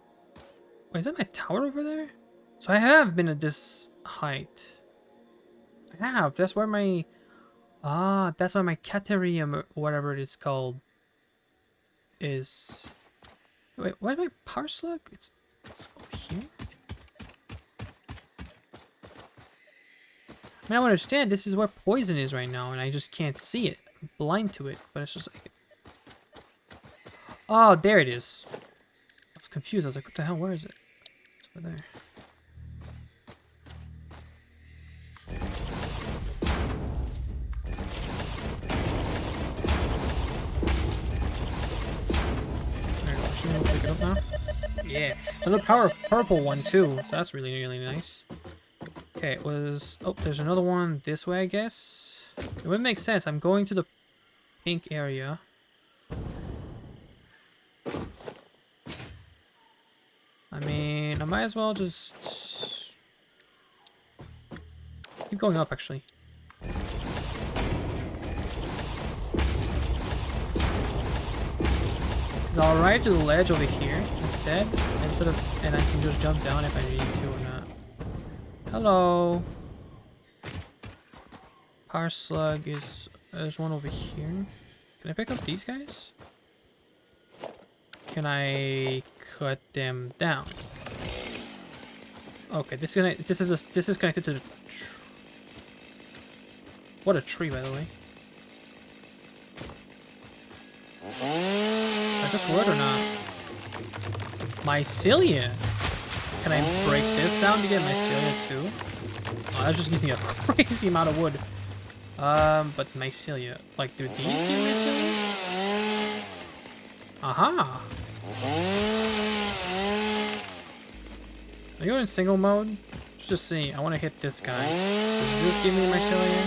Speaker 1: Wait, is that my tower over there? So I have been at this height. I have. That's where my that's why my caterium or whatever it is called is. Wait, why is my power slug? It's over here. I mean, I understand this is where poison is right now, and I just can't see it. I'm blind to it, but it's just like. Oh, there it is. I was confused. I was like, what the hell? Where is it? It's over there. There you go. Shouldn't we pick it up now? Yeah. Another purple one too. So that's really, really nice. Okay, it was... Oh, there's another one this way, I guess. It would make sense. I'm going to the pink area. I mean, I might as well just... keep going up, actually. So I'll ride to the ledge over here instead of... And I can just jump down if I need to or not. Hello. Power slug is... There's one over here. Can I pick up these guys? Can I cut them down? Okay, this is connected to the... What a tree, by the way. Did I just word or not? Mycelia. Can I break this down to get mycelia too? Oh, that just gives me a crazy amount of wood. But mycelia. Like, do these give mycelia? Aha! Are you in single mode? Just see. I want to hit this guy. Does this give me mycelia?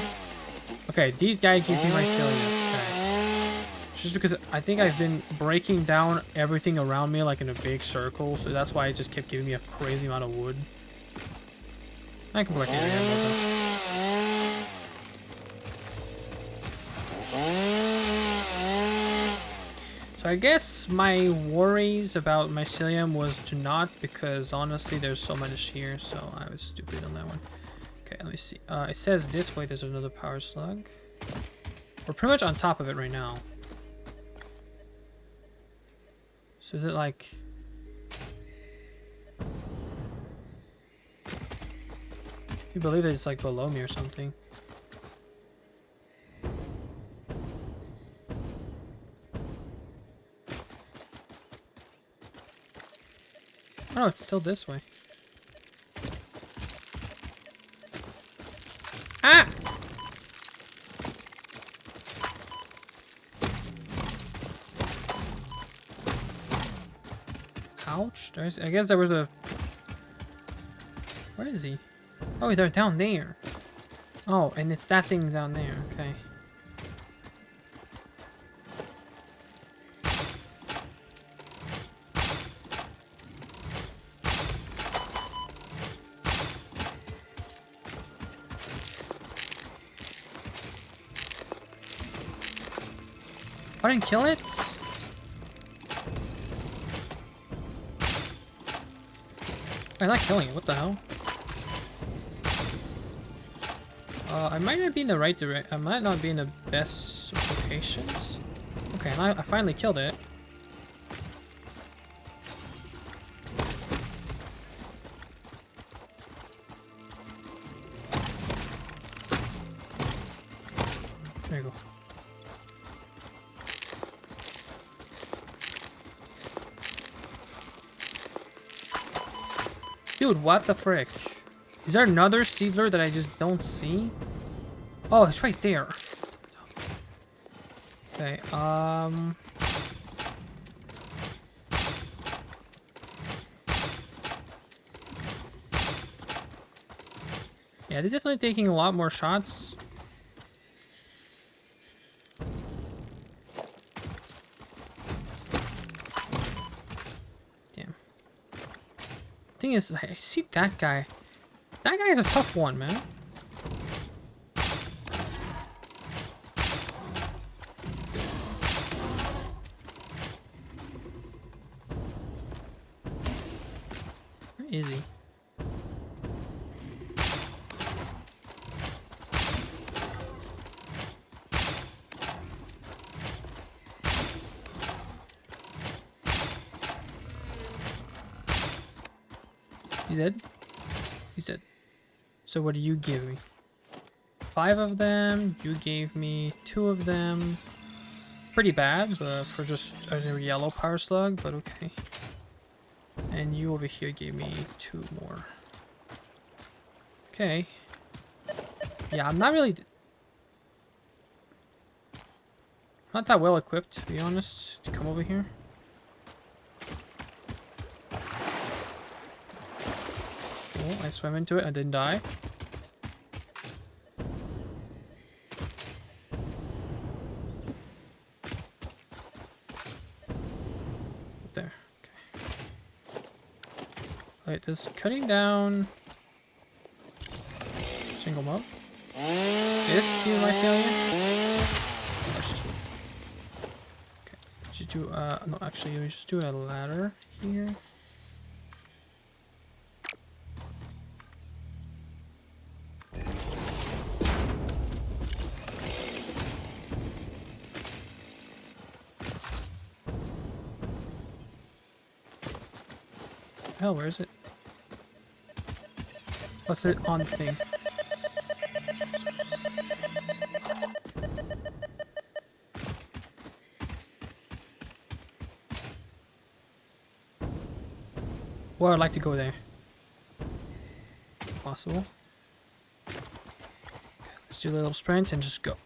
Speaker 1: Okay, these guys give me mycelia. Okay. Just because I think I've been breaking down everything around me like in a big circle, so that's why it just kept giving me a crazy amount of wood. I can break it again. So I guess my worries about mycelium was to not, because honestly there's so much here, so I was stupid on that one. Okay, let me see. It says this way there's another power slug. We're pretty much on top of it right now. So is it like... I believe it's like below me or something. Oh, it's still this way. Ah! Ouch. I guess there was a... Where is he? Oh, they're down there. Oh, and it's that thing down there. Okay. I didn't kill it? I'm not killing it. What the hell? I might not be in the right direction. I might not be in the best locations. Okay, and I finally killed it. There you go. Dude, what the frick? Is there another seedler that I just don't see? Oh, it's right there. Okay, yeah, they're definitely taking a lot more shots. Damn. Thing is, I see that guy. That guy is a tough one, man. Where is he? He's dead? He's dead. So what do you give me? 5 of them. You gave me 2 of them. pretty bad, but for just a yellow power slug, but okay. And you over here gave me 2 more. Okay. Yeah, I'm not really... not that well equipped, to be honest, to come over here. Oh, I swam into it, I didn't die. There, okay. Alright, this cutting down... single mob. Is the mycelia? Let's just... okay, just do, no, actually, we just do a ladder here. Hell, where is it? What's it on the thing? Well, I'd like to go there. Possible. Okay, let's do a little sprint and just go.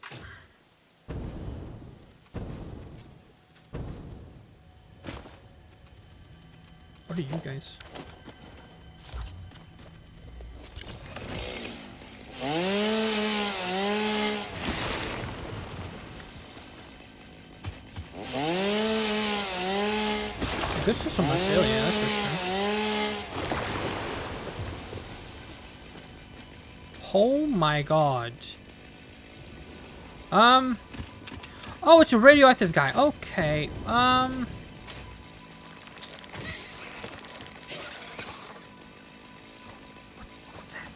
Speaker 1: What are you guys? Good system mycelia, that's for sure. Oh my god. Oh, it's a radioactive guy. Okay. What's that?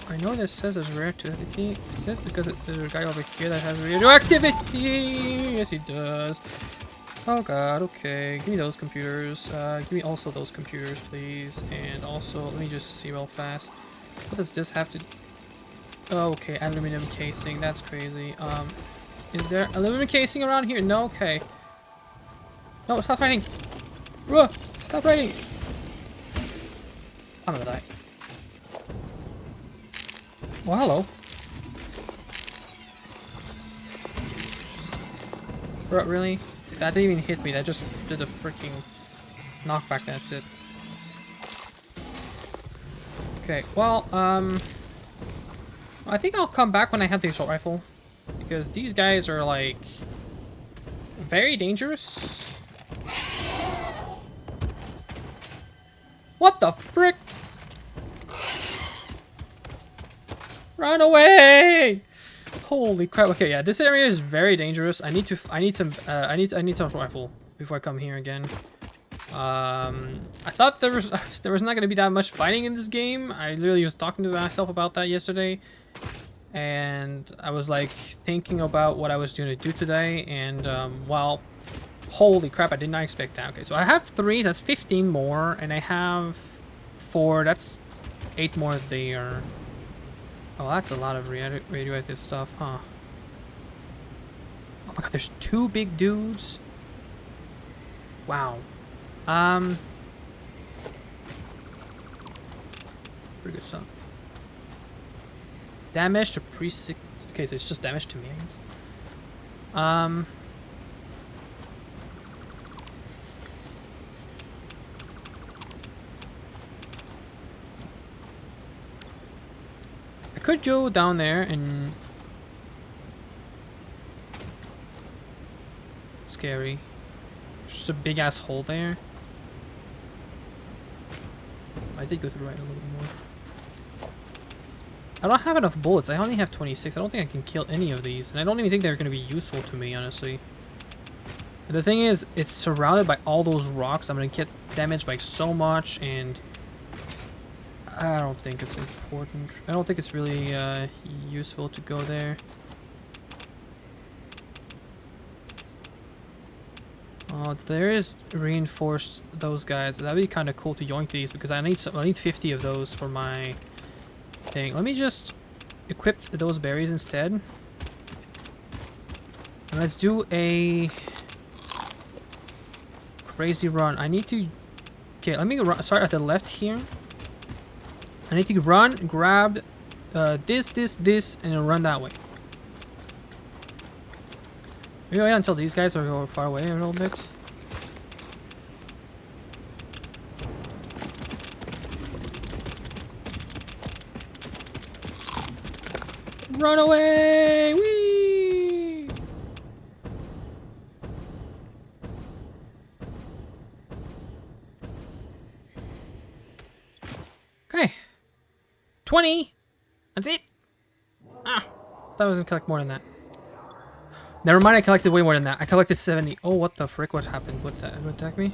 Speaker 1: I know this says there's radioactivity. It says because there's a guy over here that has radioactivity. Yes, he does. Oh god, okay. Give me those computers. Give me also those computers, please. And also, let me just see real fast. What does this have to... oh, okay, aluminum casing. That's crazy. Is there aluminum casing around here? No, okay. No, stop fighting. Stop fighting. I'm gonna die. Well, hello. Bro, really? That didn't even hit me. That just did a freaking knockback. That's it. Okay, well, I think I'll come back when I have the assault rifle. Because these guys are, like, very dangerous. What the frick? Run away! Holy crap! Okay, yeah, this area is very dangerous. I need some rifle before I come here again. I thought there was not gonna be that much fighting in this game. I literally was talking to myself about that yesterday, and I was like thinking about what I was going to do today. And well, holy crap! I did not expect that. Okay, so I have 3. That's 15 more, and I have 4. That's 8 more there. Oh, that's a lot of radioactive stuff, huh? Oh my god, there's 2 big dudes. Wow. Pretty good stuff. Damage to precinct. Okay, so it's just damage to me, I guess. I could go down there and... it's scary. There's just a big ass hole there. I did go to the right a little bit more. I don't have enough bullets. I only have 26. I don't think I can kill any of these. And I don't even think they're going to be useful to me, honestly. And the thing is, it's surrounded by all those rocks. I'm going to get damaged by so much, and... I don't think it's important. I don't think it's really useful to go there. Oh, there is reinforced those guys. That'd be kind of cool to yoink these because I need 50 of those for my thing. Let me just equip those berries instead. And let's do a crazy run. I need to... Okay, let me start at the left here. I need to run, grab this, and then run that way. Maybe wait until these guys are far away a little bit. Run away! Whee! Okay. 20! That's it! Ah! Thought I was gonna collect more than that. Never mind, I collected way more than that. I collected 70. Oh, what the frick? What happened? What attacked me?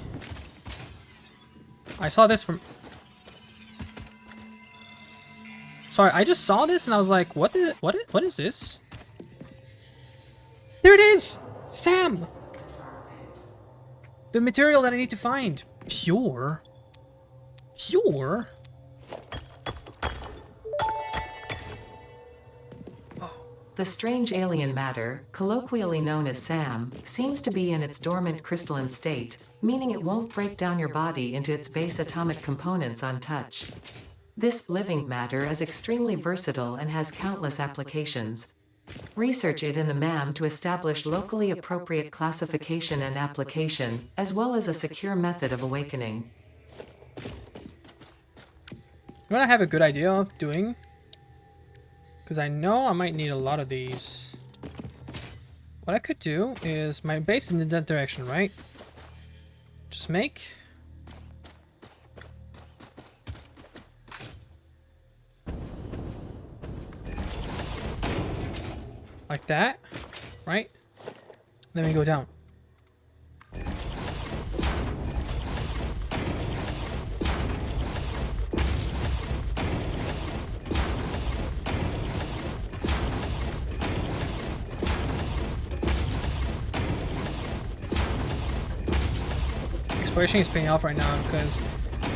Speaker 1: I saw this from... Sorry, I just saw this and I was like, what is this? There it is! Sam! The material that I need to find. Pure? Pure?
Speaker 3: The strange alien matter, colloquially known as SAM, seems to be in its dormant crystalline state, meaning it won't break down your body into its base atomic components on touch. This living matter is extremely versatile and has countless applications. Research it in the MAM to establish locally appropriate classification and application, as well as a secure method of awakening.
Speaker 1: You know what I have a good idea of doing? Because I know I might need a lot of these. What I could do is my base is in that direction, right? Just make... like that, right? Then we go down. Exploration is paying off right now because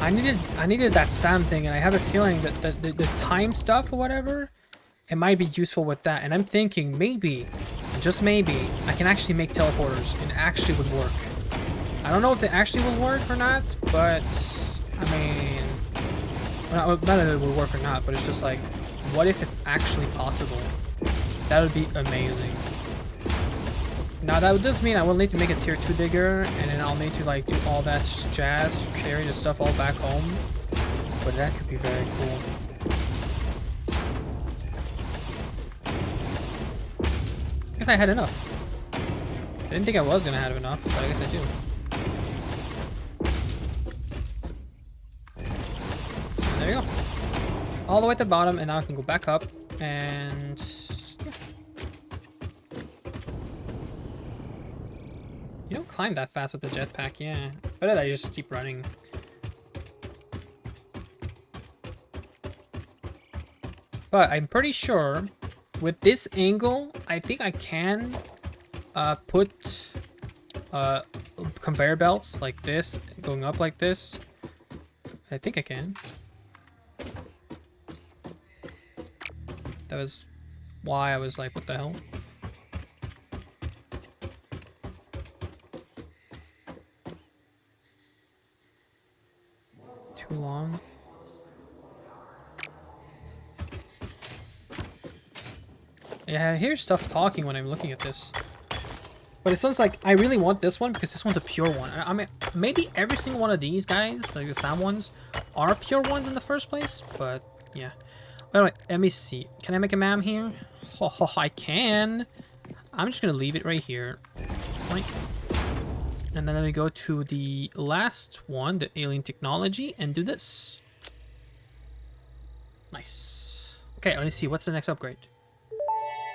Speaker 1: I needed that SAM thing, and I have a feeling that the time stuff or whatever, it might be useful with that. And I'm thinking maybe, just maybe, I can actually make teleporters and it actually would work. I don't know if they actually will work or not, but I mean, not that it will work or not, but it's just like, what if it's actually possible? That would be amazing. Now that does mean I will need to make a tier 2 digger, and then I'll need to like do all that jazz to carry the stuff all back home. But that could be very cool. I guess I had enough. I didn't think I was gonna have enough, but I guess I do. And there you go. All the way at the bottom, and now I can go back up and... You don't climb that fast with the jetpack, yeah. Better that I just keep running. But I'm pretty sure with this angle, I think I can put conveyor belts like this, going up like this. I think I can. That was why I was like, what the hell? Too long. Yeah, I hear stuff talking when I'm looking at this. But it sounds like I really want this one because this one's a pure one. I mean, maybe every single one of these guys, like the SAM ones, are pure ones in the first place, but yeah. Anyway, let me see. Can I make a MAM here? Oh, I can. I'm just gonna leave it right here. Like, and then let me go to the last one, the alien technology, and do this. Nice. Okay, let me see. What's the next upgrade?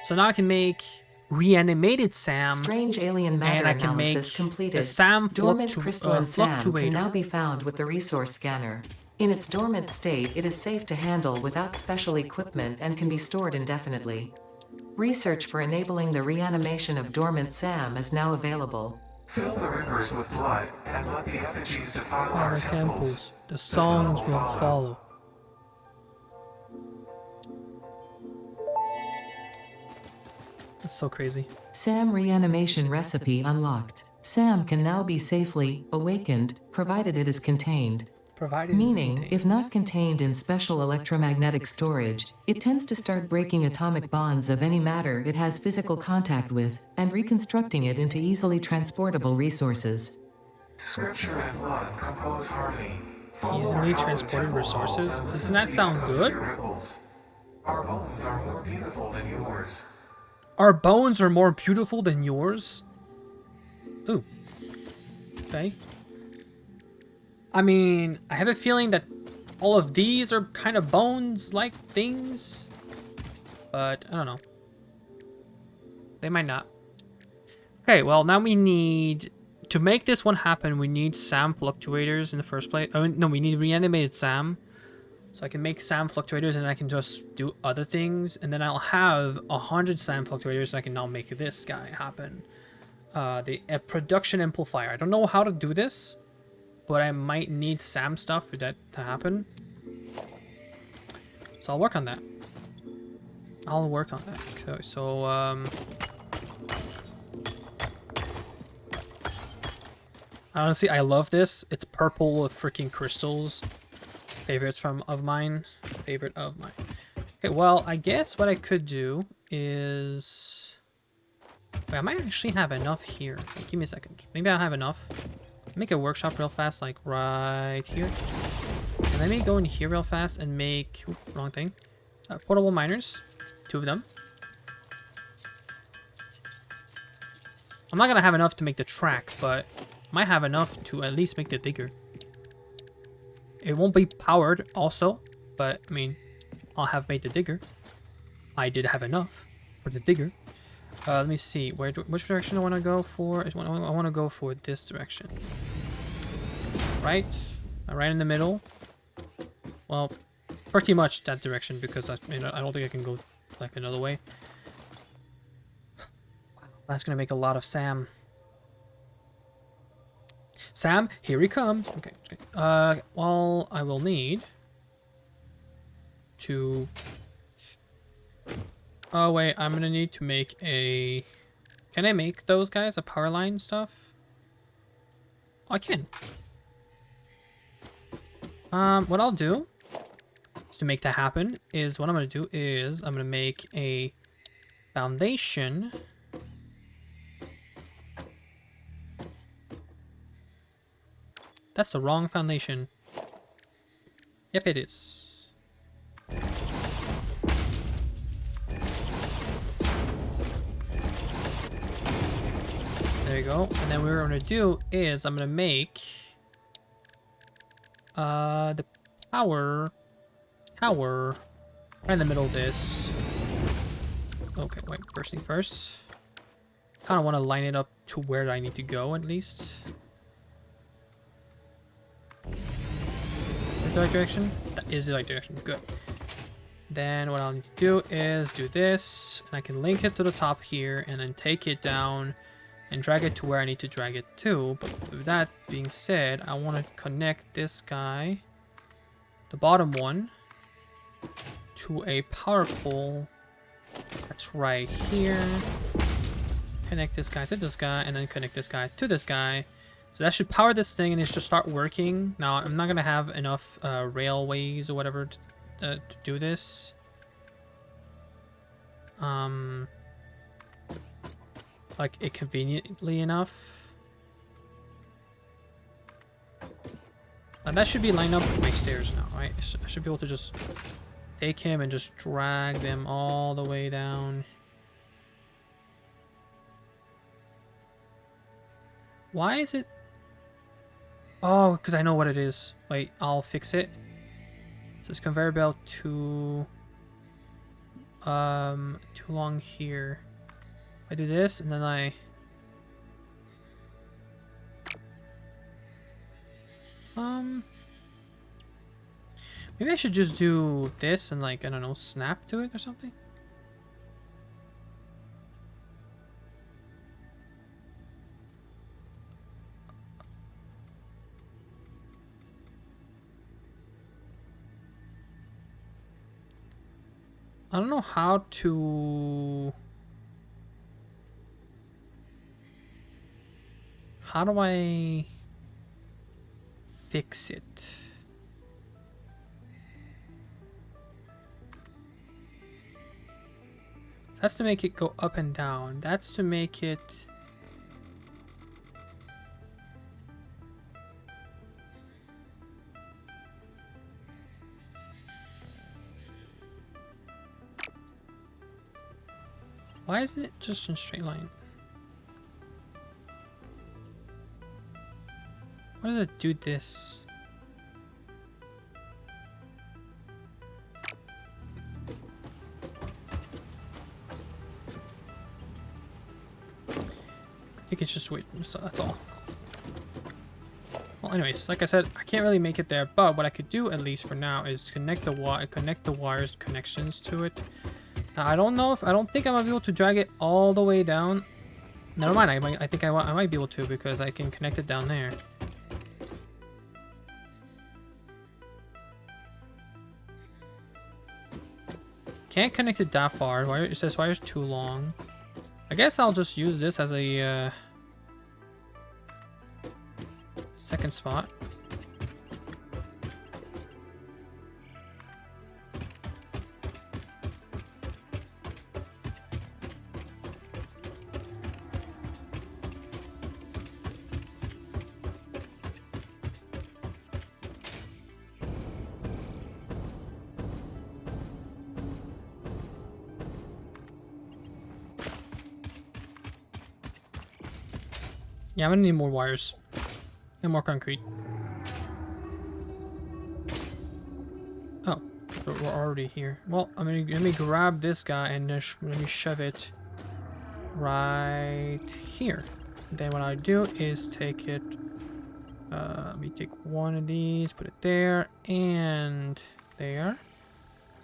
Speaker 1: So now I can make reanimated SAM.
Speaker 3: Strange alien matter
Speaker 1: and I can
Speaker 3: analysis
Speaker 1: make
Speaker 3: completed.
Speaker 1: the SAM
Speaker 3: Dormant crystalline SAM
Speaker 1: fluctuator.
Speaker 3: can now be found with the resource scanner. In its dormant state, it is safe to handle without special equipment and can be stored indefinitely. Research for enabling the reanimation of dormant SAM is now available.
Speaker 2: Fill the rivers with blood, and let the effigies defile our
Speaker 1: Our
Speaker 2: temples.
Speaker 1: temples. The songs will follow. That's so crazy.
Speaker 3: Sam reanimation recipe unlocked. Sam can now be safely awakened, provided it is contained.
Speaker 1: Provided it's
Speaker 3: Meaning,
Speaker 1: contained.
Speaker 3: if not contained in special electromagnetic storage, it tends to start breaking atomic bonds of any matter it has physical contact with, and reconstructing it into easily transportable resources.
Speaker 2: Scripture and blood compose harmony. Follow
Speaker 1: Easily
Speaker 2: our hallowed
Speaker 1: transported
Speaker 2: temples
Speaker 1: resources?
Speaker 2: and
Speaker 1: Doesn't
Speaker 2: listen
Speaker 1: that
Speaker 2: to the
Speaker 1: sound
Speaker 2: echoes of
Speaker 1: good?
Speaker 2: your ripples. Our bones are more beautiful than yours.
Speaker 1: Our bones are more beautiful than yours? Ooh. Okay. I mean, I have a feeling that all of these are kind of bones-like things. But, I don't know. They might not. Okay, well, now we need... To make this one happen, we need SAM fluctuators in the first place. Oh, no, we need reanimated SAM. So I can make SAM fluctuators and I can just do other things. And then I'll have 100 SAM fluctuators and I can now make this guy happen. A production amplifier. I don't know how to do this, but I might need SAM stuff for that to happen. So I'll work on that. Okay, so honestly, I love this. It's purple with freaking crystals. Favorite of mine. Okay, well, I guess what I could do is... Wait, I might actually have enough here. Wait, give me a second. Maybe I'll have enough. Make a workshop real fast, like right here. And let me go in here real fast and make... Oop, wrong thing. Portable miners. 2 of them. I'm not gonna have enough to make the track, but might have enough to at least make the digger. It won't be powered also, but I mean, I'll have made the digger. I did have enough for the digger. Let me see, which direction I want to go for? I want to go for this direction. Right? Right in the middle. Well, pretty much that direction because I don't think I can go like another way. That's gonna make a lot of SAM. Sam, here he comes. Okay. Well, I will need to... Oh, wait, I'm gonna need to make a... Can I make those guys a power line stuff? Oh, I can. What I'll do to make that happen is what I'm gonna do is I'm gonna make a foundation. That's the wrong foundation. Yep, it is. There you go. And then what we're going to do is I'm going to make the power right in the middle of this. Okay, wait, first thing first. Kind of want to line it up to where I need to go at least. Is the right direction? That is the right direction. Good. Then what I'll need to do is do this, and I can link it to the top here, and then take it down and drag it to where I need to drag it to. But with that being said, I want to connect this guy, the bottom one, to a power pole that's right here. Connect this guy to this guy, and then connect this guy to this guy. So that should power this thing and it should start working. Now, I'm not going to have enough railways or whatever to do this. Like, it conveniently enough. And that should be lined up with my stairs now, right? I should be able to just take him and just drag them all the way down. Why is it... Oh, because I know what it is. Wait, I'll fix it. It says conveyor belt too long here. I do this and then maybe I should just do this and, like, I don't know, snap to it or something. I don't know how to... How do I fix it? That's to make it go up and down. That's to make it... Why isn't it just in straight line? Why does it do this? I think it's just weird, so that's all. Well, anyways, like I said, I can't really make it there, but what I could do, at least for now, is connect the wires connections to it. Now, I don't think I'm gonna be able to drag it all the way down. Never mind, I think I might be able to, because I can connect it down there. Can't connect it that far. It says wire's too long. I guess I'll just use this as a second spot. Yeah, I'm gonna need more wires and more concrete. Oh, but we're already here. Well, let me grab this guy and just let me shove it right here. Then what I do is take it. Let me take one of these, put it there and there.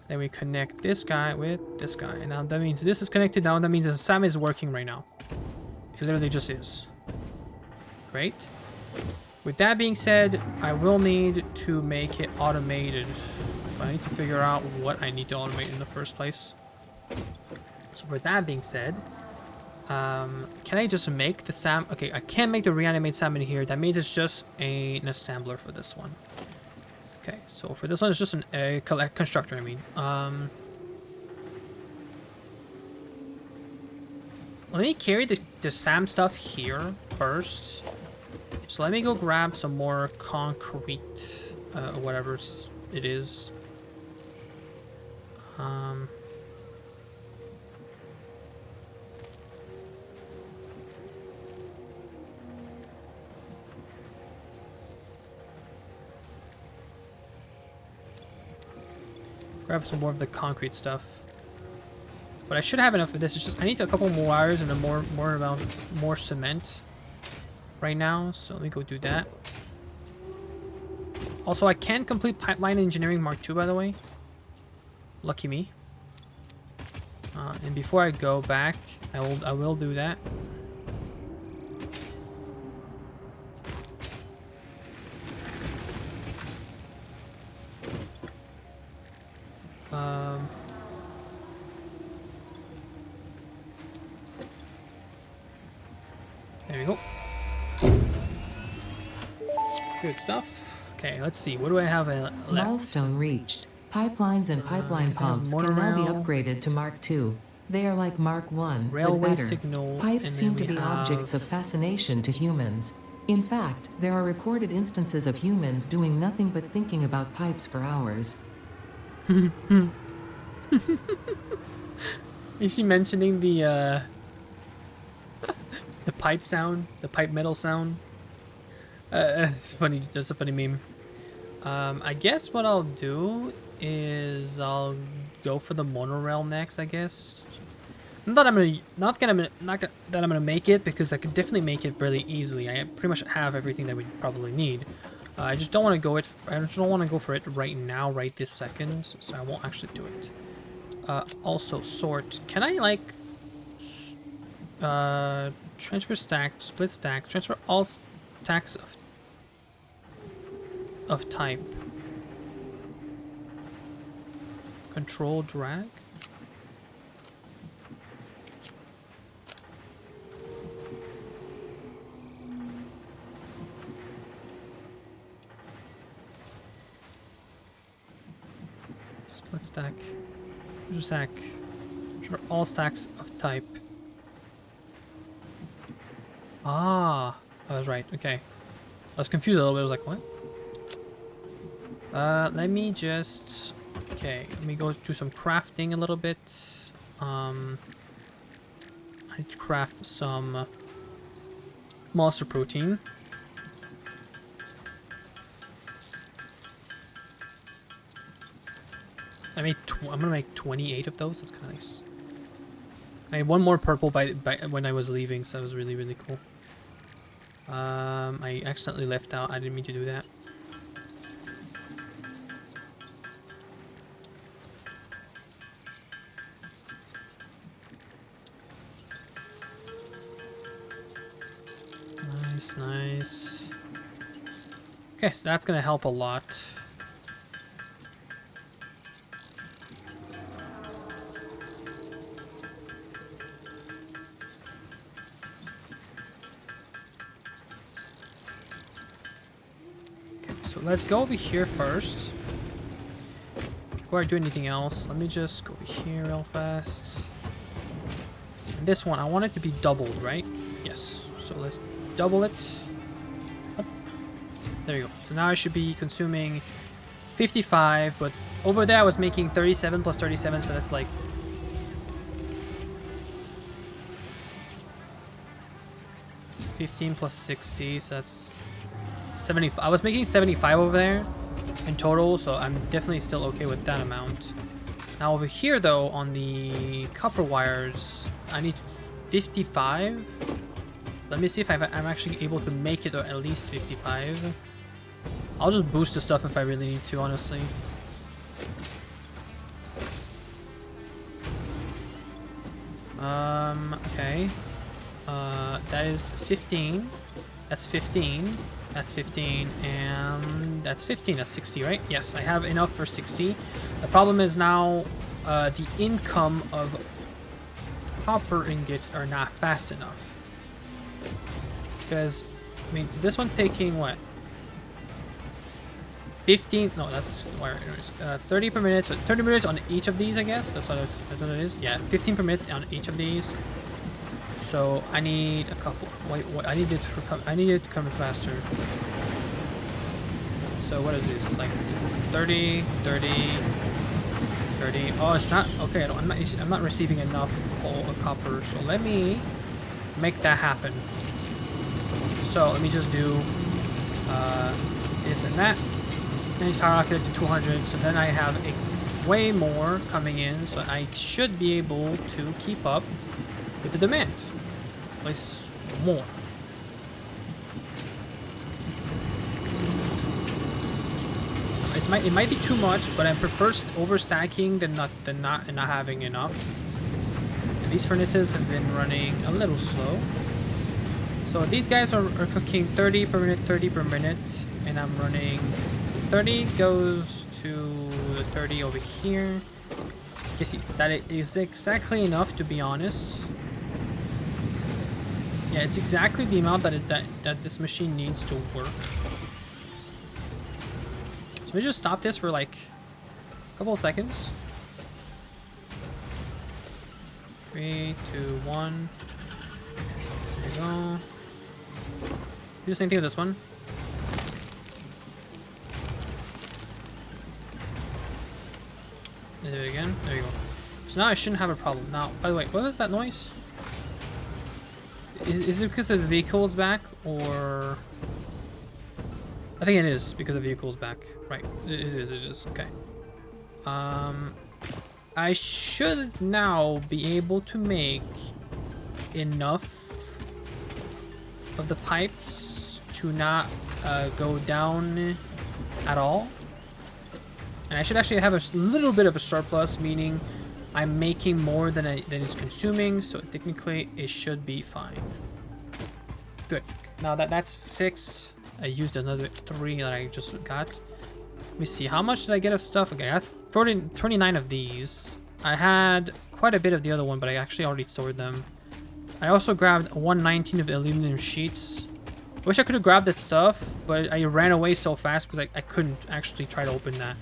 Speaker 1: Then we connect this guy with this guy, and now that means this is connected now. That means the SAM is working right now. It literally just is. Great. With that being said, I will need to make it automated. But I need to figure out what I need to automate in the first place. So with that being said, can I just make the SAM? Okay, I can't make the reanimate SAM in here. That means it's just an assembler for this one. Okay, so for this one, it's just a constructor, I mean. Let me carry the SAM stuff here first. So let me go grab some more concrete, whatever it is. Grab some more of the concrete stuff. But I should have enough of this. It's just I need a couple more wires and more cement right now. So let me go do that. Also, I can complete Pipeline Engineering Mark II, by the way. Lucky me. And before I go back, I will do that. There we go. Good stuff. Okay, let's see. What do I have left?
Speaker 3: Milestone reached. Pipelines and pipeline pumps can now be upgraded to Mark II. They are like Mark I, but
Speaker 1: Railway
Speaker 3: better.
Speaker 1: signal.
Speaker 3: Pipes seem
Speaker 1: and
Speaker 3: to
Speaker 1: then
Speaker 3: be
Speaker 1: we have
Speaker 3: objects of fascination to humans. In fact, there are recorded instances of humans doing nothing but thinking about pipes for hours.
Speaker 1: Is she mentioning the pipe sound, the pipe metal sound? It's funny. That's a funny meme. I guess what I'll do is I'll go for the monorail next. I guess. Not that I'm gonna make it, because I could definitely make it really easily. I pretty much have everything that we probably need. I just don't want to go for it right now, right this second. So I won't actually do it. Also sort. Can I like transfer stack, split stack, transfer all stacks of type? Control drag? Split stack. Just stack. Sure, all stacks of type. Ah, I was right. Okay. I was confused a little bit. I was like, what? Let me just... Okay, let me go do some crafting a little bit. I need to craft some monster protein. I'm gonna make 28 of those. That's kind of nice. I had one more purple by when I was leaving, so that was really, really cool. I accidentally left out. I didn't mean to do that. Nice, nice. Okay, so that's gonna help a lot. Let's go over here first. Before I do anything else, let me just go over here real fast. And this one, I want it to be doubled, right? Yes. So let's double it. Up. There you go. So now I should be consuming 55, but over there I was making 37 plus 37, so that's like... $15 plus 60, so that's... 75. I was making 75 over there in total, so I'm definitely still okay with that amount. Now over here though, on the copper wires, I need 55. Let me see if I'm actually able to make it, or at least 55. I'll just boost the stuff if I really need to, honestly. Okay. That is 15. That's 15. That's 15, and that's 15. That's 60, right? Yes, I have enough for 60. The problem is now the income of copper ingots are not fast enough. Because, I mean, this one taking what? 15? No, that's wire. 30 per minute. So 30 minutes on each of these, I guess. That's what it is. Yeah, 15 per minute on each of these. So I need a couple. Wait, I need it to come faster. So what is this? Like, is this 30, 30, 30? Oh, it's not. Okay, I'm not receiving enough coal or copper. So let me make that happen. So let me just do this and that. Then skyrocket it to 200. So then I have way more coming in. So I should be able to keep up with the demand. At least more. It might be too much, but I prefer overstacking than not having enough. And these furnaces have been running a little slow. So these guys are cooking 30 per minute, 30 per minute, and I'm running 30 goes to the 30 over here. You see, that is exactly enough, to be honest. Yeah, it's exactly the amount that this machine needs to work. So we just stop this for like a couple of seconds. 3, 2, 1. There you go. Do the same thing with this one. And do it again. There you go. So now I shouldn't have a problem. Now, by the way, what was that noise? Is it because the vehicle's back, or... I think it is because the vehicle's back. Right, it is, okay. I should now be able to make enough of the pipes to not go down at all. And I should actually have a little bit of a surplus, meaning I'm making more than it's consuming, so technically it should be fine. Good. Now that that's fixed, I used another 3 that I just got. Let me see, how much did I get of stuff? Okay, I got 29 of these. I had quite a bit of the other one, but I actually already stored them. I also grabbed 119 of aluminum sheets. I wish I could have grabbed that stuff, but I ran away so fast because I couldn't actually try to open that.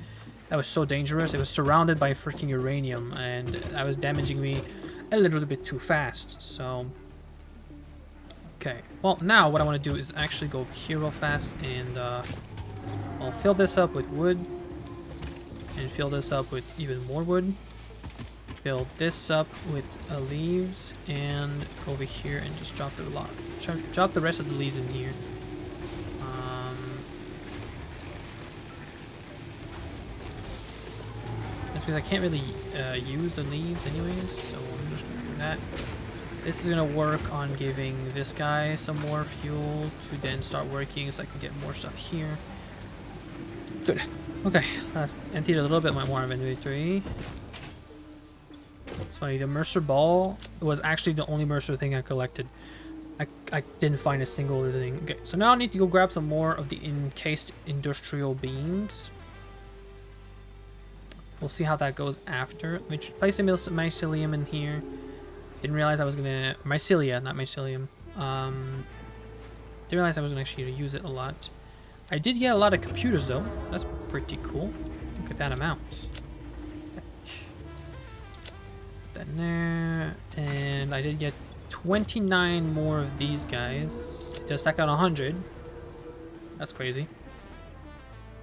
Speaker 1: That was so dangerous. It was surrounded by freaking uranium, and that was damaging me a little bit too fast. So, okay. Well, now what I want to do is actually go over here real fast, and I'll fill this up with wood, and fill this up with even more wood. Fill this up with leaves, and go over here and just drop drop the rest of the leaves in here. Because I can't really use the leaves anyways, so I'm just gonna do that. This is gonna work on giving this guy some more fuel to then start working, so I can get more stuff here. Good. Okay, let's empty a little bit more of inventory. It's funny, the Mercer ball was actually the only Mercer thing I collected. I didn't find a single other thing. Okay, so now I need to go grab some more of the encased industrial beams. We'll see how that goes after. Let me place a mycelium in here. Didn't realize I was gonna... Mycelia, not mycelium. Didn't realize I was gonna actually use it a lot. I did get a lot of computers though. That's pretty cool. Look at that amount. That there. And I did get 29 more of these guys. It does stack out 100. That's crazy.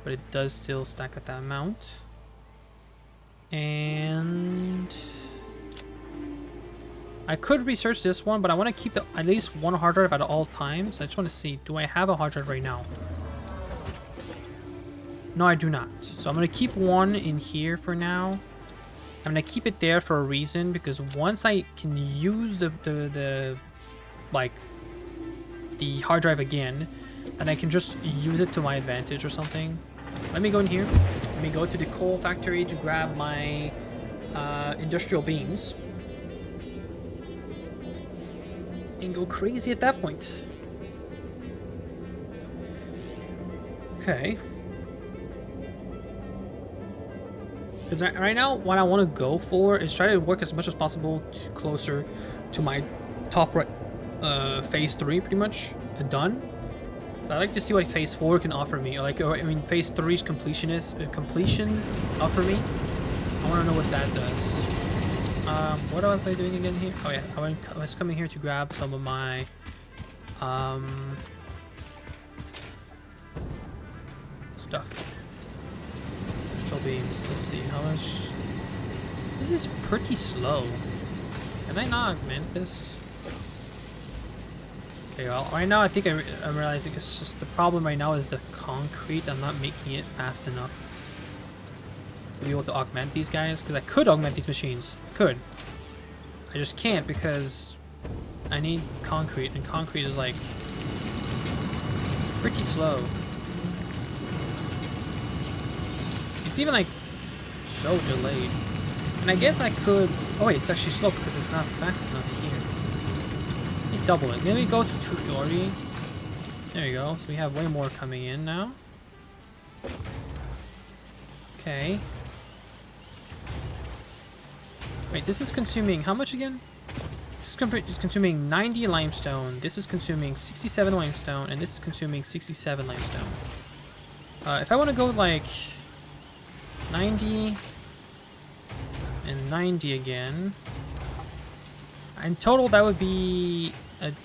Speaker 1: But it does still stack at that amount. And I could research this one, but I want to keep at least one hard drive at all times. I just want to see, do I have a hard drive right now? No, I do not. So I'm going to keep one in here for now. I'm going to keep it there for a reason, because once I can use the hard drive again, and I can just use it to my advantage or something. Let me go in here. Let me go to the coal factory to grab my industrial beams. And go crazy at that point. Okay. Because right now, what I want to go for is try to work as much as possible closer to my top right phase 3 pretty much done. So I'd like to see what phase 4 can offer me. Phase 3's completion offer me. I want to know what that does. What else was I doing again here? Oh yeah, I was coming here to grab some of my stuff. Industrial beams. Let's see how much. This is pretty slow. Can I not augment this? Okay, well, right now I think I'm realizing it's just the problem right now is the concrete. I'm not making it fast enough to be able to augment these guys, because I could augment these machines. I could. I just can't because I need concrete, and concrete is like pretty slow. It's even like so delayed. And I guess I could... Oh wait, it's actually slow because it's not fast enough here. Let me double it. Maybe go to 240. There you go. So we have way more coming in now. Okay. Wait, this is consuming how much again? This is consuming 90 limestone. This is consuming 67 limestone, and this is consuming 67 limestone. If I want to go like 90 and 90 again, in total that would be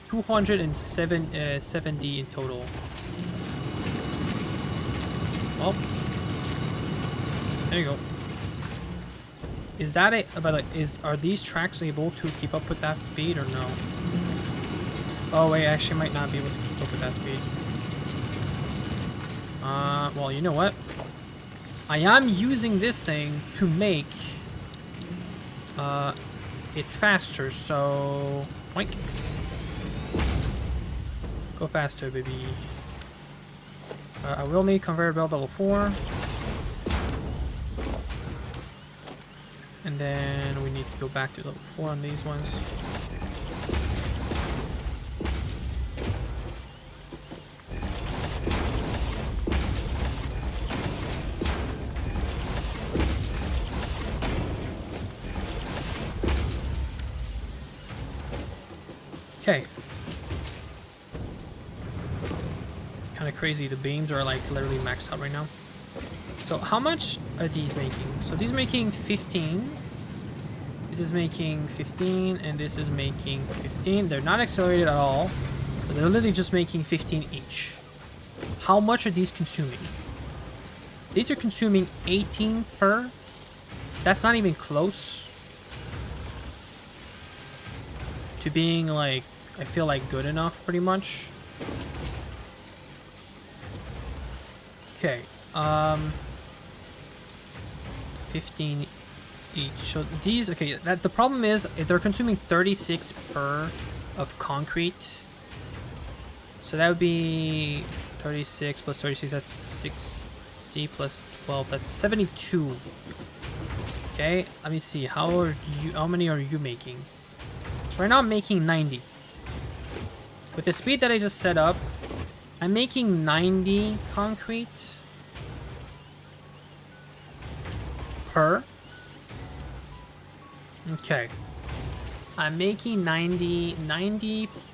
Speaker 1: 270 in total. Well, there you go. Is that it? But are these tracks able to keep up with that speed or no? Oh wait, I actually might not be able to keep up with that speed. Well, you know what? I am using this thing to make it faster, so oink. Go faster, baby. I will need conveyor belt level 4. And then we need to go back to level 4 on these ones. Okay. Kind of crazy. The beams are like literally maxed out right now. So how much are these making? So these are making 15. This is making 15, and this is making 15. They're not accelerated at all. So they're literally just making 15 each. How much are these consuming? These are consuming 18 per. That's not even close to being like, I feel like good enough pretty much. Okay, 15 each. So these, okay, that the problem is they're consuming 36 per of concrete. So that would be 36 plus 36, that's 60 plus 12, that's 72. Okay, let me see, how many are you making? So right now I'm making 90. With the speed that I just set up, I'm making 90 concrete per. Okay. I'm making 90,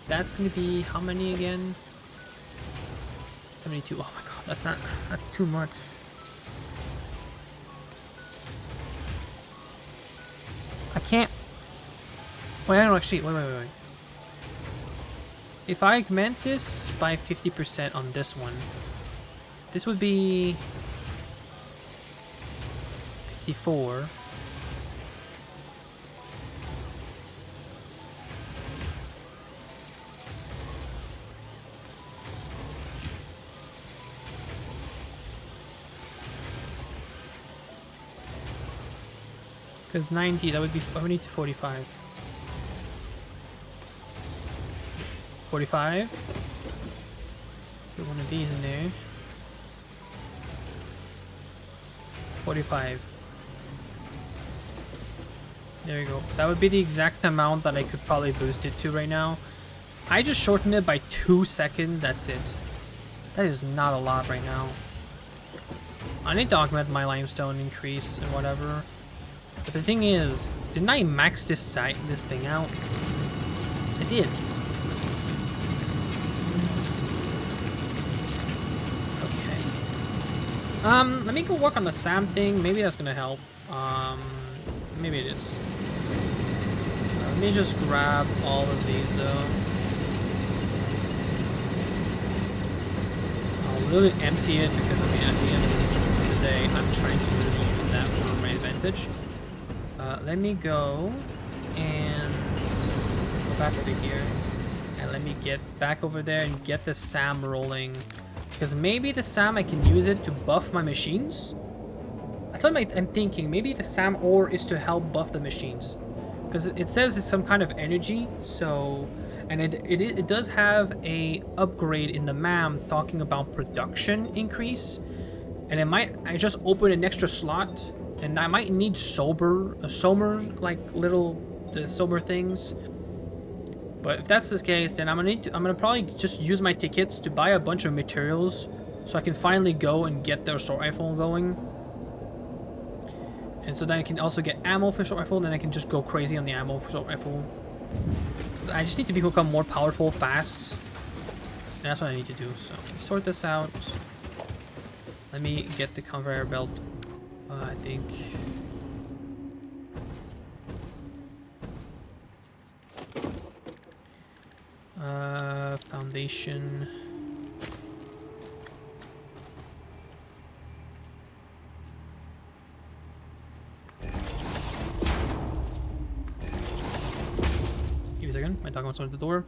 Speaker 1: that's gonna be how many again? 72, oh my god, that's too much. I can't, wait, I don't actually, wait. If I augment this by 50% on this one, this would be 54. Because 90, that would be, I would need 45. 45. Put one of these in there. 45. There you go. That would be the exact amount that I could probably boost it to right now. I just shortened it by 2 seconds. That's it. That is not a lot right now. I need to augment my limestone increase and whatever. But the thing is, didn't I max this thing out? I did. Let me go work on the SAM thing. Maybe that's gonna help. Maybe it is. Let me just grab all of these though. I'll really empty it because I mean at the end of the day I'm trying to really use that for my advantage. Let me go and go back over here. And let me get back over there and get the SAM rolling. Because maybe the SAM, I can use it to buff my machines. That's what I'm thinking. Maybe the SAM ore is to help buff the machines. Because it says it's some kind of energy. So, and it does have a upgrade in the MAM talking about production increase. And it might, I just open an extra slot. And I might need sober, like little, the sober things. But if that's the case, then I'm gonna probably just use my tickets to buy a bunch of materials so I can finally go and get the assault rifle going. And so then I can also get ammo for assault rifle, and then I can just go crazy on the ammo for assault rifle. I just need to become more powerful fast. And that's what I need to do. So sort this out. Let me get the conveyor belt, I think. Foundation. Give me a second. My dog wants to open the door.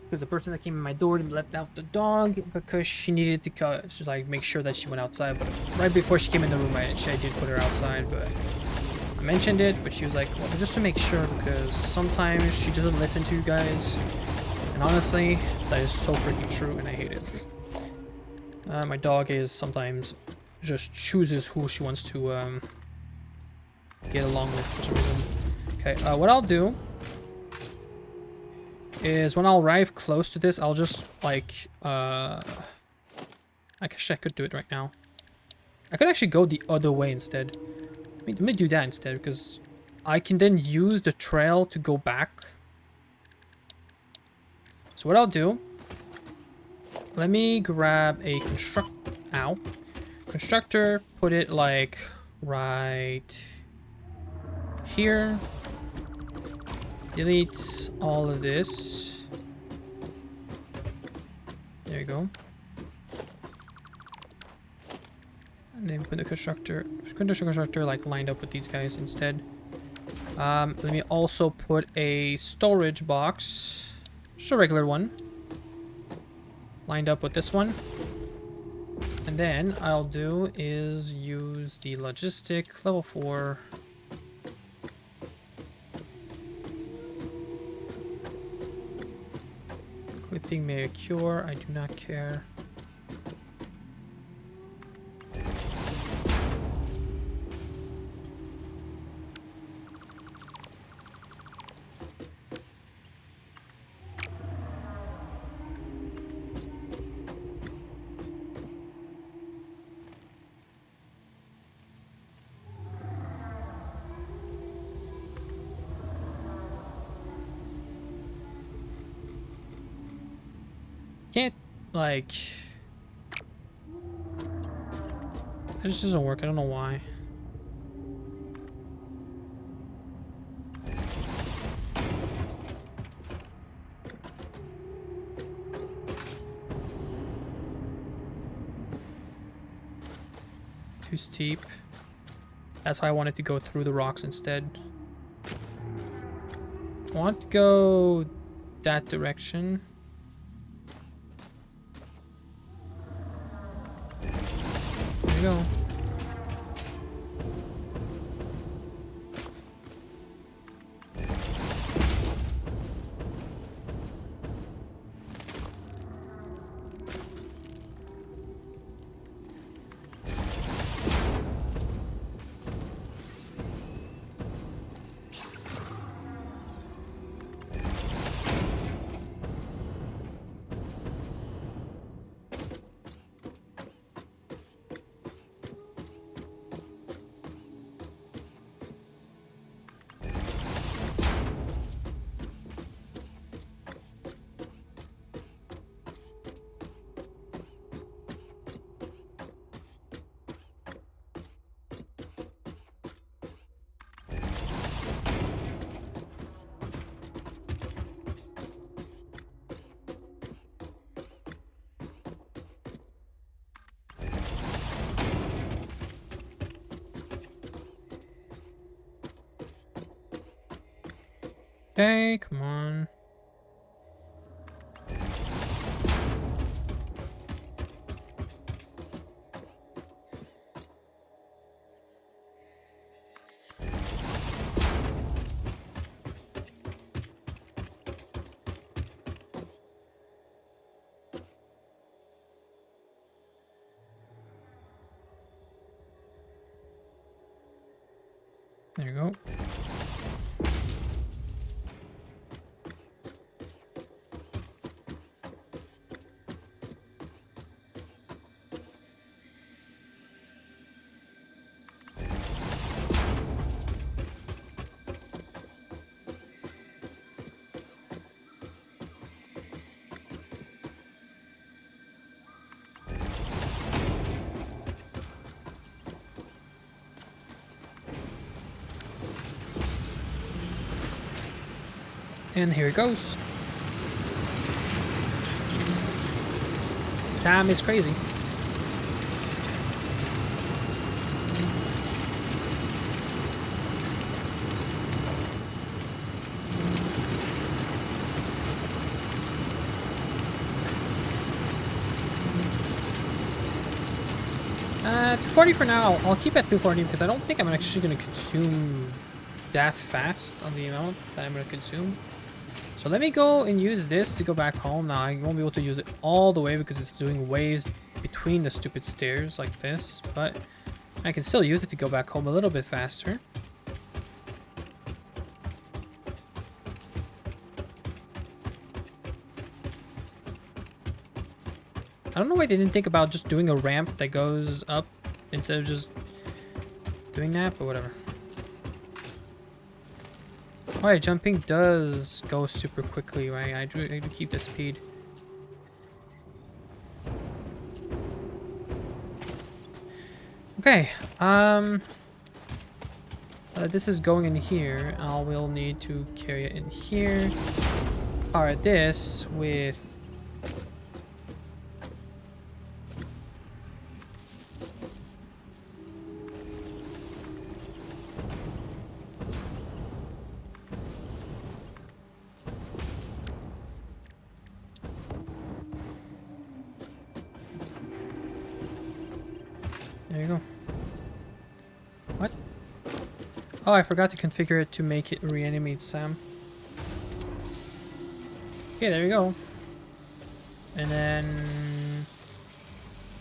Speaker 1: Because the person that came in my door left out the dog because she needed to just like make sure that she went outside. But right before she came in the room, I did put her outside. But I mentioned it, but she was like, well, just to make sure, because sometimes she doesn't listen to you guys. And honestly, that is so freaking true, and I hate it. My dog is sometimes just chooses who she wants to get along with for some reason. Okay, what I'll do is when I'll arrive close to this, I'll just like I guess I could do it right now. I could actually go the other way instead. Let me do that instead, because I can then use the trail to go back. So what I'll do, let me grab a constructor, put it like right here. Delete all of this. There you go. And then put the constructor like lined up with these guys instead. Let me also put a storage box, just a regular one, lined up with this one. And then I'll do is use the logistic level 4. Clipping may occur, I do not care. Can't, like... It just doesn't work, I don't know why. Too steep. That's why I wanted to go through the rocks instead. I want to go that direction. There you go. Okay, come on. There you go. And here it goes. Sam is crazy. $240 for now. I'll keep at $240 because I don't think I'm actually going to consume that fast on the amount that I'm going to consume. So let me go and use this to go back home. Now I won't be able to use it all the way because it's doing ways between the stupid stairs like this, but I can still use it to go back home a little bit faster. I don't know why they didn't think about just doing a ramp that goes up instead of just doing that, but whatever. Alright, jumping does go super quickly, right? I do keep the speed. Okay, this is going in here. I will need to carry it in here. Alright, this with... There you go. What? Oh, I forgot to configure it to make it reanimate Sam. Okay, there you go. And then...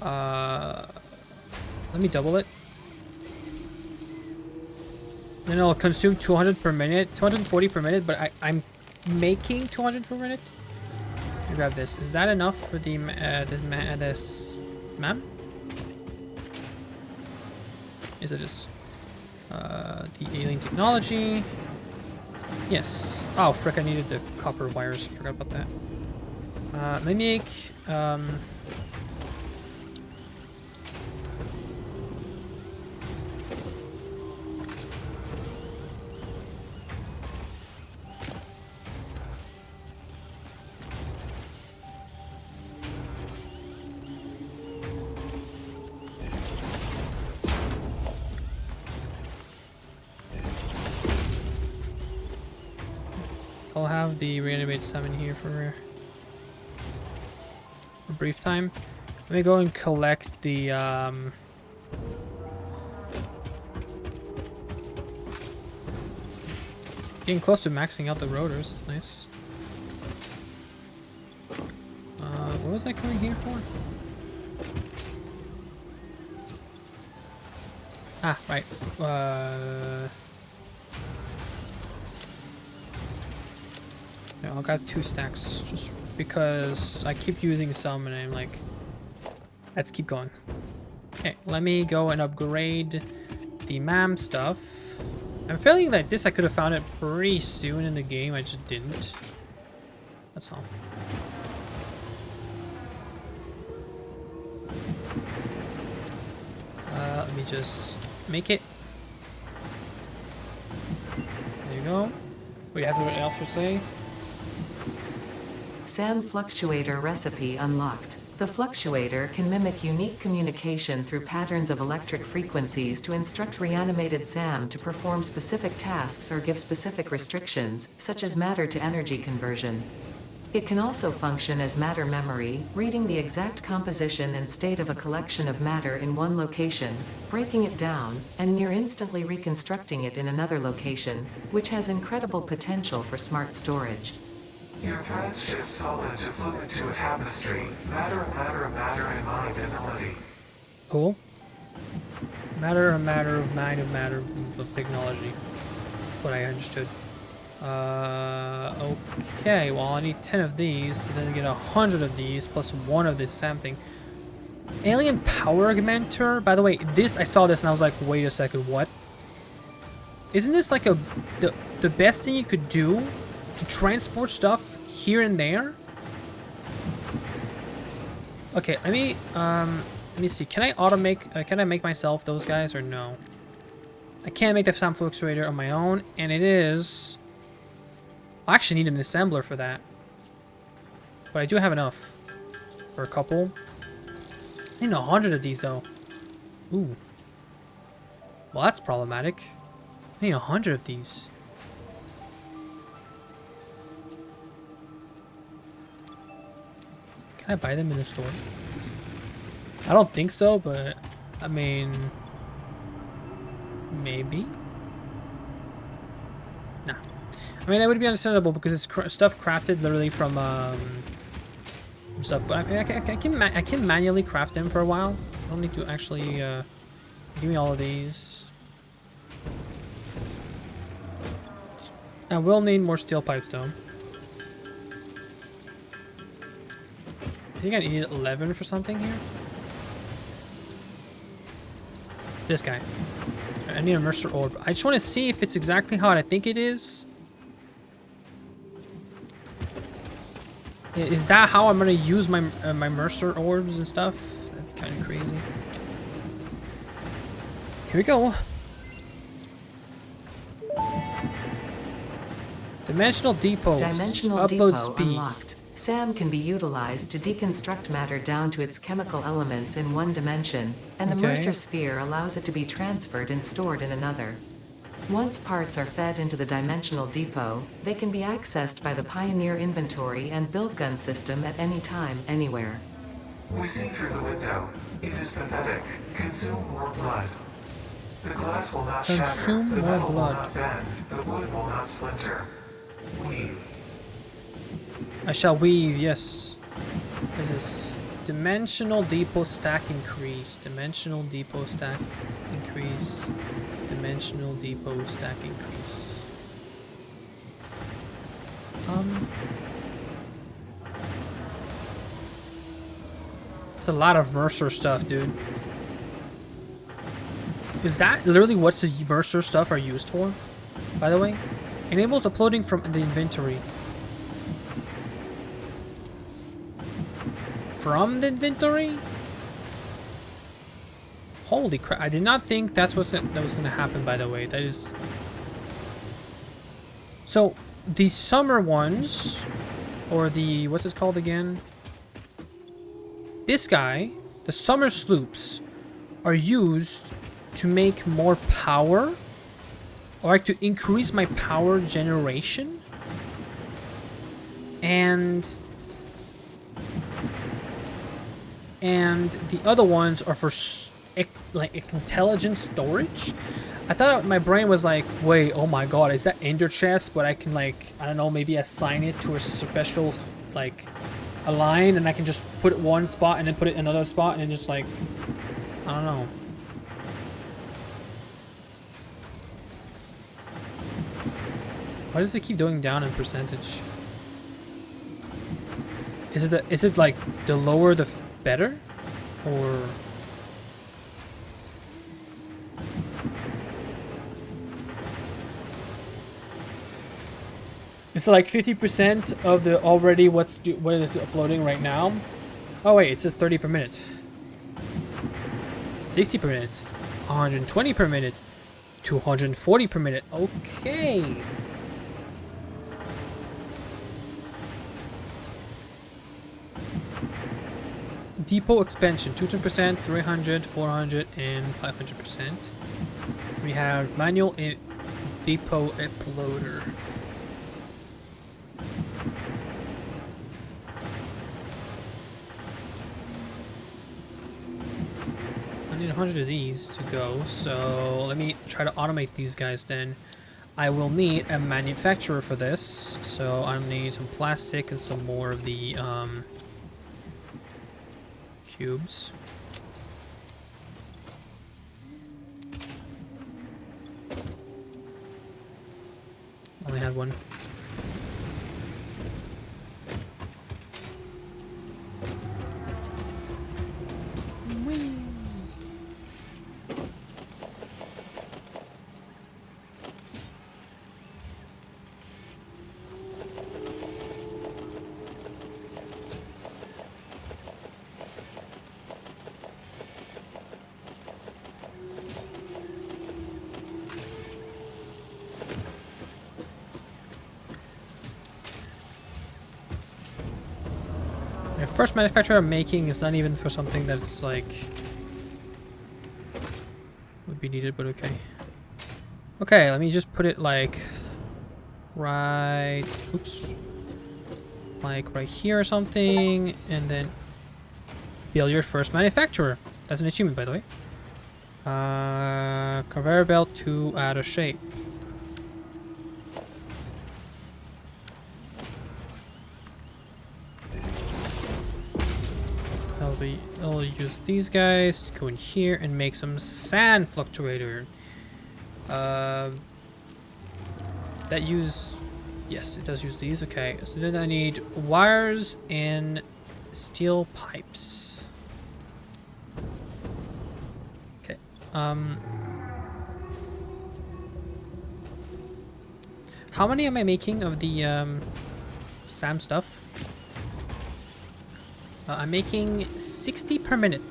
Speaker 1: let me double it. Then it'll consume 200 per minute, 240 per minute, but I'm making 200 per minute. Let me grab this. Is that enough for the this ma'am? Yes, it is. The alien technology. Yes. Oh, frick, I needed the copper wires. Forgot about that. Let me make... I'll have the reanimate 7 here for a brief time. Let me go and collect the getting close to maxing out the rotors. It's nice. What was I coming here for? Ah, right. No, I got 2 stacks just because I keep using some and I'm like, let's keep going. Okay, let me go and upgrade the MAM stuff. I'm feeling like this I could have found it pretty soon in the game, I just didn't. That's all. Let me just make it. There you go. We have anything else to say?
Speaker 3: SAM fluctuator recipe unlocked. The fluctuator can mimic unique communication through patterns of electric frequencies to instruct reanimated SAM to perform specific tasks or give specific restrictions, such as matter to energy conversion. It can also function as matter memory, reading the exact composition and state of a collection of matter in one location, breaking it down, and near instantly reconstructing it in another location, which has incredible potential for smart storage.
Speaker 2: Your transshift solid to flip into a tapestry. Matter, matter, matter, and mind and melody.
Speaker 1: Cool. Matter of matter of mind of matter of technology. That's what I understood. Okay, well I need 10 of these to then get 100 of these plus 1 of this SAM thing. Alien power augmenter? By the way, this, I saw this and I was like, wait a second, what? Isn't this like the best thing you could do to transport stuff here and there? Okay, let me see. Can I automake? Can I make myself those guys or no? I can't make the SAM fluctuator on my own, and it is. I actually need an assembler for that, but I do have enough for a couple. I need 100 of these though. Ooh. Well, that's problematic. I need 100 of these. Can I buy them in the store? I don't think so, but I mean, maybe. Nah. I mean, it would be understandable because it's stuff crafted literally from stuff. But I can manually craft them for a while. I don't need to actually give me all of these. I will need more steel pipes though. I think I need 11 for something here. This guy. I need a Mercer orb. I just want to see if it's exactly how I think it is. Is that how I'm gonna use my my Mercer orbs and stuff? That'd be kind of crazy. Here we go. Dimensional depots.
Speaker 3: Dimensional
Speaker 1: Upload
Speaker 3: depot
Speaker 1: speed.
Speaker 3: unlocked. SAM can be utilized to deconstruct matter down to its chemical elements in one dimension, and the
Speaker 1: Okay.
Speaker 3: Mercer sphere allows it to be transferred and stored in another. Once parts are fed into the dimensional depot, they can be accessed by the Pioneer inventory and build gun system at any time, anywhere.
Speaker 2: We see through the window. It is pathetic. Consume more blood. The glass will not shatter.
Speaker 1: Consume
Speaker 2: The
Speaker 1: more
Speaker 2: metal will
Speaker 1: blood.
Speaker 2: not bend. The wood will not splinter. Weave.
Speaker 1: I shall weave, yes. This is dimensional depot stack increase. Dimensional depot stack increase. Dimensional depot stack increase. It's a lot of Mercer stuff, dude. Is that literally what the Mercer stuff are used for? By the way, enables uploading from the inventory. From the inventory? Holy crap! I did not think that was gonna happen. By the way, that is. So the summer ones, or the what's it called again? This guy, the summer sloops, are used to make more power, or like to increase my power generation, and the other ones are for like intelligence storage. I thought my brain was like, wait, oh my god, is that Ender chest? But I can, like, I don't know, maybe assign it to a special, like, a line, and I can just put it one spot and then put it in another spot, and then just, like, I don't know. Why does it keep going down in percentage? Is it like the lower the better, or? Is it like 50% of the already what is uploading right now? Oh wait, it says 30 per minute. 60 per minute. 120 per minute. 240 per minute. Okay. Depot expansion, 200%, 300, 400, and 500%. We have manual depot uploader. I need 100 of these to go, so let me try to automate these guys then. I will need a manufacturer for this, so I'll need some plastic and some more of the cubes. Only had one. Whee! The first manufacturer I'm making is not even for something that's like would be needed, but okay. Okay, let me just put it like right, oops, like right here or something, and then build your first manufacturer. That's an achievement, by the way. Conveyor belt to out of shape. I'll use these guys to go in here and make some sand fluctuator. That use, yes, it does use these. Okay, so then I need wires and steel pipes. Okay. How many am I making of the SAM stuff? I'm making 60 per minute.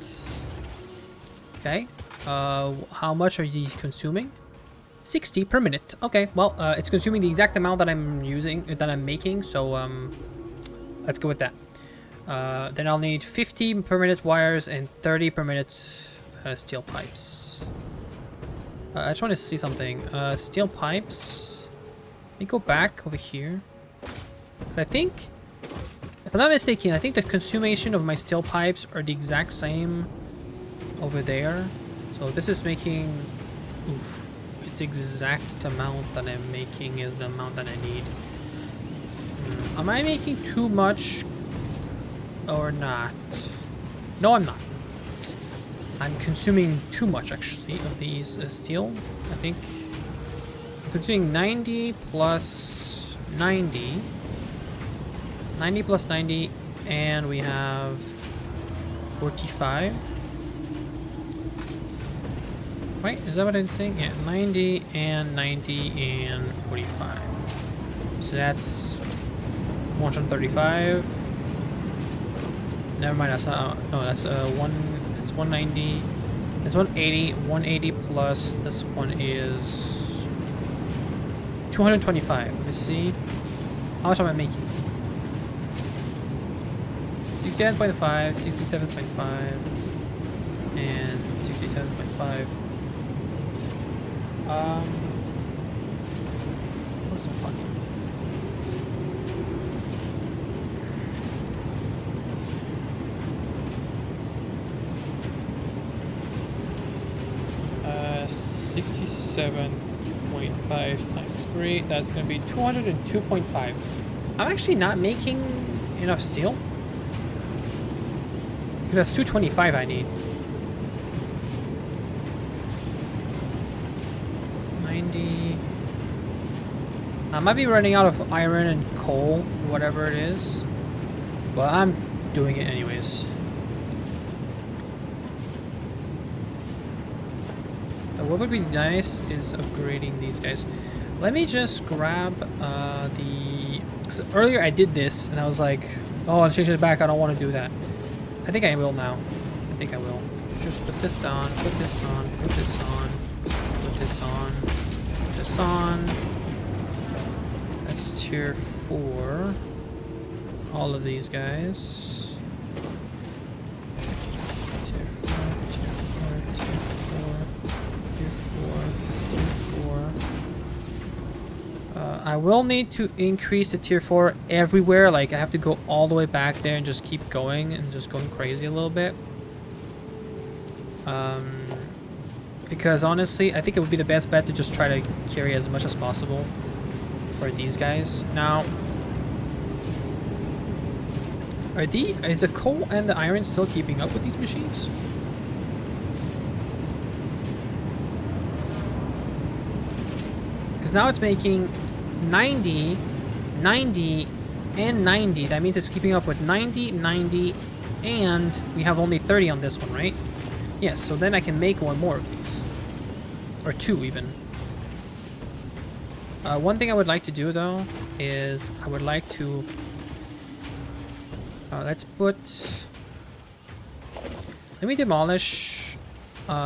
Speaker 1: Okay. How much are these consuming? 60 per minute. Okay, well, it's consuming the exact amount that I'm making, so let's go with that. Then I'll need 50 per minute wires and 30 per minute steel pipes. I just want to see something. Steel pipes. Let me go back over here. I think, if I'm not mistaken, I think the consummation of my steel pipes are the exact same over there. So this is making... Oof, it's the exact amount that I'm making is the amount that I need. Am I making too much or not? No, I'm not. I'm consuming too much, actually, of these steel. I think I'm consuming 90 plus 90. 90 plus 90, and we have 45. Right? Is that what I'm saying? Yeah, 90 and 90 and 45. So that's 135. Never mind. That's no. That's It's 190. It's 180. 180 plus this one is 225. Let me see. How much am I making? 67.5, 67.5, and 67.5. What's the fuck? Uh, 67.5 times 3. That's gonna be 202.5. I'm actually not making enough steel. That's 225 I need. 90. I might be running out of iron and coal, whatever it is. But I'm doing it anyways. What would be nice is upgrading these guys. Let me just grab the... Because earlier I did this and I was like, oh, I'll change it back. I don't want to do that. I think I will now. I think I will. Just put this on, put this on, put this on, put this on, put this on. That's tier 4. All of these guys. Tier 4, tier 4, tier 4, tier 4, tier 4. I will need to increase the tier 4 everywhere. Like, I have to go all the way back there and just keep going and just going crazy a little bit. Because honestly, I think it would be the best bet to just try to carry as much as possible for these guys. Now, is the coal and the iron still keeping up with these machines? Because now it's making 90, 90, and 90. That means it's keeping up with 90, 90, and we have only 30 on this one, right? Yeah, so then I can make one more of these. Or 2 even. One thing I would like to do though is I would like to... let's put... Let me demolish... Okay.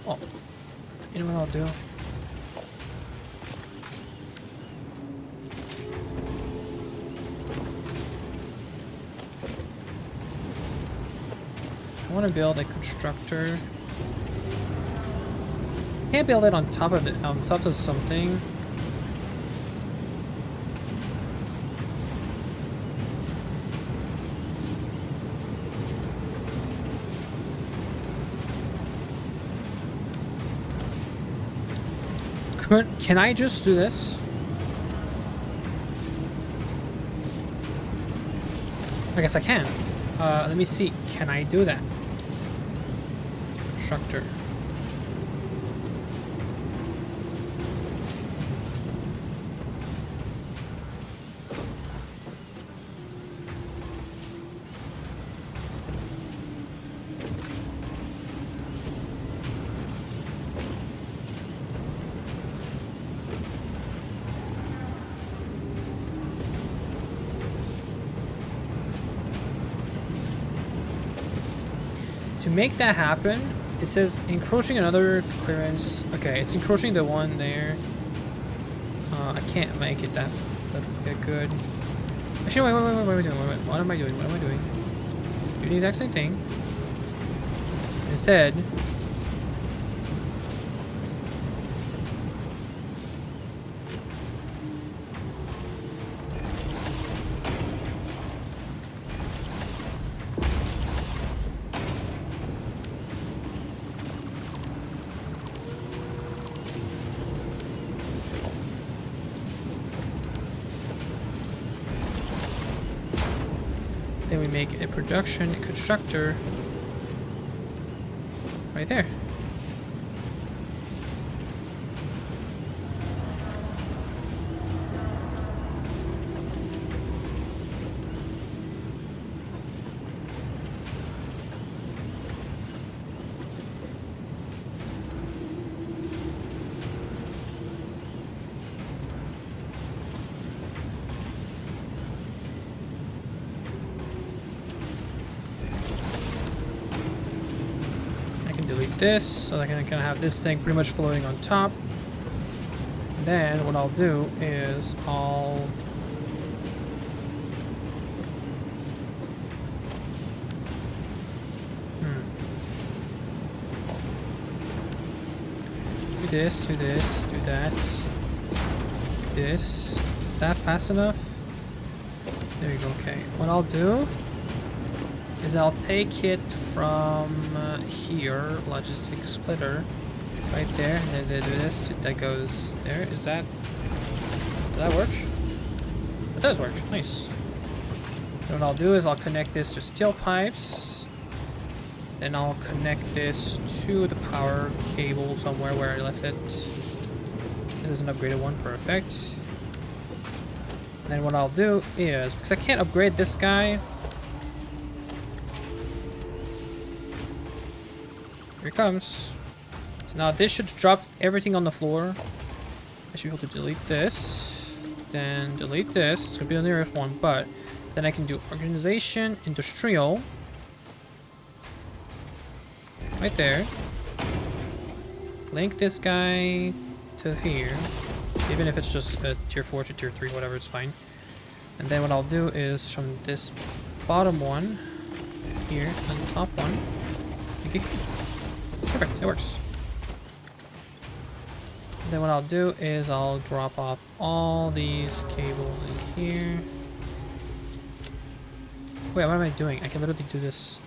Speaker 1: Oh. You know what I'll do? I want to build a constructor. Can't build it on top of it, on top of something. Can I just do this? I guess I can. Let me see. Can I do that? Constructor. make that happen, it says encroaching another clearance. Okay, it's encroaching the one there. I can't make it that good. Actually, wait, what am I doing? What am I doing? What am I doing? Do the exact same thing. Instead, then we make a production constructor right there. Delete this so I can kind of have this thing pretty much floating on top. And then what I'll do is I'll do this, do this, do that, do this. Is that fast enough? There you go. Okay. What I'll do is I'll take it from here, logistic splitter, right there, and then do this, that goes there. Does that work? It does work, nice. So what I'll do is I'll connect this to steel pipes, then I'll connect this to the power cable somewhere where I left it. This is an upgraded one, perfect. And then what I'll do is, because I can't upgrade this guy, here it comes. So now this should drop everything on the floor. I should be able to delete this. Then delete this. It's going to be the nearest one, but then I can do organization, industrial. Right there. Link this guy to here. Even if it's just tier 4 to tier 3, whatever, it's fine. And then what I'll do is from this bottom one here and the top one. Okay. Perfect, it works. Then what I'll do is I'll drop off all these cables in here. Wait, what am I doing? I can literally do this.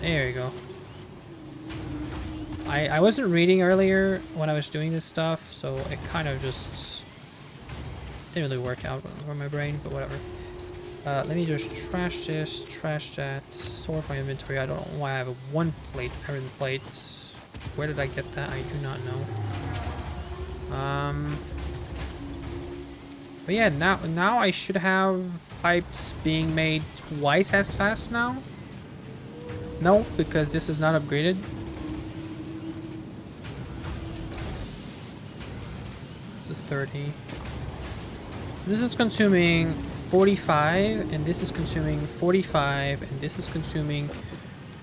Speaker 1: There you go. I wasn't reading earlier when I was doing this stuff, so it kind of just didn't really work out for my brain, but whatever. Let me just trash this, trash that, sort my inventory. I don't know why I have a 1 plate, iron plates. Where did I get that? I do not know. But yeah, now I should have pipes being made twice as fast now. No, because this is not upgraded. This is 30. This is consuming 45, and this is consuming 45, and this is consuming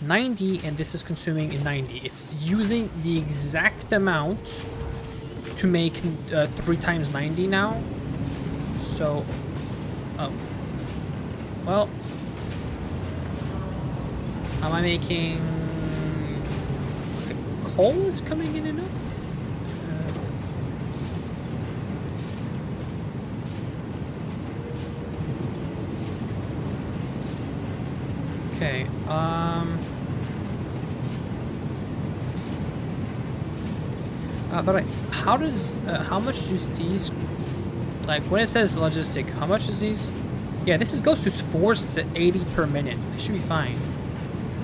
Speaker 1: 90, and this is consuming 90. It's using the exact amount to make 3 times 90 now. So, oh, well, am I making coal is coming in enough? Okay, but how much does these, like, when it says logistic, how much is these? Yeah, this goes to 480 per minute. It should be fine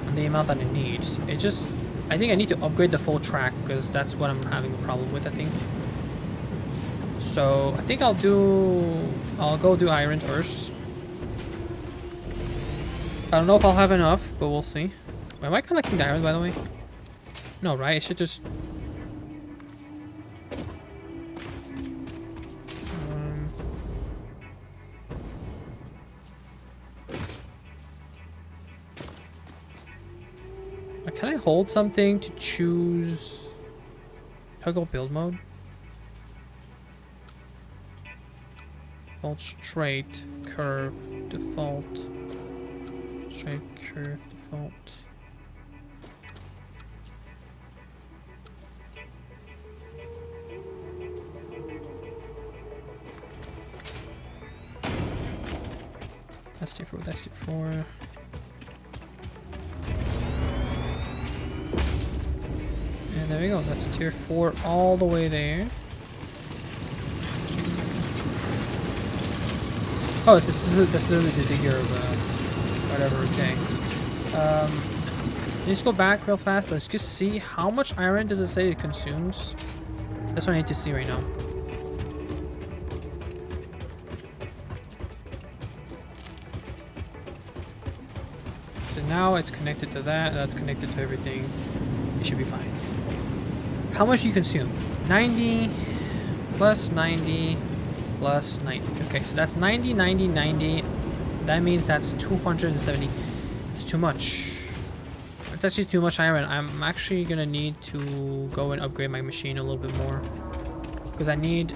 Speaker 1: on the amount that it needs. It just, I think I need to upgrade the full track because that's what I'm having a problem with, I think. So, I think I'll go do iron first. I don't know if I'll have enough, but we'll see. Am I collecting the iron, by the way? No, right? It should just... Can I hold something to choose toggle build mode? Default straight, curve, default. Straight, curve, default. That's tier 4, that's tier 4. And there we go, that's tier 4 all the way there. Oh, this is literally the figure of whatever, okay. Let's go back real fast. Let's just see how much iron does it say it consumes. That's what I need to see right now. So now it's connected to that, that's connected to everything. It should be fine. How much do you consume? 90 plus 90 plus 90. Okay, so that's 90, 90, 90. That means that's 270. It's too much. It's actually too much iron. I'm actually gonna need to go and upgrade my machine a little bit more. Because I need,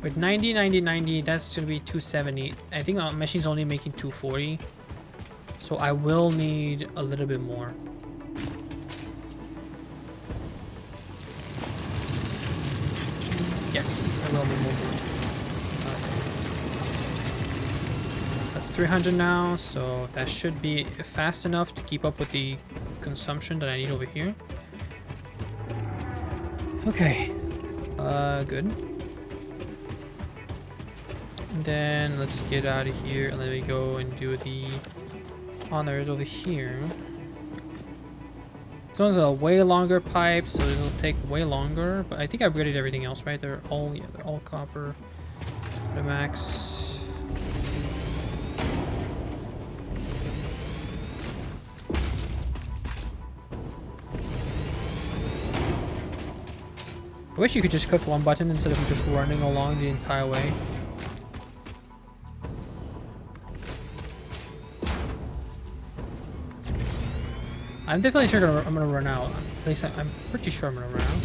Speaker 1: with 90, 90, 90, that's gonna be 270. I think my machine's only making 240. So I will need a little bit more. Yes, I will need more. So that's 300 now, so that should be fast enough to keep up with the consumption that I need over here. Okay, good. And then let's get out of here and let me go and do the honors over here. This one's a way longer pipe, so it'll take way longer. But I think I upgraded everything else, right? They're all copper. The max. I wish you could just click one button instead of just running along the entire way. I'm definitely sure I'm gonna run out. At least I'm pretty sure I'm gonna run out.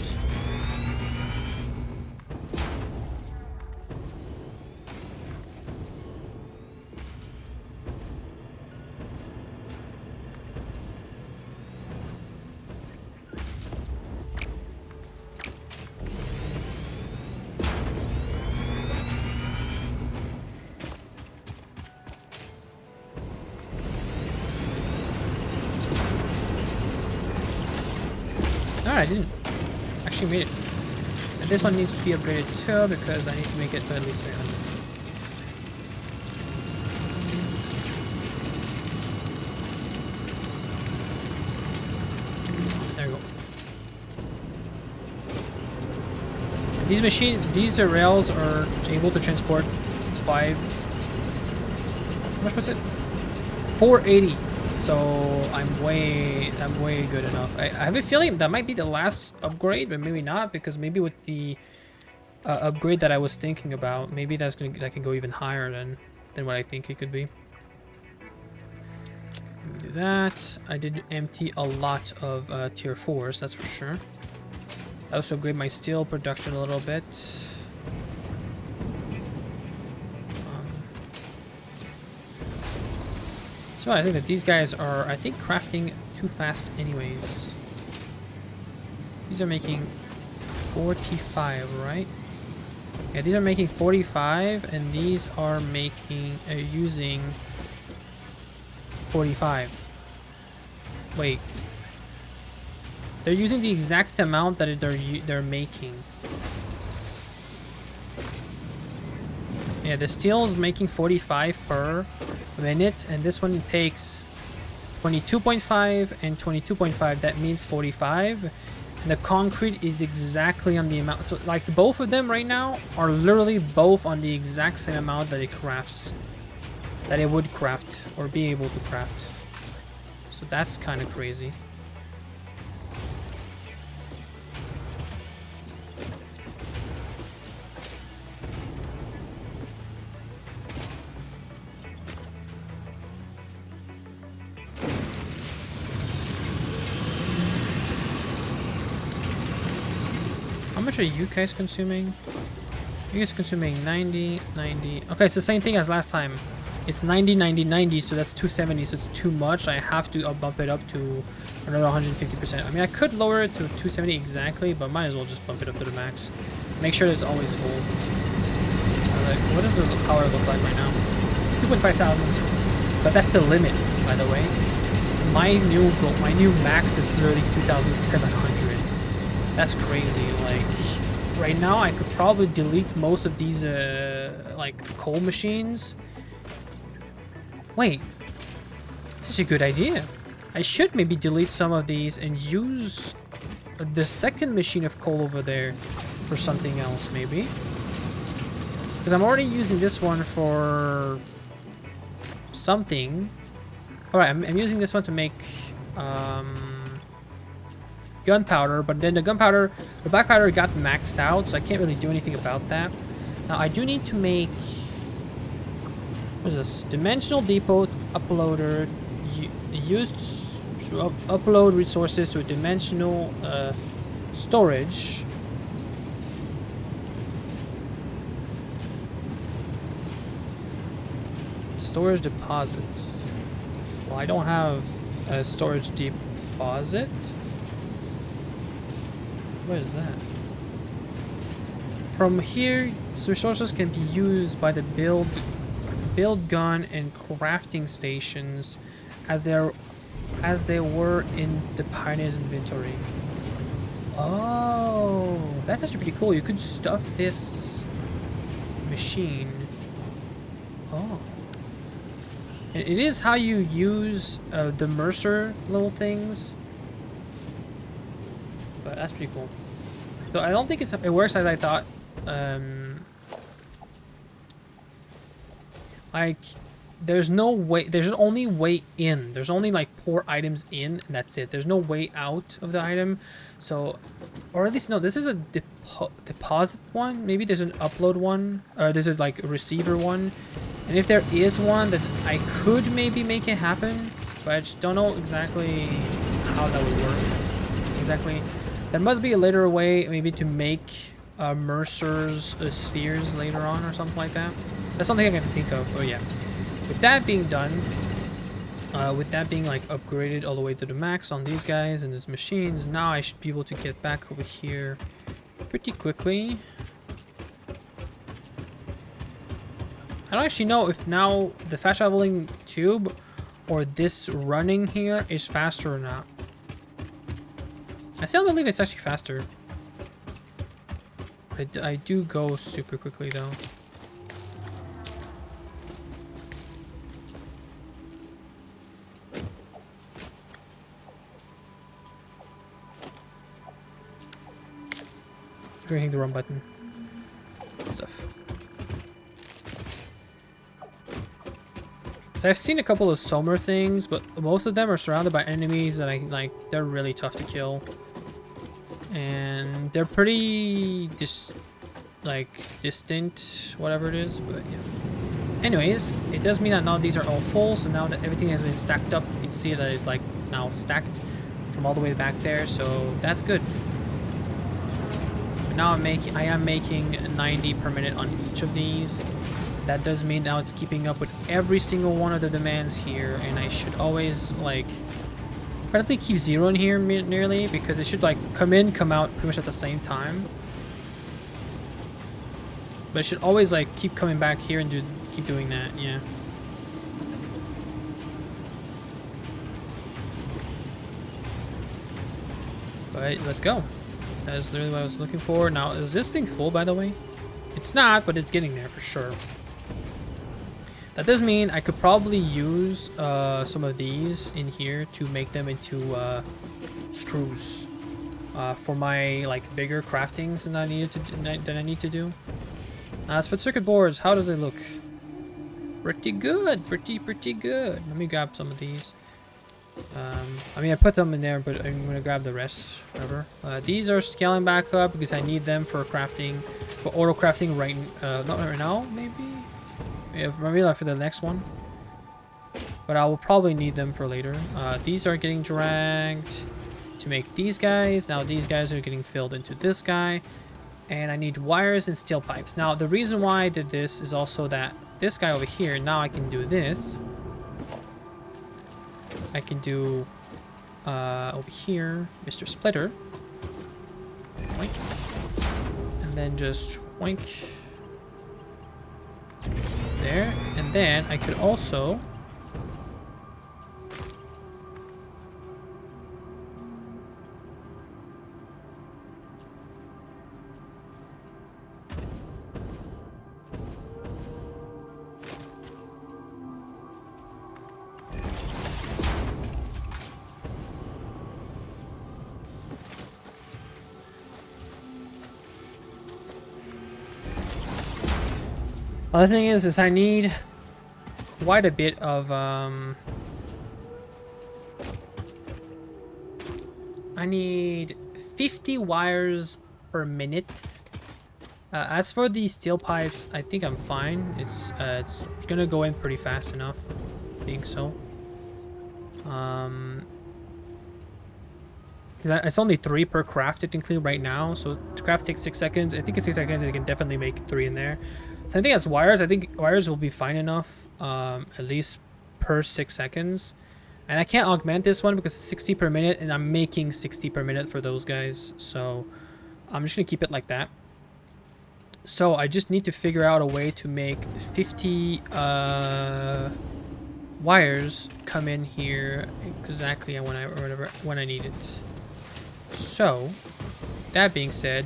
Speaker 1: I didn't. Actually made it. And this one needs to be upgraded too because I need to make it to at least 300. There we go. And these machines, these rails are able to transport 5. How much was it? 480. So I'm way good enough. I have a feeling that might be the last upgrade, but maybe not, because maybe with the upgrade that I was thinking about, maybe that can go even higher than what I think it could be. Let me do that. I did empty a lot of tier 4s, that's for sure. I also upgrade my steel production a little bit. So I think that these guys are, I think, crafting too fast anyways. These are making 45, right? Yeah, these are making 45, and these are making, using 45. Wait. They're using the exact amount that they're making. Yeah, the steel is making 45 per minute, and this one takes 22.5 and 22.5. That means 45. And the concrete is exactly on the amount. So, like, both of them right now are literally both on the exact same amount that it crafts. That it would craft, or be able to craft. So that's kind of crazy. much are you guys consuming? You guys consuming 90, 90. Okay, it's the same thing as last time. It's 90, 90, 90, so that's 270, so it's too much. I have to bump it up to another 150%. I mean, I could lower it to 270 exactly, but might as well just bump it up to the max. Make sure it's always full. What does the power look like right now? 2.5 thousand. But that's the limit, by the way. My new max is literally 2,700. That's crazy. Like, right now I could probably delete most of these like coal machines. Wait, this is a good idea. I should maybe delete some of these and use the second machine of coal over there for something else, maybe. Because I'm already using this one for something. Alright, I'm using this one to make gunpowder, but then the black powder got maxed out, so I can't really do anything about that. Now, I do need to make... What is this? Dimensional depot uploader used to upload resources to a dimensional storage. Storage deposits. Well, I don't have a storage deposit. What is that? From here, resources can be used by the build gun and crafting stations as they were in the Pioneer's inventory. Oh, that's actually pretty cool. You could stuff this machine. Oh. It is how you use the Mercer little things. But that's pretty cool. So I don't think it works as I thought. Like, there's no way, there's only way in. There's only like 4 items in, and that's it. There's no way out of the item. So, or at least, no, this is a deposit one. Maybe there's an upload one, or there's a like a receiver one. And if there is one, then I could maybe make it happen, but I just don't know exactly how that would work. Exactly. There must be a later way, maybe to make Mercer's spheres later on or something like that. That's something I can think of. Oh yeah. With that being done, with that being like upgraded all the way to the max on these guys and these machines, now I should be able to get back over here pretty quickly. I don't actually know if now the fast traveling tube or this running here is faster or not. I still believe it's actually faster. I do go super quickly though. Keep hitting the wrong button. Stuff. So I've seen a couple of Somer things, but most of them are surrounded by enemies that they're really tough to kill. And they're pretty distant, whatever it is, but yeah. Anyways, it does mean that now these are all full, so now that everything has been stacked up, you can see that it's like now stacked from all the way back there, so that's good. But now I am making 90 per minute on each of these. That does mean now it's keeping up with every single one of the demands here, and I should always like practically keep 0 in here nearly, because it should like come in, come out pretty much at the same time. But it should always like keep coming back here and keep doing that, yeah. But let's go. That is literally what I was looking for. Now, is this thing full, by the way? It's not, but it's getting there for sure. That does mean I could probably use some of these in here to make them into screws for my like bigger craftings that I need to do. As for the circuit boards, how does it look? Pretty good, pretty good. Let me grab some of these. I mean, I put them in there, but I'm gonna grab the rest. Whatever. These are scaling back up because I need them for crafting, for auto crafting right. Not right now, maybe. Yeah, maybe like for the next one. But I will probably need them for later. These are getting dragged to make these guys. Now these guys are getting filled into this guy. And I need wires and steel pipes. Now, the reason why I did this is also that this guy over here, now I can do this. I can do over here, Mr. Splitter. Oink. And then just oink. There. And then I could also... Other thing is I need quite a bit of, I need 50 wires per minute. As for the steel pipes, I think I'm fine. It's gonna go in pretty fast enough, being so. It's only 3 per craft technically right now, so to craft takes 6 seconds. I think in 6 seconds I can definitely make 3 in there. So I think as wires, I think wires will be fine enough, at least per 6 seconds. And I can't augment this one because it's 60 per minute, and I'm making 60 per minute for those guys. So I'm just gonna keep it like that. So I just need to figure out a way to make 50 wires come in here exactly when I need it. So that being said,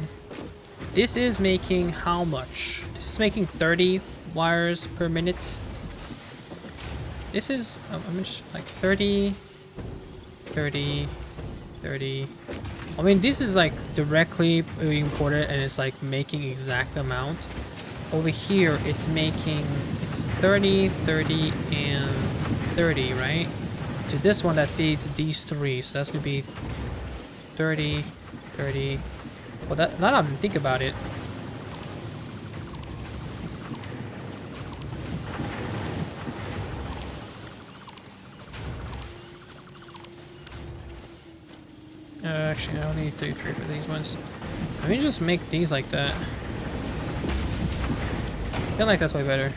Speaker 1: this is making how much? This is making 30 wires per minute. This is I'm just like 30, 30, 30. I mean, this is like directly imported and it's like making exact amount. Over here, it's 30, 30, and 30, right? To this one that feeds these 3, so that's gonna be 30, 30. Well, now that I think about it, actually, I don't need 33 for these ones. Let me just make these like that. I feel like that's way better.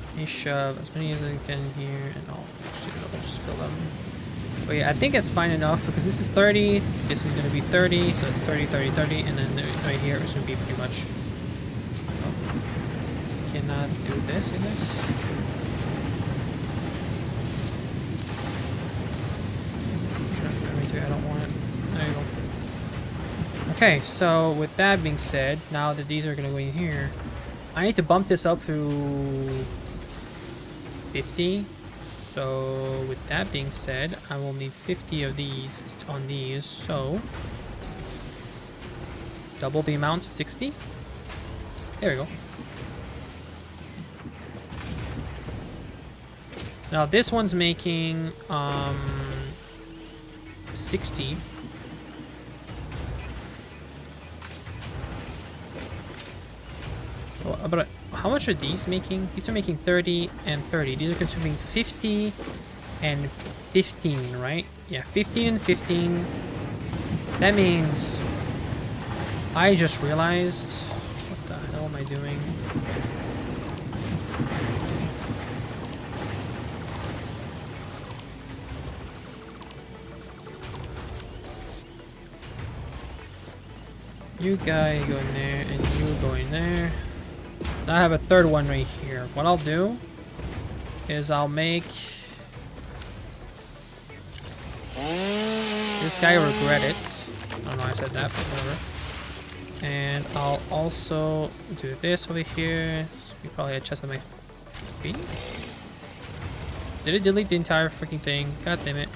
Speaker 1: Let me shove as many as I can here, and I'll just fill them. But yeah, I think it's fine enough because this is 30, this is going to be 30, so 30, 30, 30, and then right here it's going to be pretty much... Oh, cannot do this, I guess. I don't want it. There you go. Okay, so with that being said, now that these are going to go in here, I need to bump this up to 50. So with that being said, I will need 50 of these on these. So double the amount, 60. There we go. So now this one's making 60. But how much are these making? These are making 30 and 30. These are consuming 50 and 15, right? Yeah, 15 and 15. That means I just realized... What the hell am I doing? You guy go in there, and you go in there. Now I have a third one right here. What I'll do is I'll make this guy regret it. I don't know why I said that, but whatever. And I'll also do this over here. You probably had chest on my feet. Did it delete the entire freaking thing? God damn it.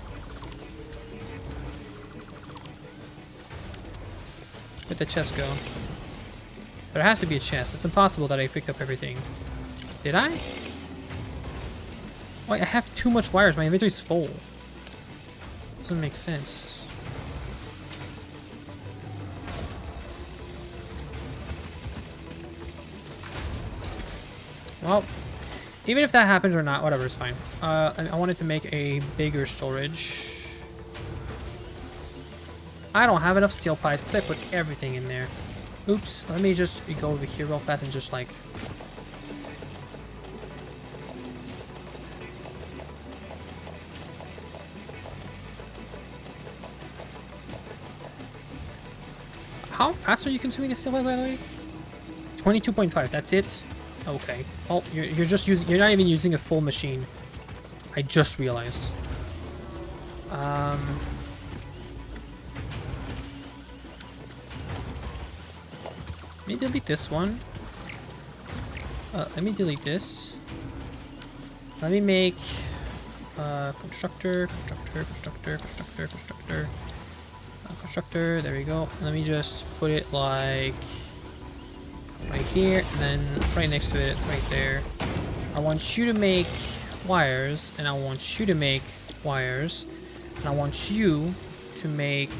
Speaker 1: Where'd the chest go? There has to be a chest. It's impossible that I picked up everything. Did I? Wait, I have too much wires. My inventory's full. Doesn't make sense. Well, even if that happens or not, whatever, it's fine. I wanted to make a bigger storage. I don't have enough steel pipes because I put everything in there. Oops, let me just go over here real fast and just like... How fast are you consuming the steel pipe, by the way? 22.5, that's it? Okay. Oh, you're just using... You're not even using a full machine. I just realized. Let me delete this one. Let me delete this. Let me make constructor. Constructor, there we go. Let me just put it like right here, and then right next to it, right there. I want you to make wires, and I want you to make wires, and I want you to make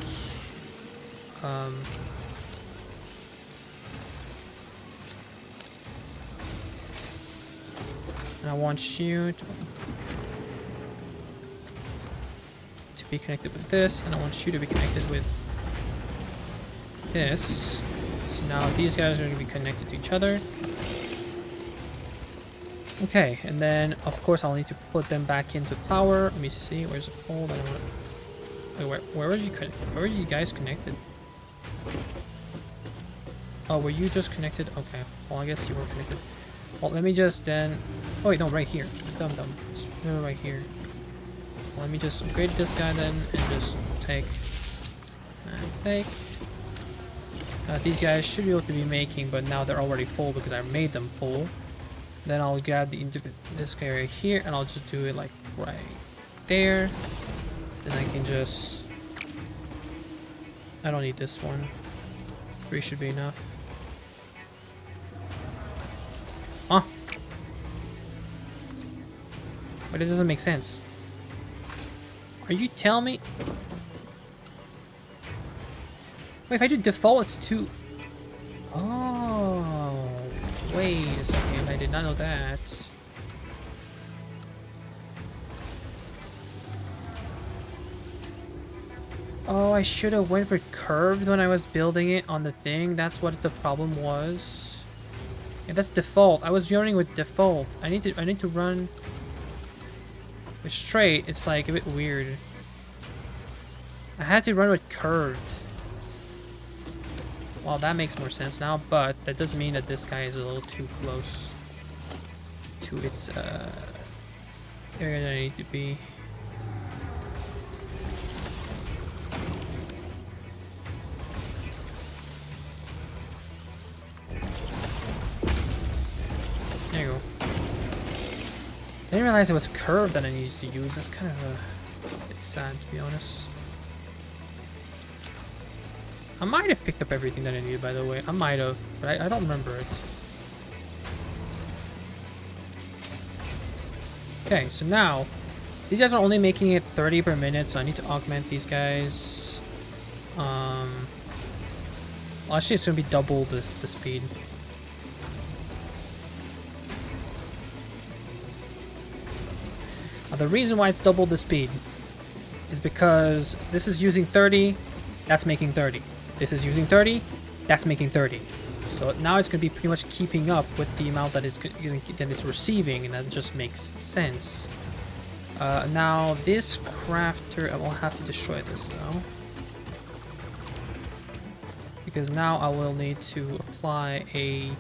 Speaker 1: and I want you to be connected with this, and I want you to be connected with this. So now these guys are going to be connected to each other. Okay, and then of course I'll need to put them back into power. Let me see, where's the pole? I don't want... Wait, where were you where were you guys connected? Oh, were you just connected? Okay, well I guess you were connected. Well, let me just then... Oh wait, no, right here. Dumb. It's right here. Well, let me just upgrade this guy then, and just take... And take... these guys should be able to be making, but now they're already full because I made them full. Then I'll grab this guy right here, and I'll just do it like right there. Then I can just... I don't need this one. 3 should be enough. Huh? But it doesn't make sense. Are you telling me? Wait, if I do default, it's 2... Oh, wait a second. I did not know that. Oh, I should have went for curved when I was building it on the thing. That's what the problem was. Yeah, that's default. I was running with default. I need to run with straight. It's like a bit weird. I had to run with curved. Well, that makes more sense now, but that does mean that this guy is a little too close to its area that I need to be. There you go. I didn't realize it was curved that I needed to use. That's kind of a bit sad, to be honest. I might have picked up everything that I needed, by the way. I might have, but I don't remember it. Okay, so now, these guys are only making it 30 per minute, so I need to augment these guys. Well, actually, it's going to be double the speed. Now, the reason why it's double the speed is because this is using 30, that's making 30. This is using 30, that's making 30. So now it's going to be pretty much keeping up with the amount that it's receiving, and that just makes sense. Now this crafter, I will have to destroy this though, because now I will need to apply a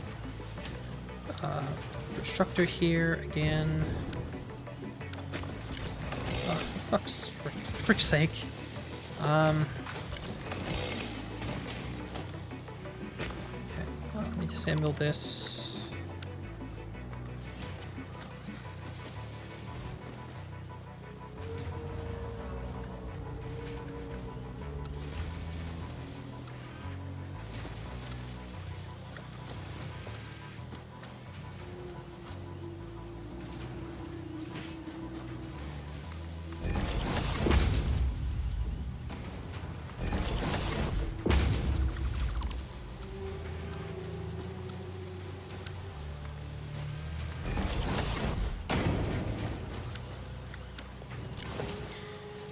Speaker 1: constructor here again. For frick's sake. Need to assemble this.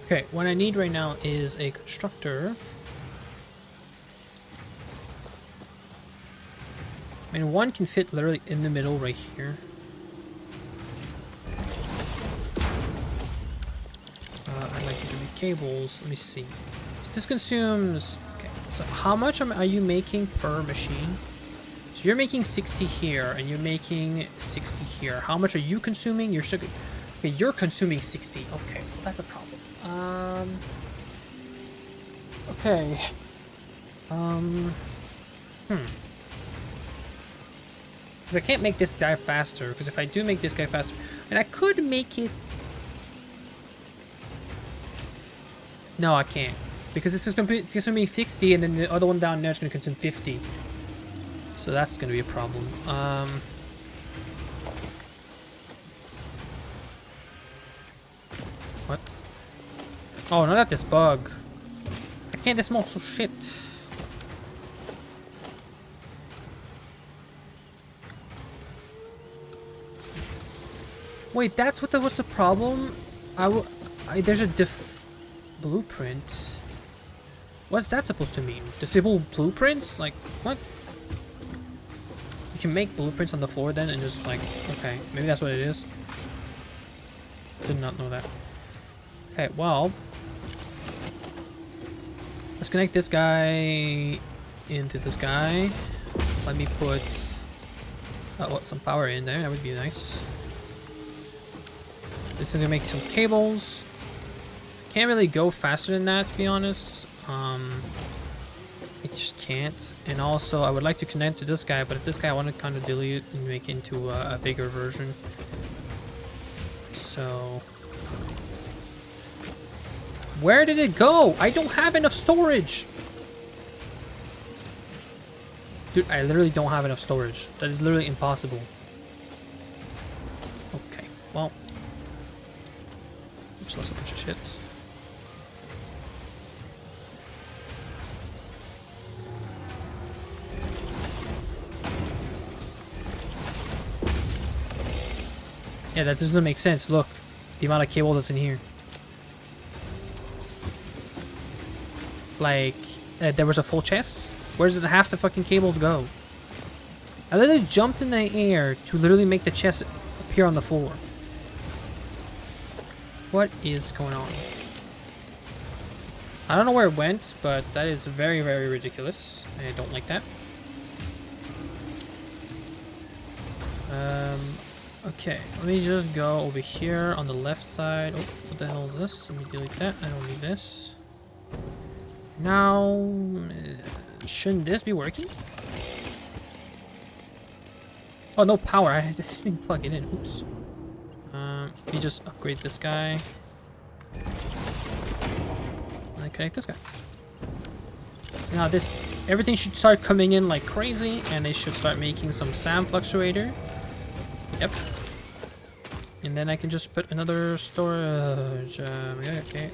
Speaker 1: Okay, what I need right now is a constructor. I mean, one can fit literally in the middle right here. I'd like to do the cables. Let me see. So this consumes... Okay, so how much are you making per machine? So you're making 60 here, and you're making 60 here. How much are you consuming? You're sugar. Okay, you're consuming 60. Okay, well, that's a problem. Okay. Because I can't make this guy faster. Because if I do make this guy faster, and I could make it. No, I can't. Because this is going to be consuming 60, and then the other one down there is going to consume 50. So that's going to be a problem. What? Oh, not this bug. I can't dismantle shit. Wait, that's what was the problem? There's a blueprint. What's that supposed to mean? Disable blueprints? Like, what? You can make blueprints on the floor then and just like, okay, maybe that's what it is. Did not know that. Okay, well, let's connect this guy into this guy. Let me put some power in there. That would be nice. This is gonna make some cables. Can't really go faster than that, to be honest. I just can't. And also, I would like to connect to this guy, but this guy I want to kind of delete and make into a bigger version. So, where did it go? I don't have enough storage. Dude, I literally don't have enough storage. That is literally impossible. Okay, well, just lost a bunch of shit. Yeah, that doesn't make sense. Look, the amount of cable that's in here. Like, there was a full chest? Where did half the fucking cables go? I literally jumped in the air to literally make the chest appear on the floor. What is going on? I don't know where it went, but that is very, very ridiculous. I don't like that. Okay, let me just go over here on the left side. Oh, what the hell is this? Let me delete that. I don't need this. Now, shouldn't this be working? Oh, no power. I just didn't plug it in. Oops. Let me just upgrade this guy. And then connect this guy. Now everything should start coming in like crazy, and they should start making some sound fluctuator. Yep. And then I can just put another storage. Okay, wait a second.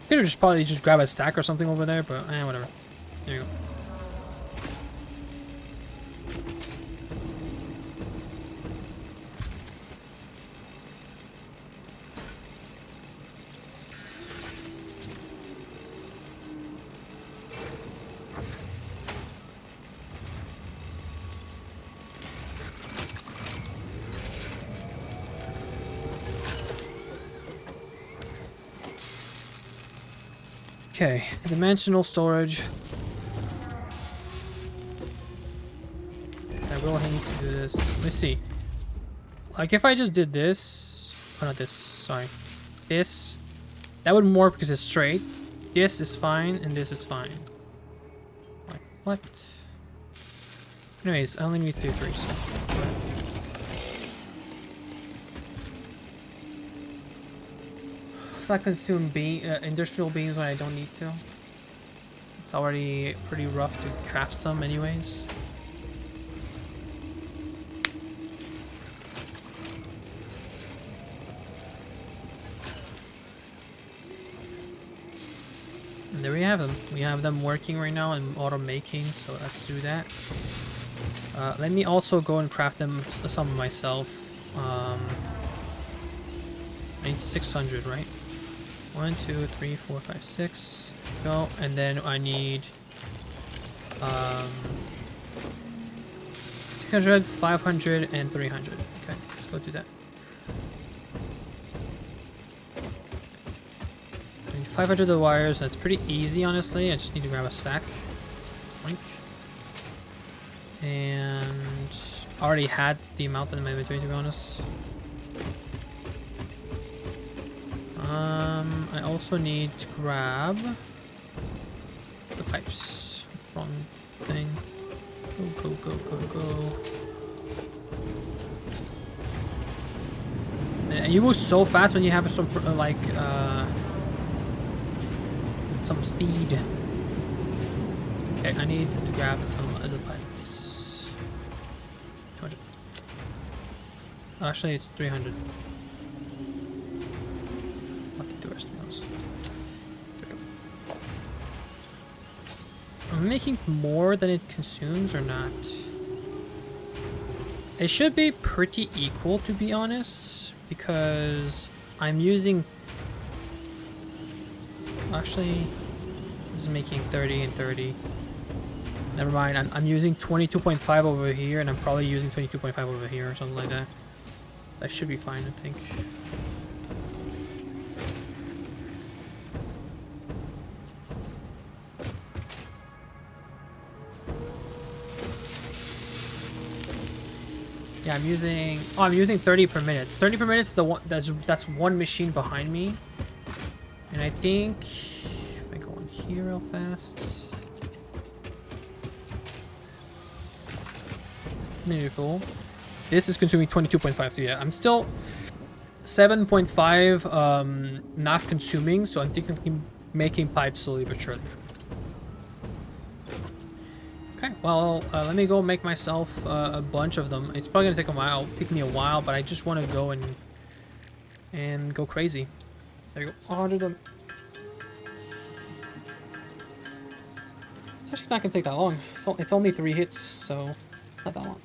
Speaker 1: Could have just probably just grab a stack or something over there, but whatever. There you go. Okay, dimensional storage. I will need to do this. Let me see. Like if I just did this, oh not this, sorry. This, that would work because it's straight. This is fine and this is fine. Like, what? Anyways, I only need 3 threes. Let's not consume industrial beams when I don't need to. It's already pretty rough to craft some anyways. And there we have them. We have them working right now and auto making, so let's do that. Let me also go and craft them some myself. I need 600, right? 1, 2, 3, 4, 5, 6. Go, and then I need 600, 500, and 300. Okay, let's go do that. I need 500 of the wires. That's pretty easy, honestly. I just need to grab a stack. Boink. And I already had the amount in my inventory, to be honest. I also need to grab the pipes. Wrong thing. Go, go, go, go, go. And you move so fast when you have some some speed. Okay, I need to grab some other pipes. 200. Actually, it's 300. I'll keep the rest of those. There we go. I'm making more than it consumes or not? It should be pretty equal, to be honest, because I'm using... Actually, this is making 30 and 30. Never mind, I'm using 22.5 over here, and I'm probably using 22.5 over here, or something like that. That should be fine, I think. Yeah, I'm using... Oh, I'm using 30 per minute. 30 per minute is the one... That's one machine behind me. And I think... If I go in here real fast... Beautiful. This is consuming 22.5, so yeah, I'm still 7.5 not consuming, so I'm technically making pipes slowly but surely. Okay, well, let me go make myself a bunch of them. It's probably gonna take me a while, but I just want to go and go crazy. There you go, 100 of them. Actually not gonna take that long. It's only 3 hits, so not that long.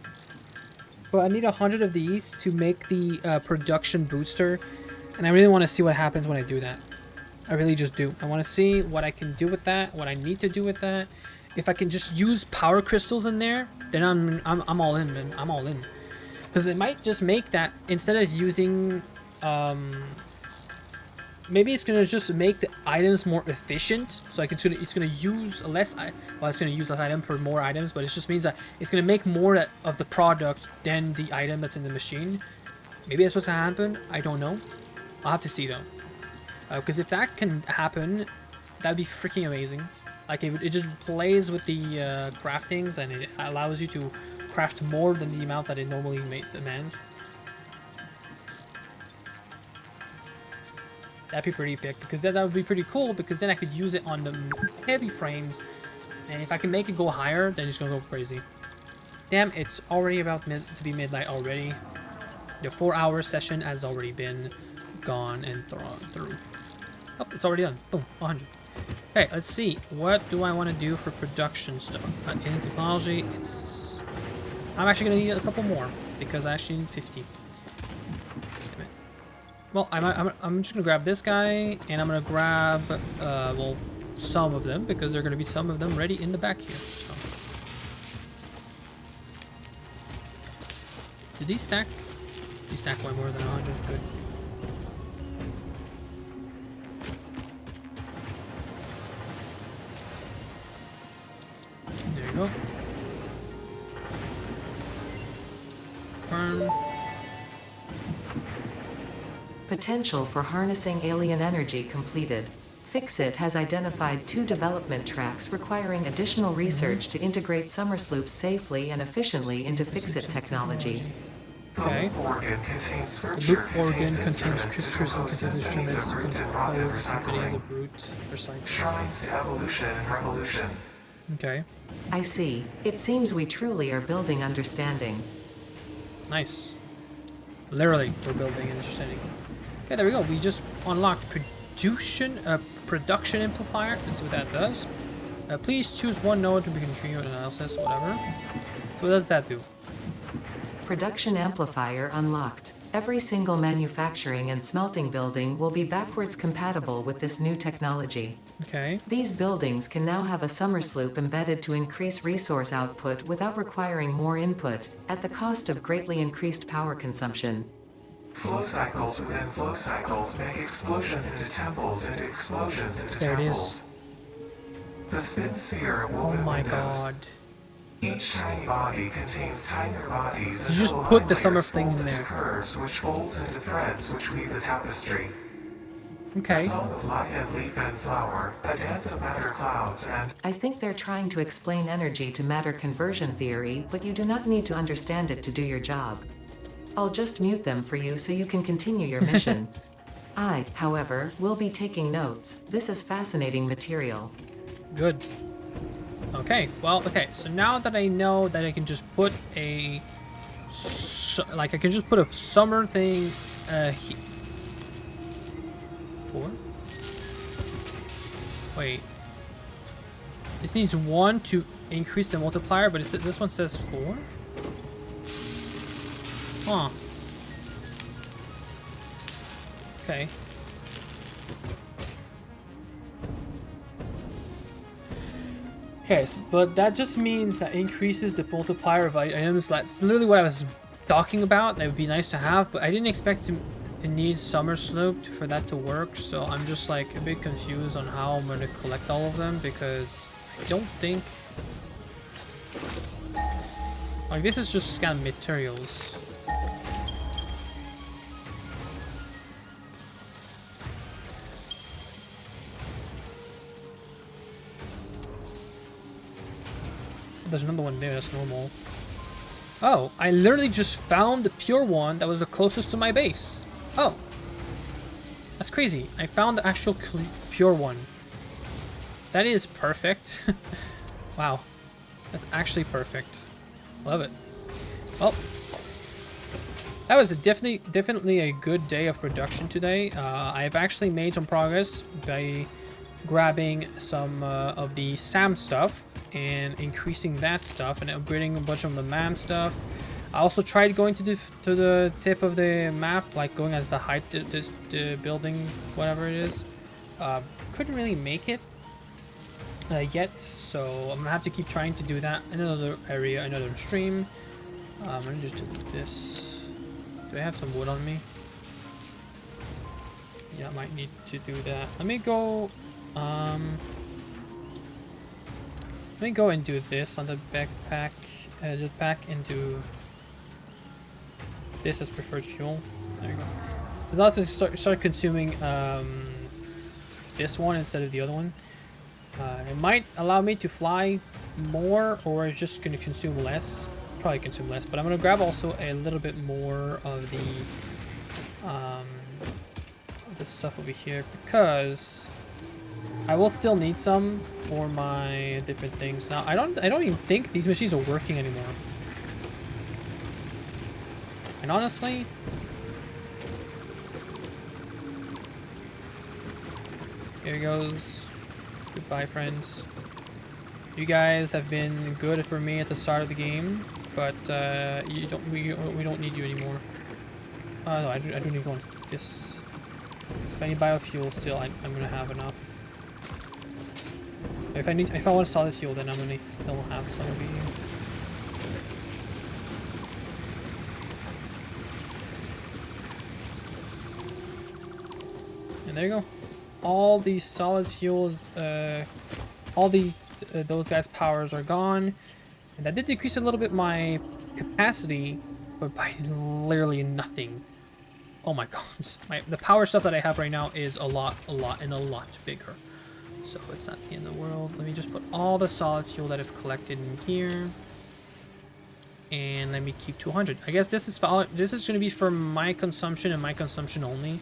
Speaker 1: But I need 100 of these to make the production booster, and I really want to see what happens when I do that. I really just do. I want to see what I can do with that, what I need to do with that. If I can just use power crystals in there, then I'm all in, man. I'm all in. Because it might just make that, instead of using... maybe it's gonna just make the items more efficient, so it's gonna use less. Well, it's gonna use less item for more items, but it just means that it's gonna make more of the product than the item that's in the machine. Maybe that's what's gonna happen. I don't know. I'll have to see though, because if that can happen, that'd be freaking amazing. Like it just plays with the craftings, and it allows you to craft more than the amount that it normally demands. That'd be pretty epic, because that would be pretty cool, because then I could use it on the heavy frames, and if I can make it go higher, then it's gonna go crazy. Damn, it's already about to be midnight already. The 4-hour session has already been gone and through. Oh, it's already done. Boom, 100. Okay, let's see. What do I want to do for production stuff? In technology, it's... I'm actually gonna need a couple more, because I actually need 50. Well, I'm just gonna grab this guy, and I'm gonna grab, well, some of them, because there are gonna be some of them ready in the back here. So. Did these stack? These stack way more than 100. Good. There you go. Burn.
Speaker 3: Potential for harnessing alien energy completed. Fixit has identified 2 development tracks requiring additional research to integrate Summersloops safely and efficiently into Fixit technology.
Speaker 2: The loop organ contains scriptures and contains instruments to compose
Speaker 1: symphony as a brute recital.
Speaker 2: Shrines to evolution and revolution.
Speaker 1: Okay.
Speaker 3: I see. It seems we truly are building understanding.
Speaker 1: Nice. Literally, we're building understanding. Okay, there we go. We just unlocked production amplifier. Let's see what that does. Please choose one node to begin tree analysis, whatever. What does that do?
Speaker 3: Production amplifier unlocked. Every single manufacturing and smelting building will be backwards compatible with this new technology.
Speaker 1: Okay.
Speaker 3: These buildings can now have a summer sloop embedded to increase resource output without requiring more input, at the cost of greatly increased power consumption.
Speaker 2: Flow cycles within flow cycles make explosions into temples into explosions into
Speaker 1: There it
Speaker 2: temples.
Speaker 1: is.
Speaker 2: The spin sphere of
Speaker 1: Oh
Speaker 2: woven
Speaker 1: my
Speaker 2: windows.
Speaker 1: god.
Speaker 2: Each tiny body contains tinier bodies
Speaker 1: You just
Speaker 2: until
Speaker 1: put
Speaker 2: line
Speaker 1: the summer
Speaker 2: layers
Speaker 1: thing
Speaker 2: fold
Speaker 1: in
Speaker 2: into
Speaker 1: there.
Speaker 2: curves which folds into threads which weave the tapestry. The
Speaker 1: Okay.
Speaker 2: song of light and leaf and flower, a dance of matter clouds and
Speaker 3: I think they're trying to explain energy to matter conversion theory, but you do not need to understand it to do your job. I'll just mute them for you so you can continue your mission. I, however, will be taking notes. This is fascinating material.
Speaker 1: Good. Okay, well, okay, so now that I know that I can just put a, I can just put a summer thing, 4? Wait. This needs 1 to increase the multiplier, but this one says 4? Huh. Okay. Okay, so, but that just means that increases the multiplier of items. That's literally what I was talking about. That would be nice to have, but I didn't expect to need Summer Slope for that to work. So I'm just like a bit confused on how I'm going to collect all of them because I don't think like this is just scan materials. There's another one there, that's normal. Oh, I literally just found the pure one that was the closest to my base. Oh. That's crazy. I found the actual pure one. That is perfect. Wow. That's actually perfect. Love it. Well, that was definitely a good day of production today. I've actually made some progress by grabbing some of the SAM stuff and increasing that stuff and upgrading a bunch of the MAM stuff. I also tried going to the tip of the map, like going as the height the building, whatever it is. Couldn't really make it yet, so I'm gonna have to keep trying to do that in another area, another stream. I'm gonna just do this. Do I have some wood on me? Yeah, I might need to do that. Let me go and do this on the backpack, jetpack, and do this as preferred fuel. There you go. I'll also start consuming this one instead of the other one. It might allow me to fly more, or it's just going to consume less. Probably consume less, but I'm going to grab also a little bit more of the stuff over here because I will still need some for my different things. Now I don't even think these machines are working anymore. And honestly, here goes. Goodbye, friends. You guys have been good for me at the start of the game, but we don't need you anymore. No, I do need one. This. So if I need biofuel still, I'm gonna have enough. If I want solid fuel, then I'm gonna still have some of you. And there you go. All these solid fuels, all the those guys' powers are gone, and that did decrease a little bit my capacity, but by literally nothing. Oh my god, the power stuff that I have right now is a lot bigger. So it's not the end of the world. Let me just put all the solid fuel that I've collected in here. And let me keep 200. I guess this is going to be for my consumption and my consumption only.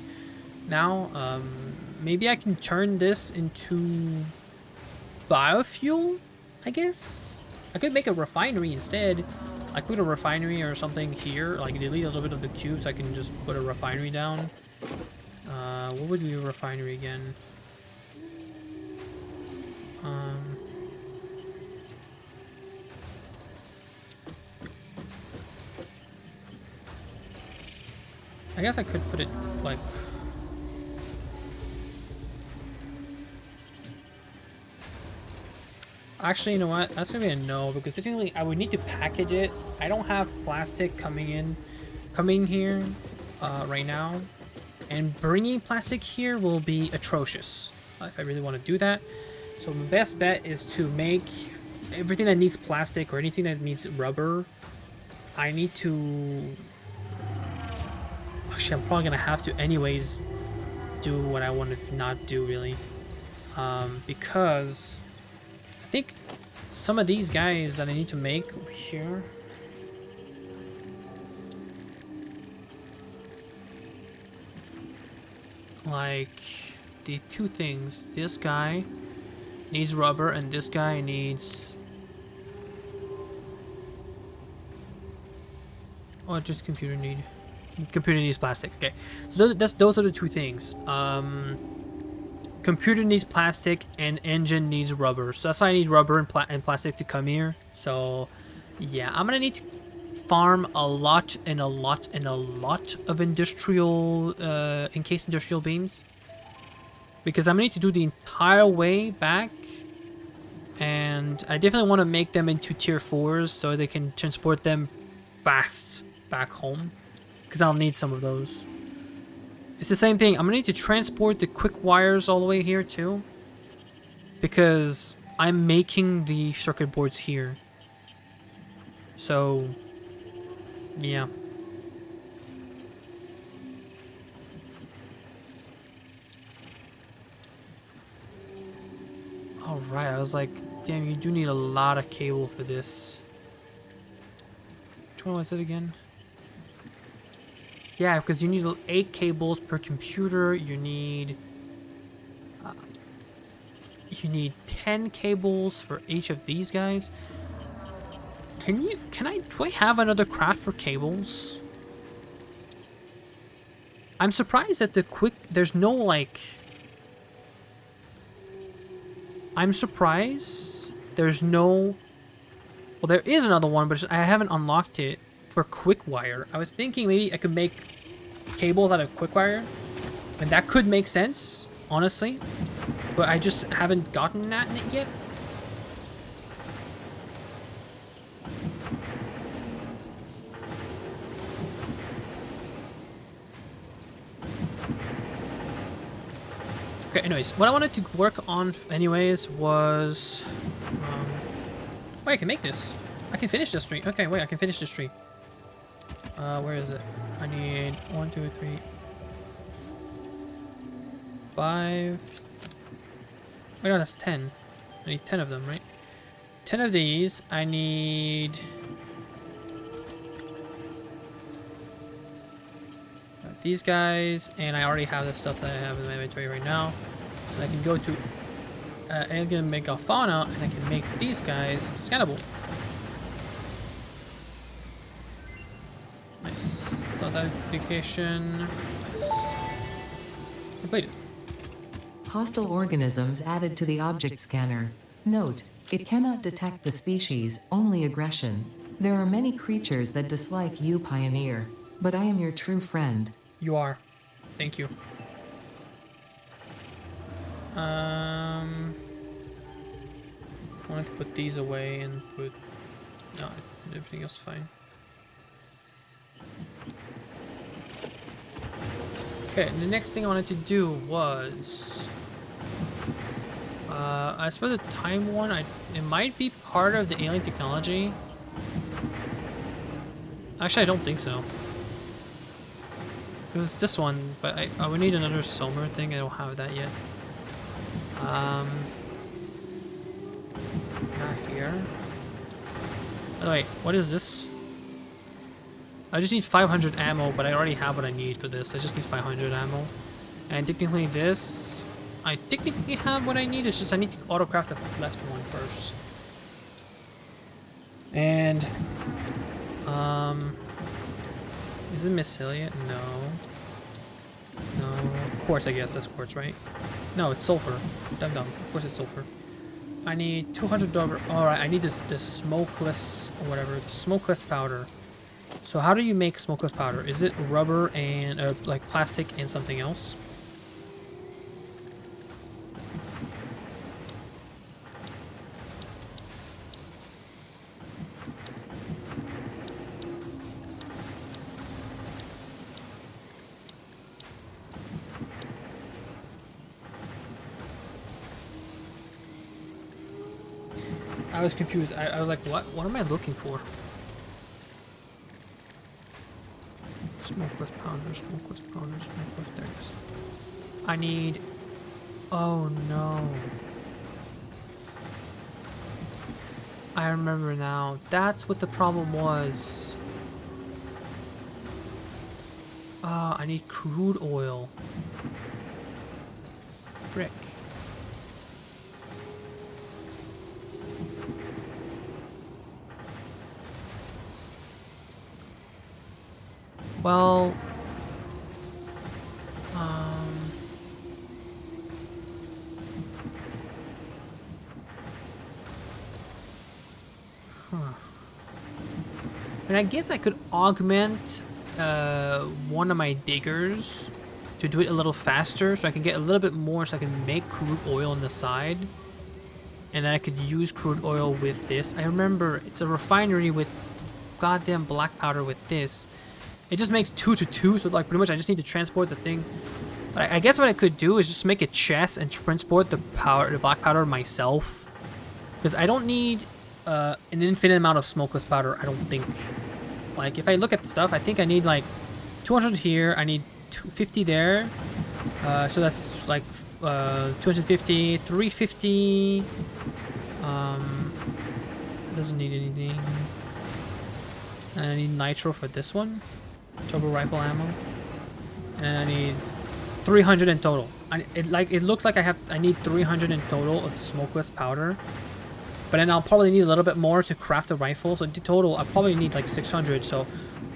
Speaker 1: Now, maybe I can turn this into biofuel, I guess? I could make a refinery instead. I could put a refinery or something here, like delete a little bit of the cubes. I can just put a refinery down. What would be a refinery again? I guess I could put it like... Actually, you know what? That's gonna be a no, because technically I would need to package it. I don't have plastic coming here right now. And bringing plastic here will be atrocious if I really want to do that. So my best bet is to make everything that needs plastic or anything that needs rubber. I need to... Actually, I'm probably going to have to anyways do what I want to not do, really. Because I think some of these guys that I need to make over here... Like, the two things. This guy needs rubber, and this guy needs... Oh, just computer need... Computer needs plastic. Okay, so those are the two things. Computer needs plastic, and engine needs rubber. So that's why I need rubber and plastic to come here. So, yeah, I'm gonna need to farm a lot and a lot and a lot of industrial encased industrial beams, because I'm gonna need to do the entire way back, and I definitely want to make them into tier 4s so they can transport them fast back home, because I'll need some of those. It's the same thing. I'm gonna need to transport the quick wires all the way here too, because I'm making the circuit boards here. So yeah. Alright, I was like, damn, you do need a lot of cable for this. Which one was it again? Yeah, because you need 8 cables per computer. You need 10 cables for each of these guys. Do I have another craft for cables? I'm surprised that there's no, like... I'm surprised there's no... Well, there is another one, but I haven't unlocked it for quick wire. I was thinking maybe I could make cables out of quick wire, and that could make sense, honestly. But I just haven't gotten that in it yet. Okay, anyways, what I wanted to work on anyways was... wait, I can make this. I can finish this tree. Okay, wait, I can finish this tree. Where is it? I need 1, 2, 3, 5... Wait, no, that's 10. I need 10 of them, right? 10 of these. I need... these guys, and I already have the stuff that I have in my inventory right now. So I can go to Alien Megafauna, and I can make these guys scannable. Nice. Close identification. Nice. Completed.
Speaker 3: Hostile organisms added to the object scanner. Note, it cannot detect the species, only aggression. There are many creatures that dislike you, Pioneer, but I am your true friend.
Speaker 1: You are. Thank you. I wanted to put these away and put... No, everything else is fine. Okay, the next thing I wanted to do was... as for the time one, it might be part of the alien technology. Actually, I don't think so. Because it's this one, but I would need another Somer thing. I don't have that yet. Not here. Oh, wait, what is this? I just need 500 ammo, but I already have what I need for this. I just need 500 ammo. And technically this... I technically have what I need. It's just I need to autocraft the left one first. And... is it Mycelia? No. No. Quartz, I guess. That's quartz, right? No, it's sulfur. Dumb. Of course it's sulfur. I need $200. Alright, I need the smokeless... or whatever. The smokeless powder. So how do you make smokeless powder? Is it rubber and like plastic and something else? I was confused. I was like, what? What am I looking for? Smokeless powder, smokeless powder, smokeless. There it is. I need. Oh no. I remember now. That's what the problem was. I need crude oil. Frick. Well, and I guess I could augment one of my diggers to do it a little faster so I can get a little bit more so I can make crude oil on the side. And then I could use crude oil with this. I remember it's a refinery with goddamn black powder with this. It just makes 2 to 2, so like pretty much I just need to transport the thing. But I guess what I could do is just make a chest and transport the black powder myself. Because I don't need an infinite amount of smokeless powder, I don't think. Like if I look at the stuff, I think I need like 200 here, I need 250 there. So that's like 250, 350. It doesn't need anything. And I need nitro for this one. Turbo rifle ammo. And I need 300 in total. It looks like I need 300 in total of smokeless powder. But then I'll probably need a little bit more to craft the rifle. So in total, I'll probably need like 600. So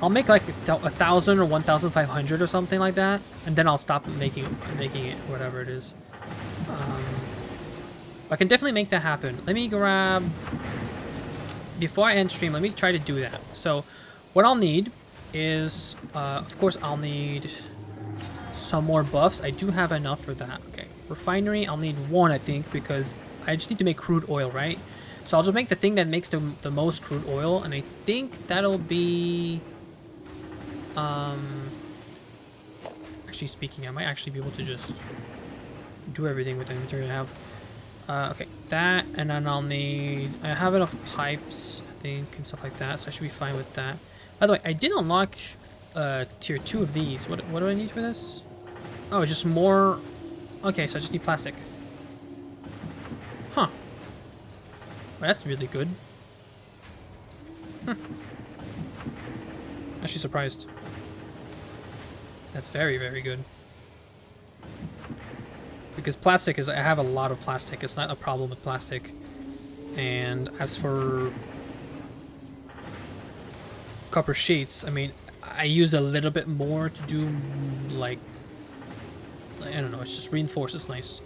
Speaker 1: I'll make like 1,000 or 1,500 or something like that. And then I'll stop making it, whatever it is. I can definitely make that happen. Let me grab... Before I end stream, let me try to do that. So what I'll need is, of course, I'll need some more buffs. I do have enough for that. Okay, refinery, I'll need 1, I think, because I just need to make crude oil, right? So I'll just make the thing that makes the most crude oil, and I think that'll be... Actually speaking, I might actually be able to just do everything with the inventory I have. Okay, that, and then I'll need... I have enough pipes, I think, and stuff like that, so I should be fine with that. By the way, I did unlock tier 2 of these. What do I need for this? Oh, just more... Okay, so I just need plastic. Huh. Well, that's really good. Actually surprised. That's very, very good. Because plastic is... I have a lot of plastic. It's not a problem with plastic. And as for... copper sheets, I mean, I use a little bit more to do, like... I don't know, it's just reinforced. It's nice.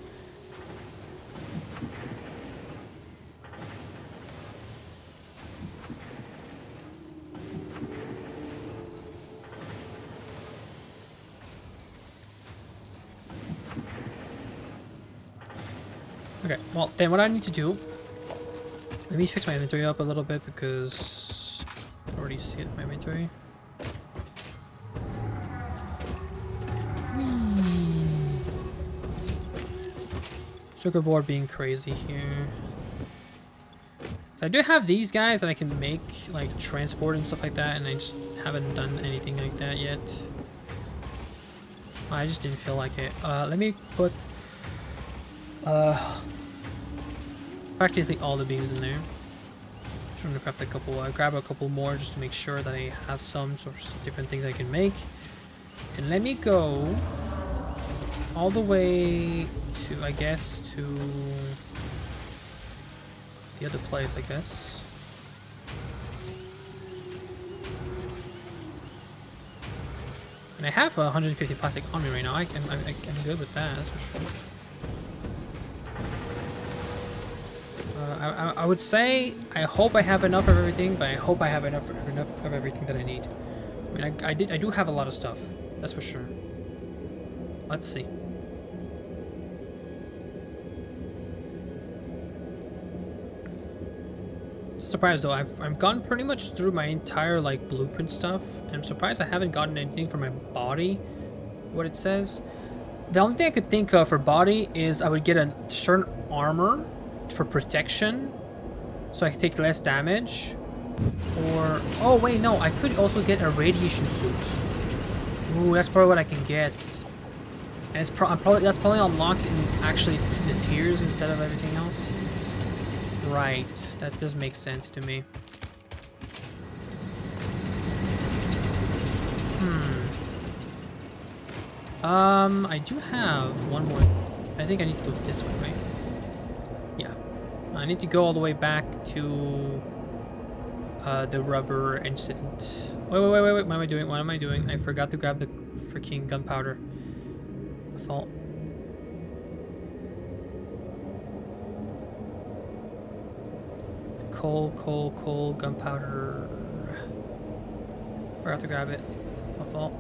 Speaker 1: Okay, well, then what I need to do... Let me fix my inventory up a little bit because... I already see it in my inventory. Whee! Circuit board being crazy here. I do have these guys that I can make, like, transport and stuff like that, and I just haven't done anything like that yet. I just didn't feel like it. Let me put... practically all the beams in there. Just want to craft a couple, grab a couple more just to make sure that I have some sort of different things I can make. And let me go all the way to, I guess, to the other place, I guess. And I have 150 plastic on me right now. I'm good with that, that's for sure. I would say I hope I have enough of everything, but I hope I have enough of everything that I need. I mean, I do have a lot of stuff. That's for sure. Let's see. Surprised though, I've gone pretty much through my entire like blueprint stuff. And I'm surprised I haven't gotten anything for my body. What it says. The only thing I could think of for body is I would get a certain armor for protection, so I can take less damage. Or oh wait, no, I could also get a radiation suit. Ooh, that's probably what I can get. And it's that's probably unlocked in actually the tiers instead of everything else. Right, that does make sense to me. I do have one more. I think I need to go this way, right? Yeah. I need to go all the way back to the rubber incident. Wait. What am I doing? What am I doing? I forgot to grab the freaking gunpowder. I thought. Coal, gunpowder. Forgot to grab it. My fault.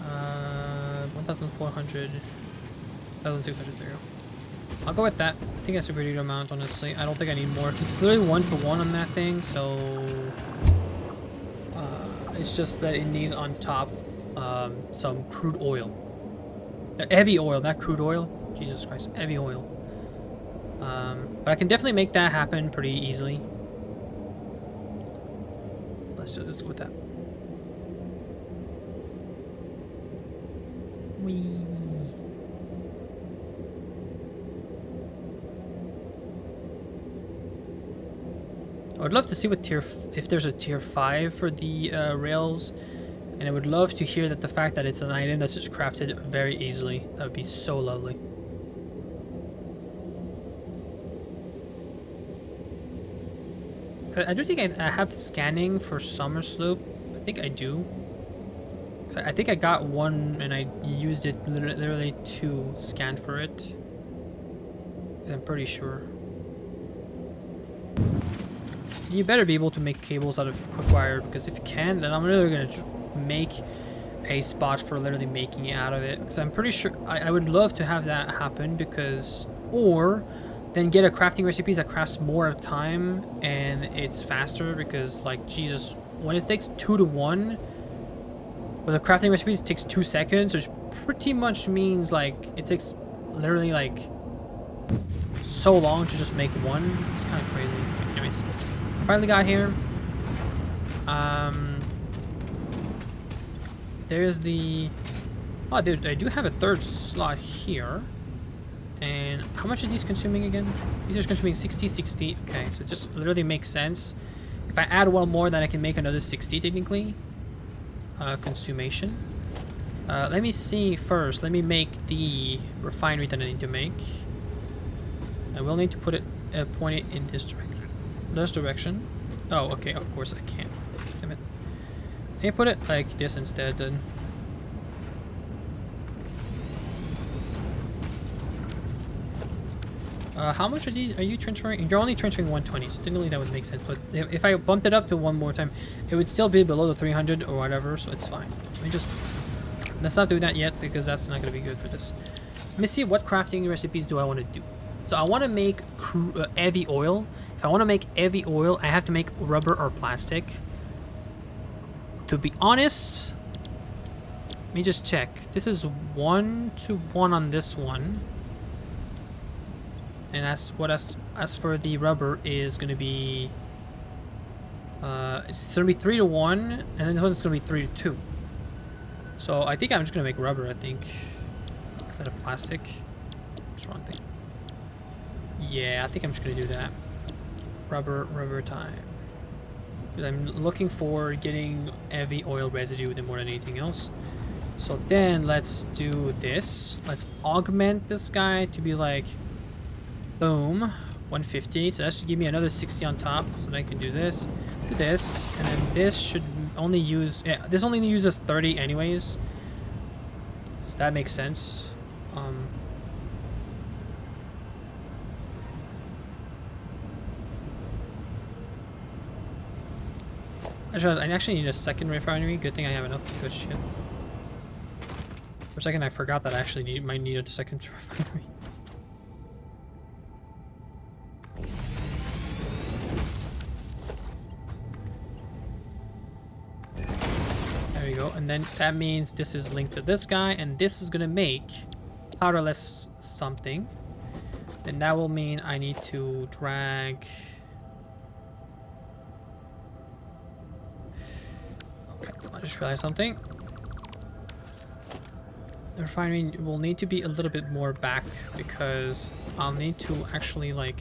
Speaker 1: Uh, 1,400, 1,600. There you go. I'll go with that. I think that's a pretty good amount, honestly. I don't think I need more. It's literally 1-to-1 on that thing, so it's just that it needs on top some crude oil. Heavy oil, not crude oil. Jesus Christ, heavy oil. But I can definitely make that happen pretty easily. Let's go with that. Whee. I would love to see what if there's a tier 5 for the rails, and I would love to hear that the fact that it's an item that's just crafted very easily. That would be so lovely. I do think I have scanning for Summer Sloop. I think I do. I think I got one and I used it literally to scan for it. I'm pretty sure. You better be able to make cables out of quick wire, because if you can, then I'm literally going to make a spot for literally making it out of it. Because I'm pretty sure I would love to have that happen, because, or then get a crafting recipes that crafts more at a time and it's faster, because like Jesus, when it takes 2-to-1, but the crafting recipes takes 2 seconds, which pretty much means like it takes literally like so long to just make one. It's kind of crazy. Anyways. Finally got here. There's the... Oh, dude, I do have a third slot here. And how much are these consuming again? These are consuming 60. Okay, so it just literally makes sense. If I add one more, then I can make another 60 technically. Consumation. Let me see first. Let me make the refinery that I need to make. I will need to put it, point it in this direction. This direction. Oh, okay, of course I can't. Damn it. Let me put it like this instead then. How much are these? Are you transferring? You're only transferring 120, so technically that would make sense. But if I bumped it up to one more time, it would still be below the 300 or whatever, so it's fine. Let me just... Let's not do that yet, because that's not going to be good for this. Let me see what crafting recipes do I want to do. So I want to make heavy oil. If I want to make heavy oil, I have to make rubber or plastic. To be honest, let me just check. This is 1-to-1 on this one. And as for the rubber is going to be... it's going to be 3-to-1, and then this one's going to be 3-to-2. So I think I'm just going to make rubber, I think. Instead of plastic. What's the wrong thing? Yeah, I think I'm just going to do that. Rubber time. Because I'm looking for getting heavy oil residue with it more than anything else. So then let's do this. Let's augment this guy to be like, boom, 150. So that should give me another 60 on top. So then I can do this, and then this should only use, yeah, this only uses 30 anyways. So That makes sense. I actually need a second refinery. Good thing I have enough good shit. For a second, I forgot that I actually might need a second refinery. There we go. And then that means this is linked to this guy, and this is gonna make powderless something. Then that will mean I need to drag. Okay, I just realized something. The refinery will need to be a little bit more back because I'll need to actually like,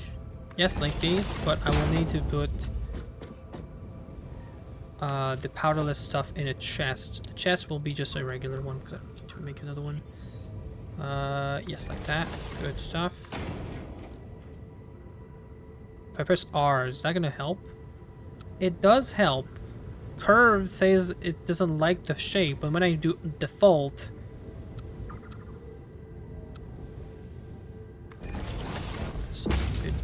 Speaker 1: yes, link these, but I will need to put the powderless stuff in a chest. The chest will be just a regular one because I need to make another one. Yes, like that. Good stuff. If I press R, is that gonna help? It does help. Curve says it doesn't like the shape, but when I do default, so stupid.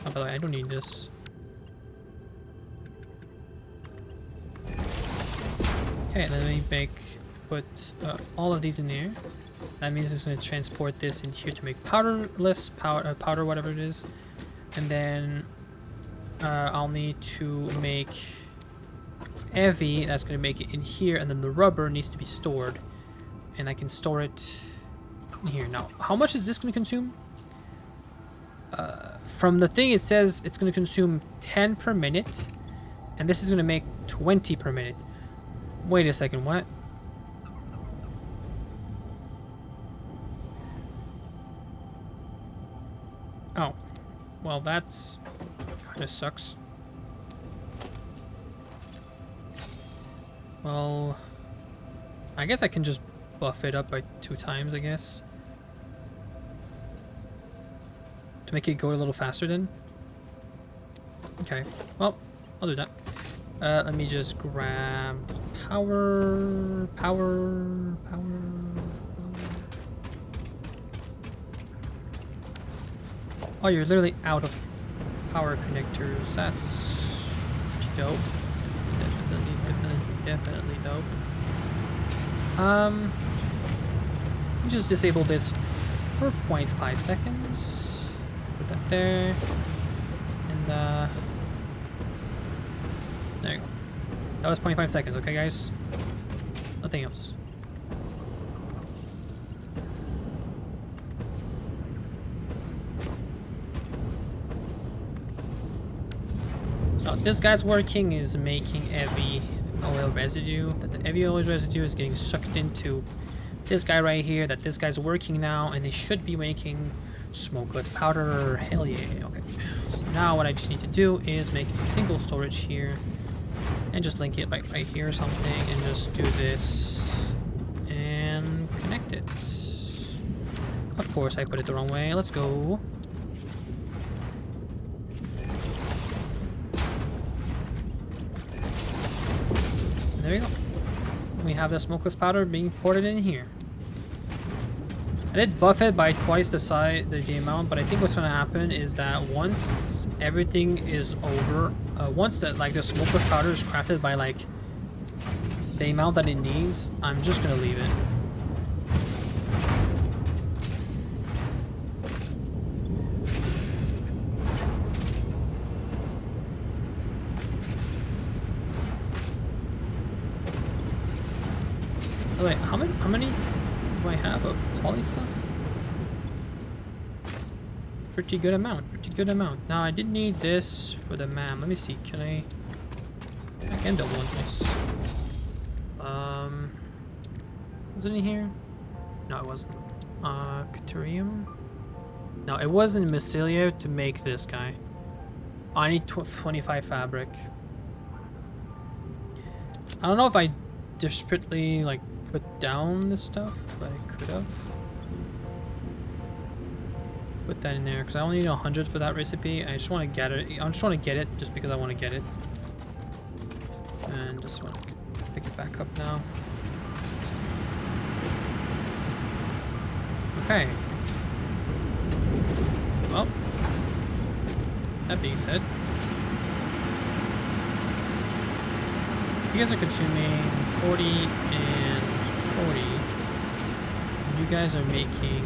Speaker 1: Oh, by the way, I don't need this. Okay, let me put all of these in here. That means it's going to transport this in here to make powderless, powder, whatever it is. And then I'll need to make heavy. That's going to make it in here. And then the rubber needs to be stored. And I can store it in here. Now, how much is this going to consume? From the thing, it says it's going to consume 10 per minute. And this is going to make 20 per minute. Wait a second, what? Oh, well, that's kind of sucks. Well, I guess I can just buff it up by 2 times, I guess. To make it go a little faster then. Okay, well, I'll do that. Let me just grab power. Oh, you're literally out of power connectors. That's dope. Definitely dope. Let me just disable this for 0.5 seconds. Put that there. And there you go. That was 0.5 seconds, okay guys? Nothing else. So this guy's working is making heavy oil residue. That the heavy oil residue is getting sucked into this guy right here. That this guy's working now, and they should be making smokeless powder. Hell yeah. Okay. So now what I just need to do is make a single storage here. And just link it like right here or something, and just do this and connect it. Of course, I put it the wrong way. Let's go. There you go. We have the smokeless powder being ported in here. I did buff it by twice the size, the amount, but I think what's gonna happen is that once everything is over, once that like the smokeless powder is crafted by like the amount that it needs, I'm just gonna leave it. Oh, wait, how many do I have of poly stuff? Pretty good amount, Now I did need this for the map. Let me see, can I can double this. Was it in here? No, it wasn't. Caterium? No, it wasn't mycelia to make this guy. Oh, I need 25 fabric. I don't know if I desperately like put down this stuff, but I could have. Put that in there because I only need 100 for that recipe. I just want to get it. I just want to get it just because I want to get it. And just want to pick it back up now. Okay. Well, that being said, you guys are consuming 40 and 40. You guys are making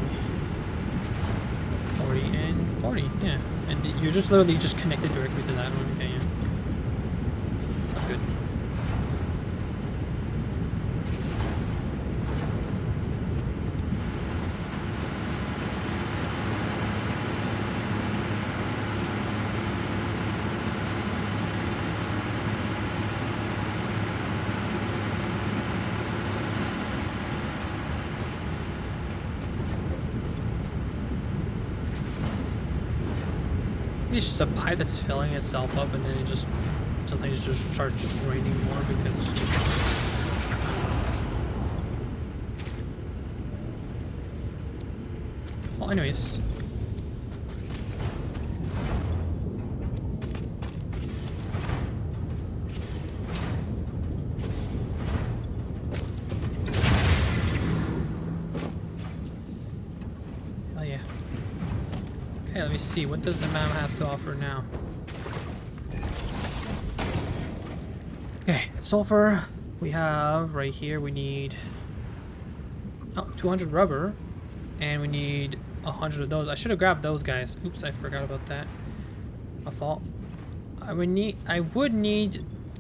Speaker 1: 40 and 40, yeah. And you're just literally just connected directly to that one. Okay, yeah. That's good. It's just a pipe that's filling itself up, and then it just sometimes just starts raining more because. Well, anyways. Oh yeah. Okay, let me see. What does the map have to offer now? Okay, sulfur. We have right here. We need 200 rubber, and we need 100 of those. I should have grabbed those guys. Oops, I forgot about that. My fault. I would need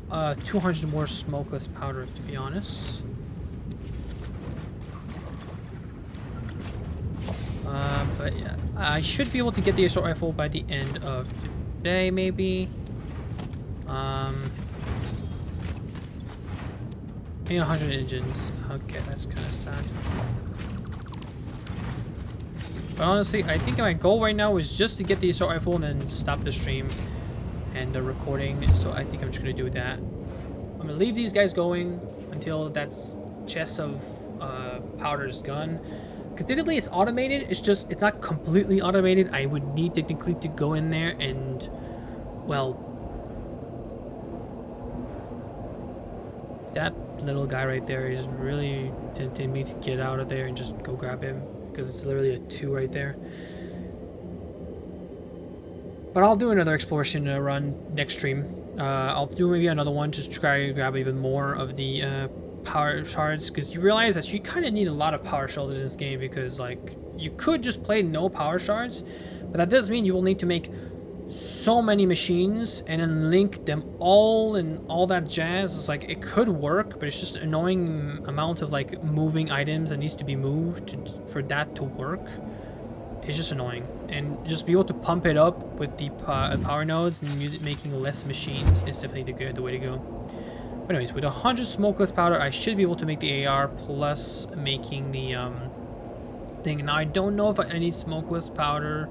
Speaker 1: 200 more smokeless powder, to be honest. But yeah, I should be able to get the assault rifle by the end of today, maybe. Need 100 engines. Okay, that's kind of sad. But honestly, I think my goal right now is just to get the assault rifle and then stop the stream and the recording. So I think I'm just gonna do that. I'm gonna leave these guys going until that chest of powder is gone. Because technically it's automated, it's not completely automated. I would need technically to go in there and, well, that little guy right there is really tempting me to get out of there and just go grab him. Because it's literally a 2 right there. But I'll do another exploration run next stream. I'll do maybe another one, just try to grab even more of the power shards, because you realize that you kind of need a lot of power shards in this game, because like you could just play no power shards, but that does mean you will need to make so many machines and then link them all and all that jazz. It's like it could work, but it's just an annoying amount of like moving items that needs to be moved for that to work. It's just annoying, and just be able to pump it up with the power nodes and use it making less machines is definitely the way to go. But anyways, with 100 smokeless powder, I should be able to make the AR plus making the thing. Now I don't know if I need smokeless powder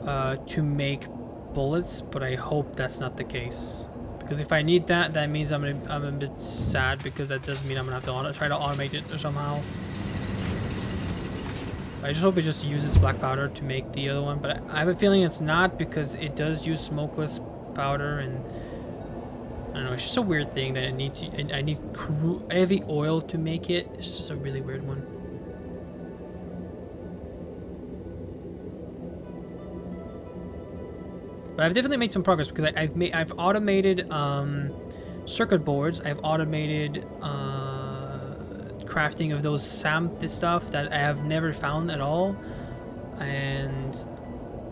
Speaker 1: to make bullets, but I hope that's not the case. Because if I need that, that means I'm a bit sad, because that does mean I'm gonna have to try to automate it somehow. I just hope it just uses black powder to make the other one, but I have a feeling it's not, because it does use smokeless powder, and I don't know, it's just a weird thing that I need heavy oil to make it. It's just a really weird one. But I've definitely made some progress, because I've automated circuit boards. I've automated crafting of those SAMP stuff that I have never found at all, and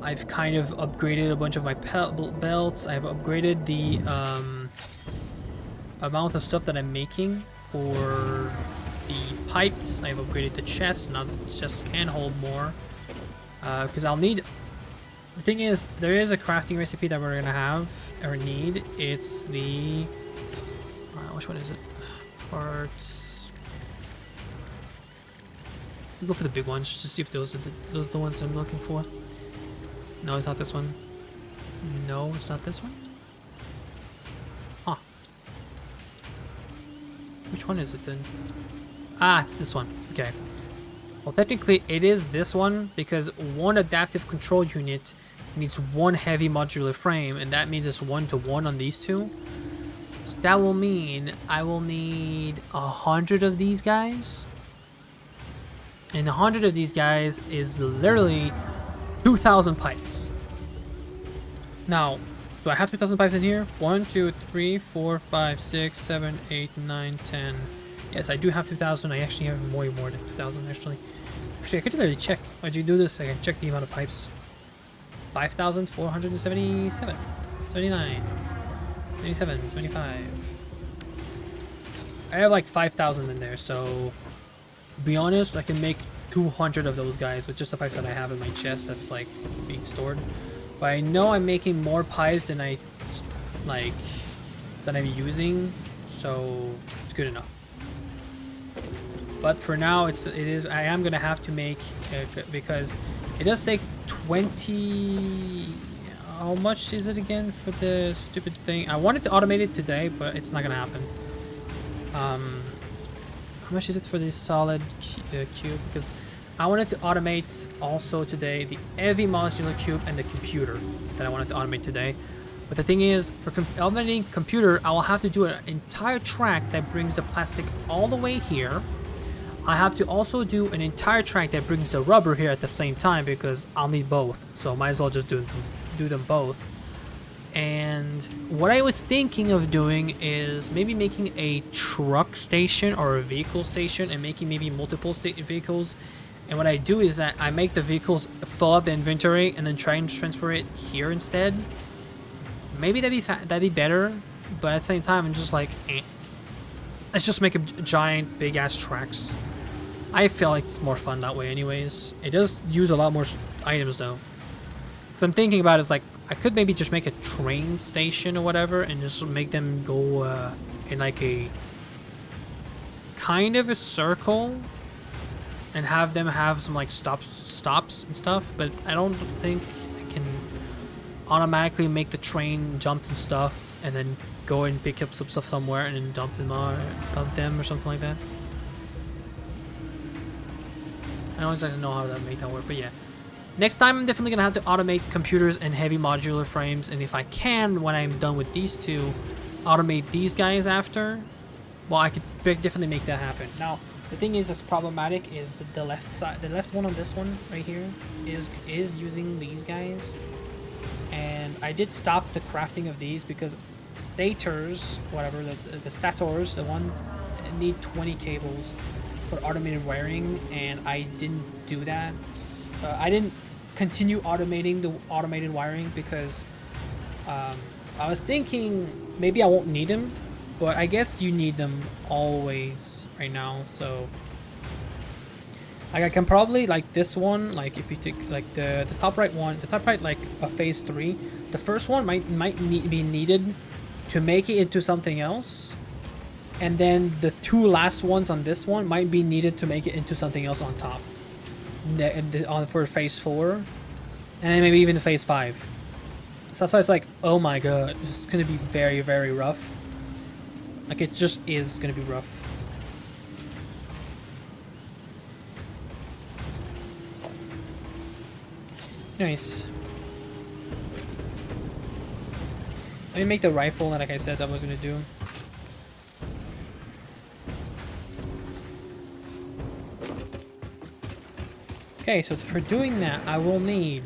Speaker 1: I've kind of upgraded a bunch of my belts. I've upgraded the amount of stuff that I'm making for the pipes. I've upgraded the chest. Now the chest can hold more, because I'll need. The thing is, there is a crafting recipe that we're gonna have or need. It's the which one is it? Parts. We'll go for the big ones just to see if those are the ones that I'm looking for. No, it's not this one. No, it's not this one. Huh. Which one is it then? Ah, it's this one. Okay. Well, technically it is this one, because one adaptive control unit needs one heavy modular frame, and that means it's 1-to-1 on these two. So that will mean I will need 100 of these guys. And 100 of these guys is literally 2,000 pipes. Now, do I have 2,000 pipes in here? 1, 2, 3, 4, 5, 6, 7, 8, 9, 10. Yes, I do have 2,000. I actually have way more than 2,000 actually. Actually, I could literally check. Why'd you do this? I can check the amount of pipes. 5,477. 79. 77. 75. I have like 5,000 in there, so to be honest, I can make 200 of those guys with just the pipes that I have in my chest that's like being stored. But I know I'm making more pies than I'm using, so it's good enough. But for now, I am gonna have to make because it does take 20. How much is it again for the stupid thing? I wanted to automate it today, but it's not gonna happen. How much is it for this solid cube? Because I wanted to automate also today the heavy modular cube and the computer that I wanted to automate today. But the thing is, for automating computer, I will have to do an entire track that brings the plastic all the way here. I have to also do an entire track that brings the rubber here at the same time because I'll need both. So might as well just do them both. And what I was thinking of doing is maybe making a truck station or a vehicle station and making maybe multiple vehicles. And what I do is that I make the vehicles fill up the inventory and then try and transfer it here instead. Maybe that'd be better, but at the same time I'm just like, let's just make a giant big ass tracks. I feel like it's more fun that way anyways. It does use a lot more items though. So I'm thinking about it, it's like I could maybe just make a train station or whatever and just make them go in like a kind of a circle and have them have some like stops and stuff, but I don't think I can automatically make the train jump and stuff and then go and pick up some stuff somewhere and then dump them or something like that. I don't exactly know how to make that work, but yeah. Next time, I'm definitely going to have to automate computers and heavy modular frames, and if I can, when I'm done with these two, automate these guys after, well, I could definitely make that happen. Now, the thing is that's problematic is that the left side, the left one on this one right here is using these guys, and I did stop the crafting of these because stators, whatever, the stators, the one need 20 cables for automated wiring, and I didn't do that. I didn't continue automating the automated wiring because I was thinking maybe I won't need them, but I guess you need them always right now. So like I can probably, like this one, like if you take like the top right one, the top right like a phase 3, the first one might be needed to make it into something else, and then the two last ones on this one might be needed to make it into something else on top. For phase 4, and then maybe even phase 5. So that's why it's like, oh my god, it's gonna be very, very rough. Like it just is gonna be rough. Nice. Let me make the rifle, like I said I was gonna do. Okay, so for doing that, I will need...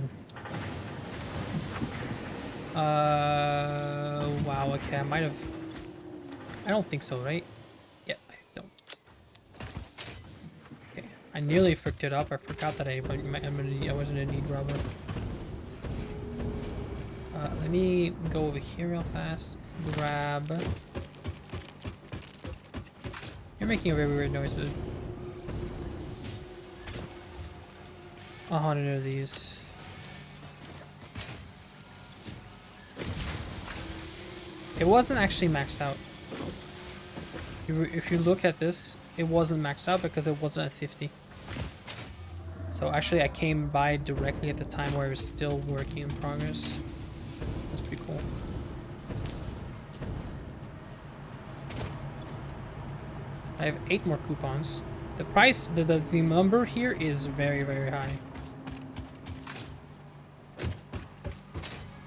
Speaker 1: wow, okay, I might have... I don't think so, right? Yeah, I don't. Okay, I nearly fricked it up. I forgot that I wasn't gonna need rubber. Let me go over here real fast. Grab... You're making a very weird noise, dude. 100 of these. It wasn't actually maxed out. If you look at this, it wasn't maxed out because it wasn't at 50. So actually I came by directly at the time where it was still working in progress. That's pretty cool. I have 8 more coupons. The price, the number here is very, very high.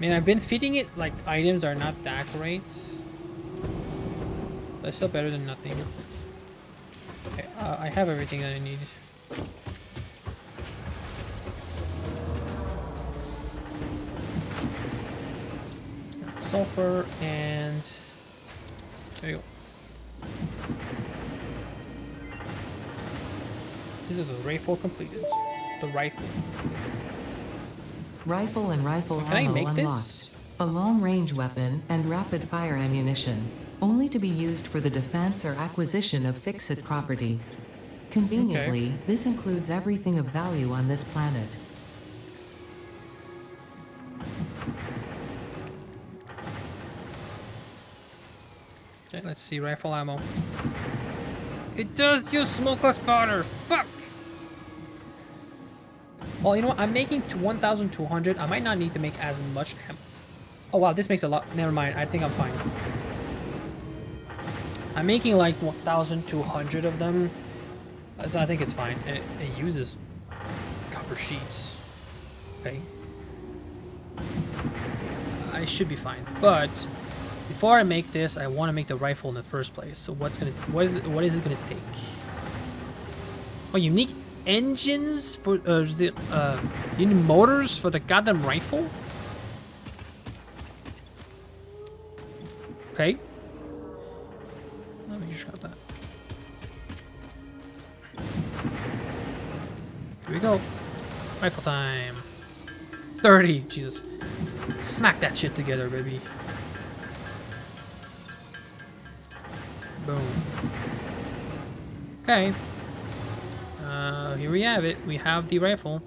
Speaker 1: I mean, I've been feeding it like items are not that great, but it's still better than nothing. Okay, I have everything that I need. sulfur, and there you go. This is the rifle completed. The rifle.
Speaker 3: Rifle and rifle
Speaker 1: Can I
Speaker 3: ammo
Speaker 1: make
Speaker 3: unlocked.
Speaker 1: this?
Speaker 3: A long-range weapon and rapid-fire ammunition, only to be used for the defense or acquisition of fixed property. Conveniently, this includes everything of value on this planet.
Speaker 1: Okay, let's see, rifle ammo. It does use smokeless powder! Fuck! Well, you know what? I'm making 1,200. I might not need to make as much ammo. Oh wow, this makes a lot. Never mind, I think I'm fine. I'm making like 1,200 of them. So I think it's fine. And it uses copper sheets. Okay. I should be fine. But before I make this, I want to make the rifle in the first place. So what is it gonna take? Oh, you need engines for you need motors for the goddamn rifle? Okay. Let me just grab that. Here we go. Rifle time. 30. Jesus. Smack that shit together, baby. Boom. Okay. Here we have it. We have the rifle.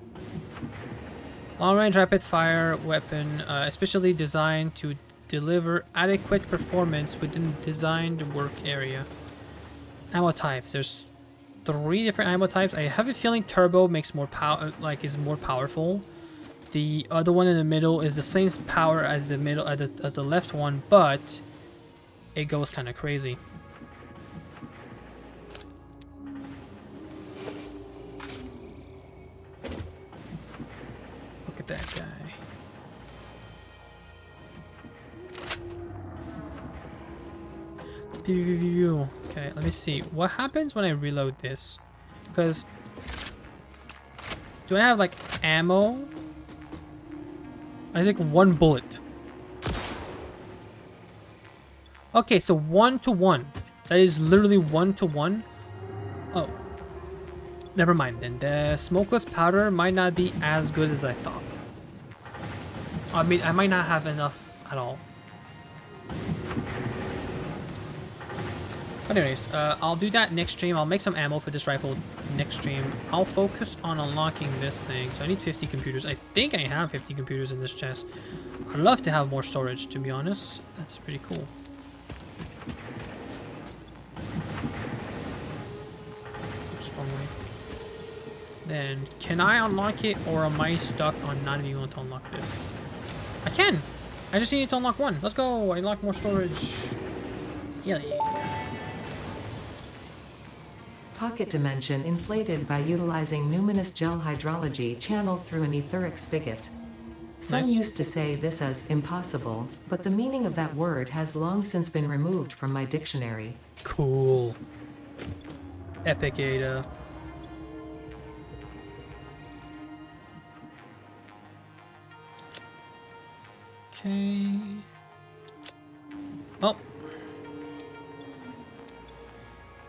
Speaker 1: Long-range rapid-fire weapon, especially designed to deliver adequate performance within the designed work area. Ammo types. There's 3 different ammo types. I have a feeling turbo makes more power, like is more powerful. The other one in the middle is the same power as the middle as the left one, but it goes kind of crazy. Look at that guy. Okay, let me see. What happens when I reload this? Because do I have like ammo? I think 1 bullet. Okay, so 1 to 1. That is literally 1 to 1. Oh. Never mind then. The smokeless powder might not be as good as I thought. I mean, I might not have enough at all. But anyways, I'll do that next stream. I'll make some ammo for this rifle next stream. I'll focus on unlocking this thing. So I need 50 computers. I think I have 50 computers in this chest. I'd love to have more storage, to be honest. That's pretty cool. Oops, wrong way. Then, can I unlock it, or am I stuck on not being able to unlock this? I can! I just need to unlock 1. Let's go! I unlock more storage. Yeah.
Speaker 3: Pocket dimension inflated by utilizing numinous gel hydrology channeled through an etheric spigot. Some
Speaker 1: Nice.
Speaker 3: used to say this as impossible, but the meaning of that word has long since been removed from my dictionary.
Speaker 1: Cool. Epic Ada. Okay. Oh.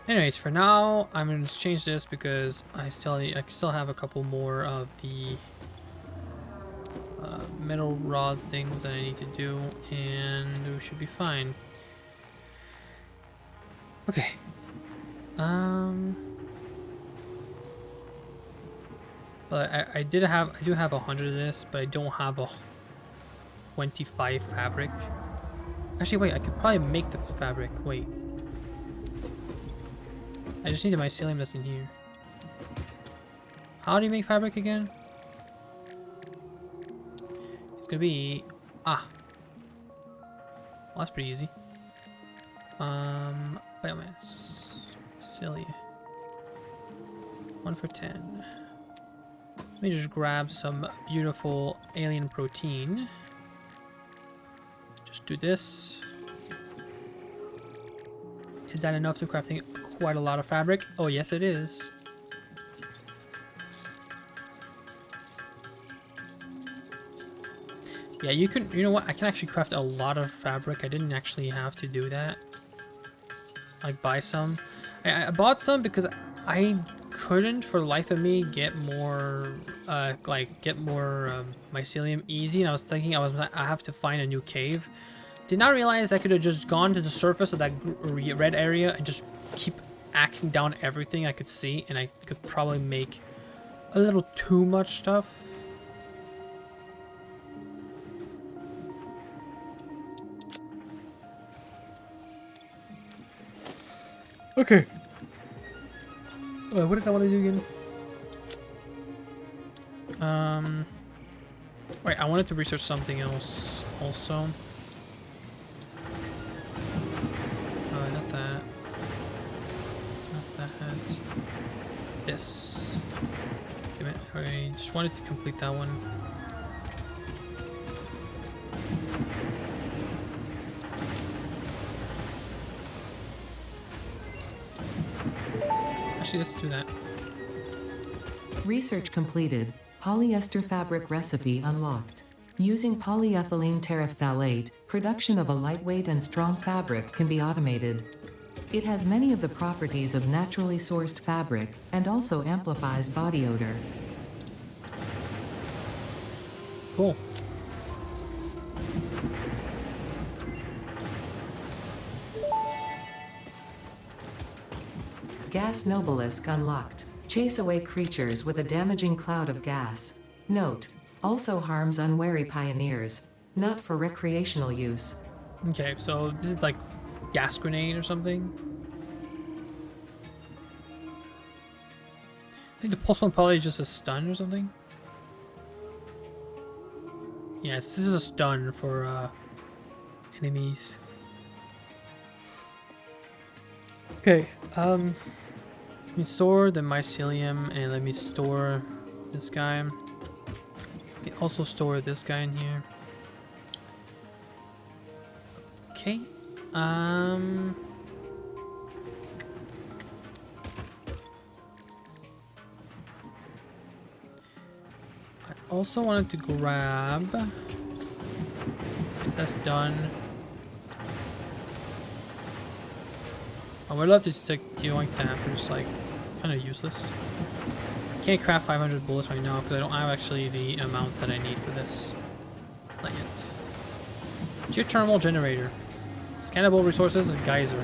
Speaker 1: Anyways, for now, I'm gonna just change this because I still have a couple more of the metal rod things that I need to do, and we should be fine. Okay. But I do have 100 of this, but I don't have a 25 fabric. Actually, wait, I could probably make the fabric. Wait. I just need the mycelium that's in here. How do you make fabric again? It's gonna be... Ah. Well, that's pretty easy. Biomass. Mycelia. 1 for 10. Let me just grab some beautiful alien protein. Just do this. Is that enough to crafting quite a lot of fabric? Oh, yes, it is. Yeah, you can, you know what? I can actually craft a lot of fabric. I didn't actually have to do that. Like buy some. I bought some because I couldn't for the life of me get more, mycelium easy. And I was thinking I have to find a new cave. Did not realize I could have just gone to the surface of that red area and just keep hacking down everything I could see. And I could probably make a little too much stuff. Okay. What did I want to do again? Wait, I wanted to research something else also. Not that. Not that. This. Damn it. I just wanted to complete that one. Actually, let's do that.
Speaker 3: Research completed. Polyester fabric recipe unlocked. Using polyethylene terephthalate, production of a lightweight and strong fabric can be automated. It has many of the properties of naturally sourced fabric and also amplifies body odor.
Speaker 1: Cool.
Speaker 3: Gas Nobelisk unlocked. Chase away creatures with a damaging cloud of gas. Note: also harms unwary pioneers. Not for recreational use.
Speaker 1: Okay, so this is like gas grenade or something. I think the pulse one probably is just a stun or something. Yes, this is a stun for enemies. Okay, let me store the mycelium and let me store this guy. Let me also store this guy in here. Okay, I also wanted to grab, that's done. I would love to stick yoink that, but it's like kind of useless. Can't craft 500 bullets right now because I don't have actually the amount that I need for this. Not yet. Geothermal generator. Scannable resources and geyser.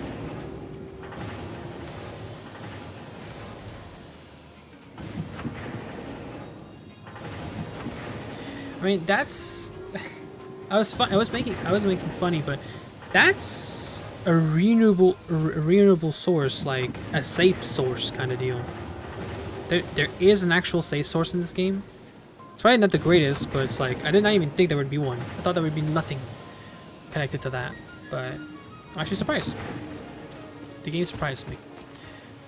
Speaker 1: I mean, that's. I was making funny, but that's a renewable source, like a safe source kind of deal. There is an actual safe source in this game. It's probably not the greatest, but it's like I did not even think there would be one. I thought there would be nothing connected to that, but I'm actually surprised. The game surprised me.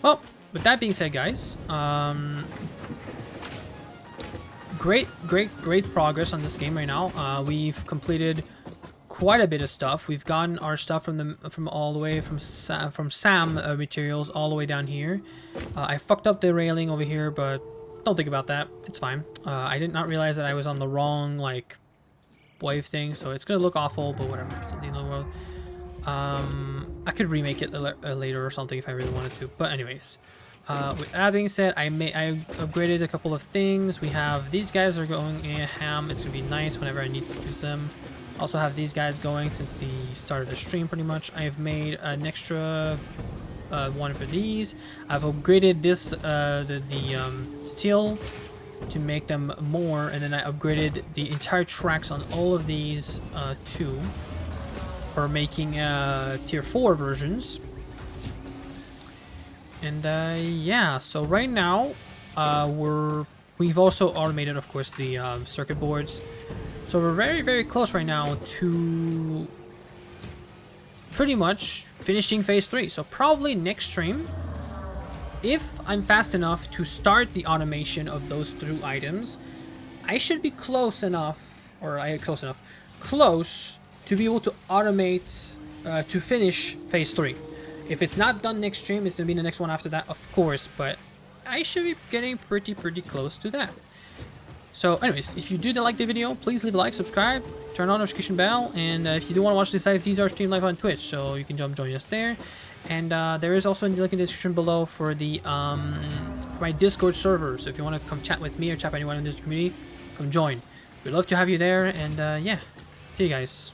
Speaker 1: Well, with that being said, guys, great progress on this game right now. We've completed quite a bit of stuff. We've gotten our stuff from all the way from Sam materials all the way down here. I fucked up the railing over here, but don't think about that. It's fine. I did not realize that I was on the wrong like wave thing, so it's gonna look awful, but whatever. It's the end of the world. I could remake it later or something if I really wanted to. But anyways, with that being said, I upgraded a couple of things. We have these guys are going ham. It's gonna be nice whenever I need to use them. Also have these guys going since the start of the stream pretty much. I've made an extra one for these. I've upgraded this the steel to make them more, and then I upgraded the entire tracks on all of these too, for making tier 4 versions. And yeah, so right now we've also automated, of course, the circuit boards. So we're very close right now to pretty much finishing phase 3. So probably next stream, if I'm fast enough to start the automation of those 2 items, I should be close enough, close to be able to automate to finish phase 3. If it's not done next stream, it's gonna be the next one after that, of course, but I should be getting pretty close to that. So anyways, if you did like the video, please leave a like, subscribe, turn on notification bell, and if you do want to watch this live, these are streamed live on Twitch, so you can join us there. And there is also a link in the description below for the for my Discord server. So if you want to come chat with me or chat with anyone in this community, come join. We'd love to have you there. And yeah, see you guys.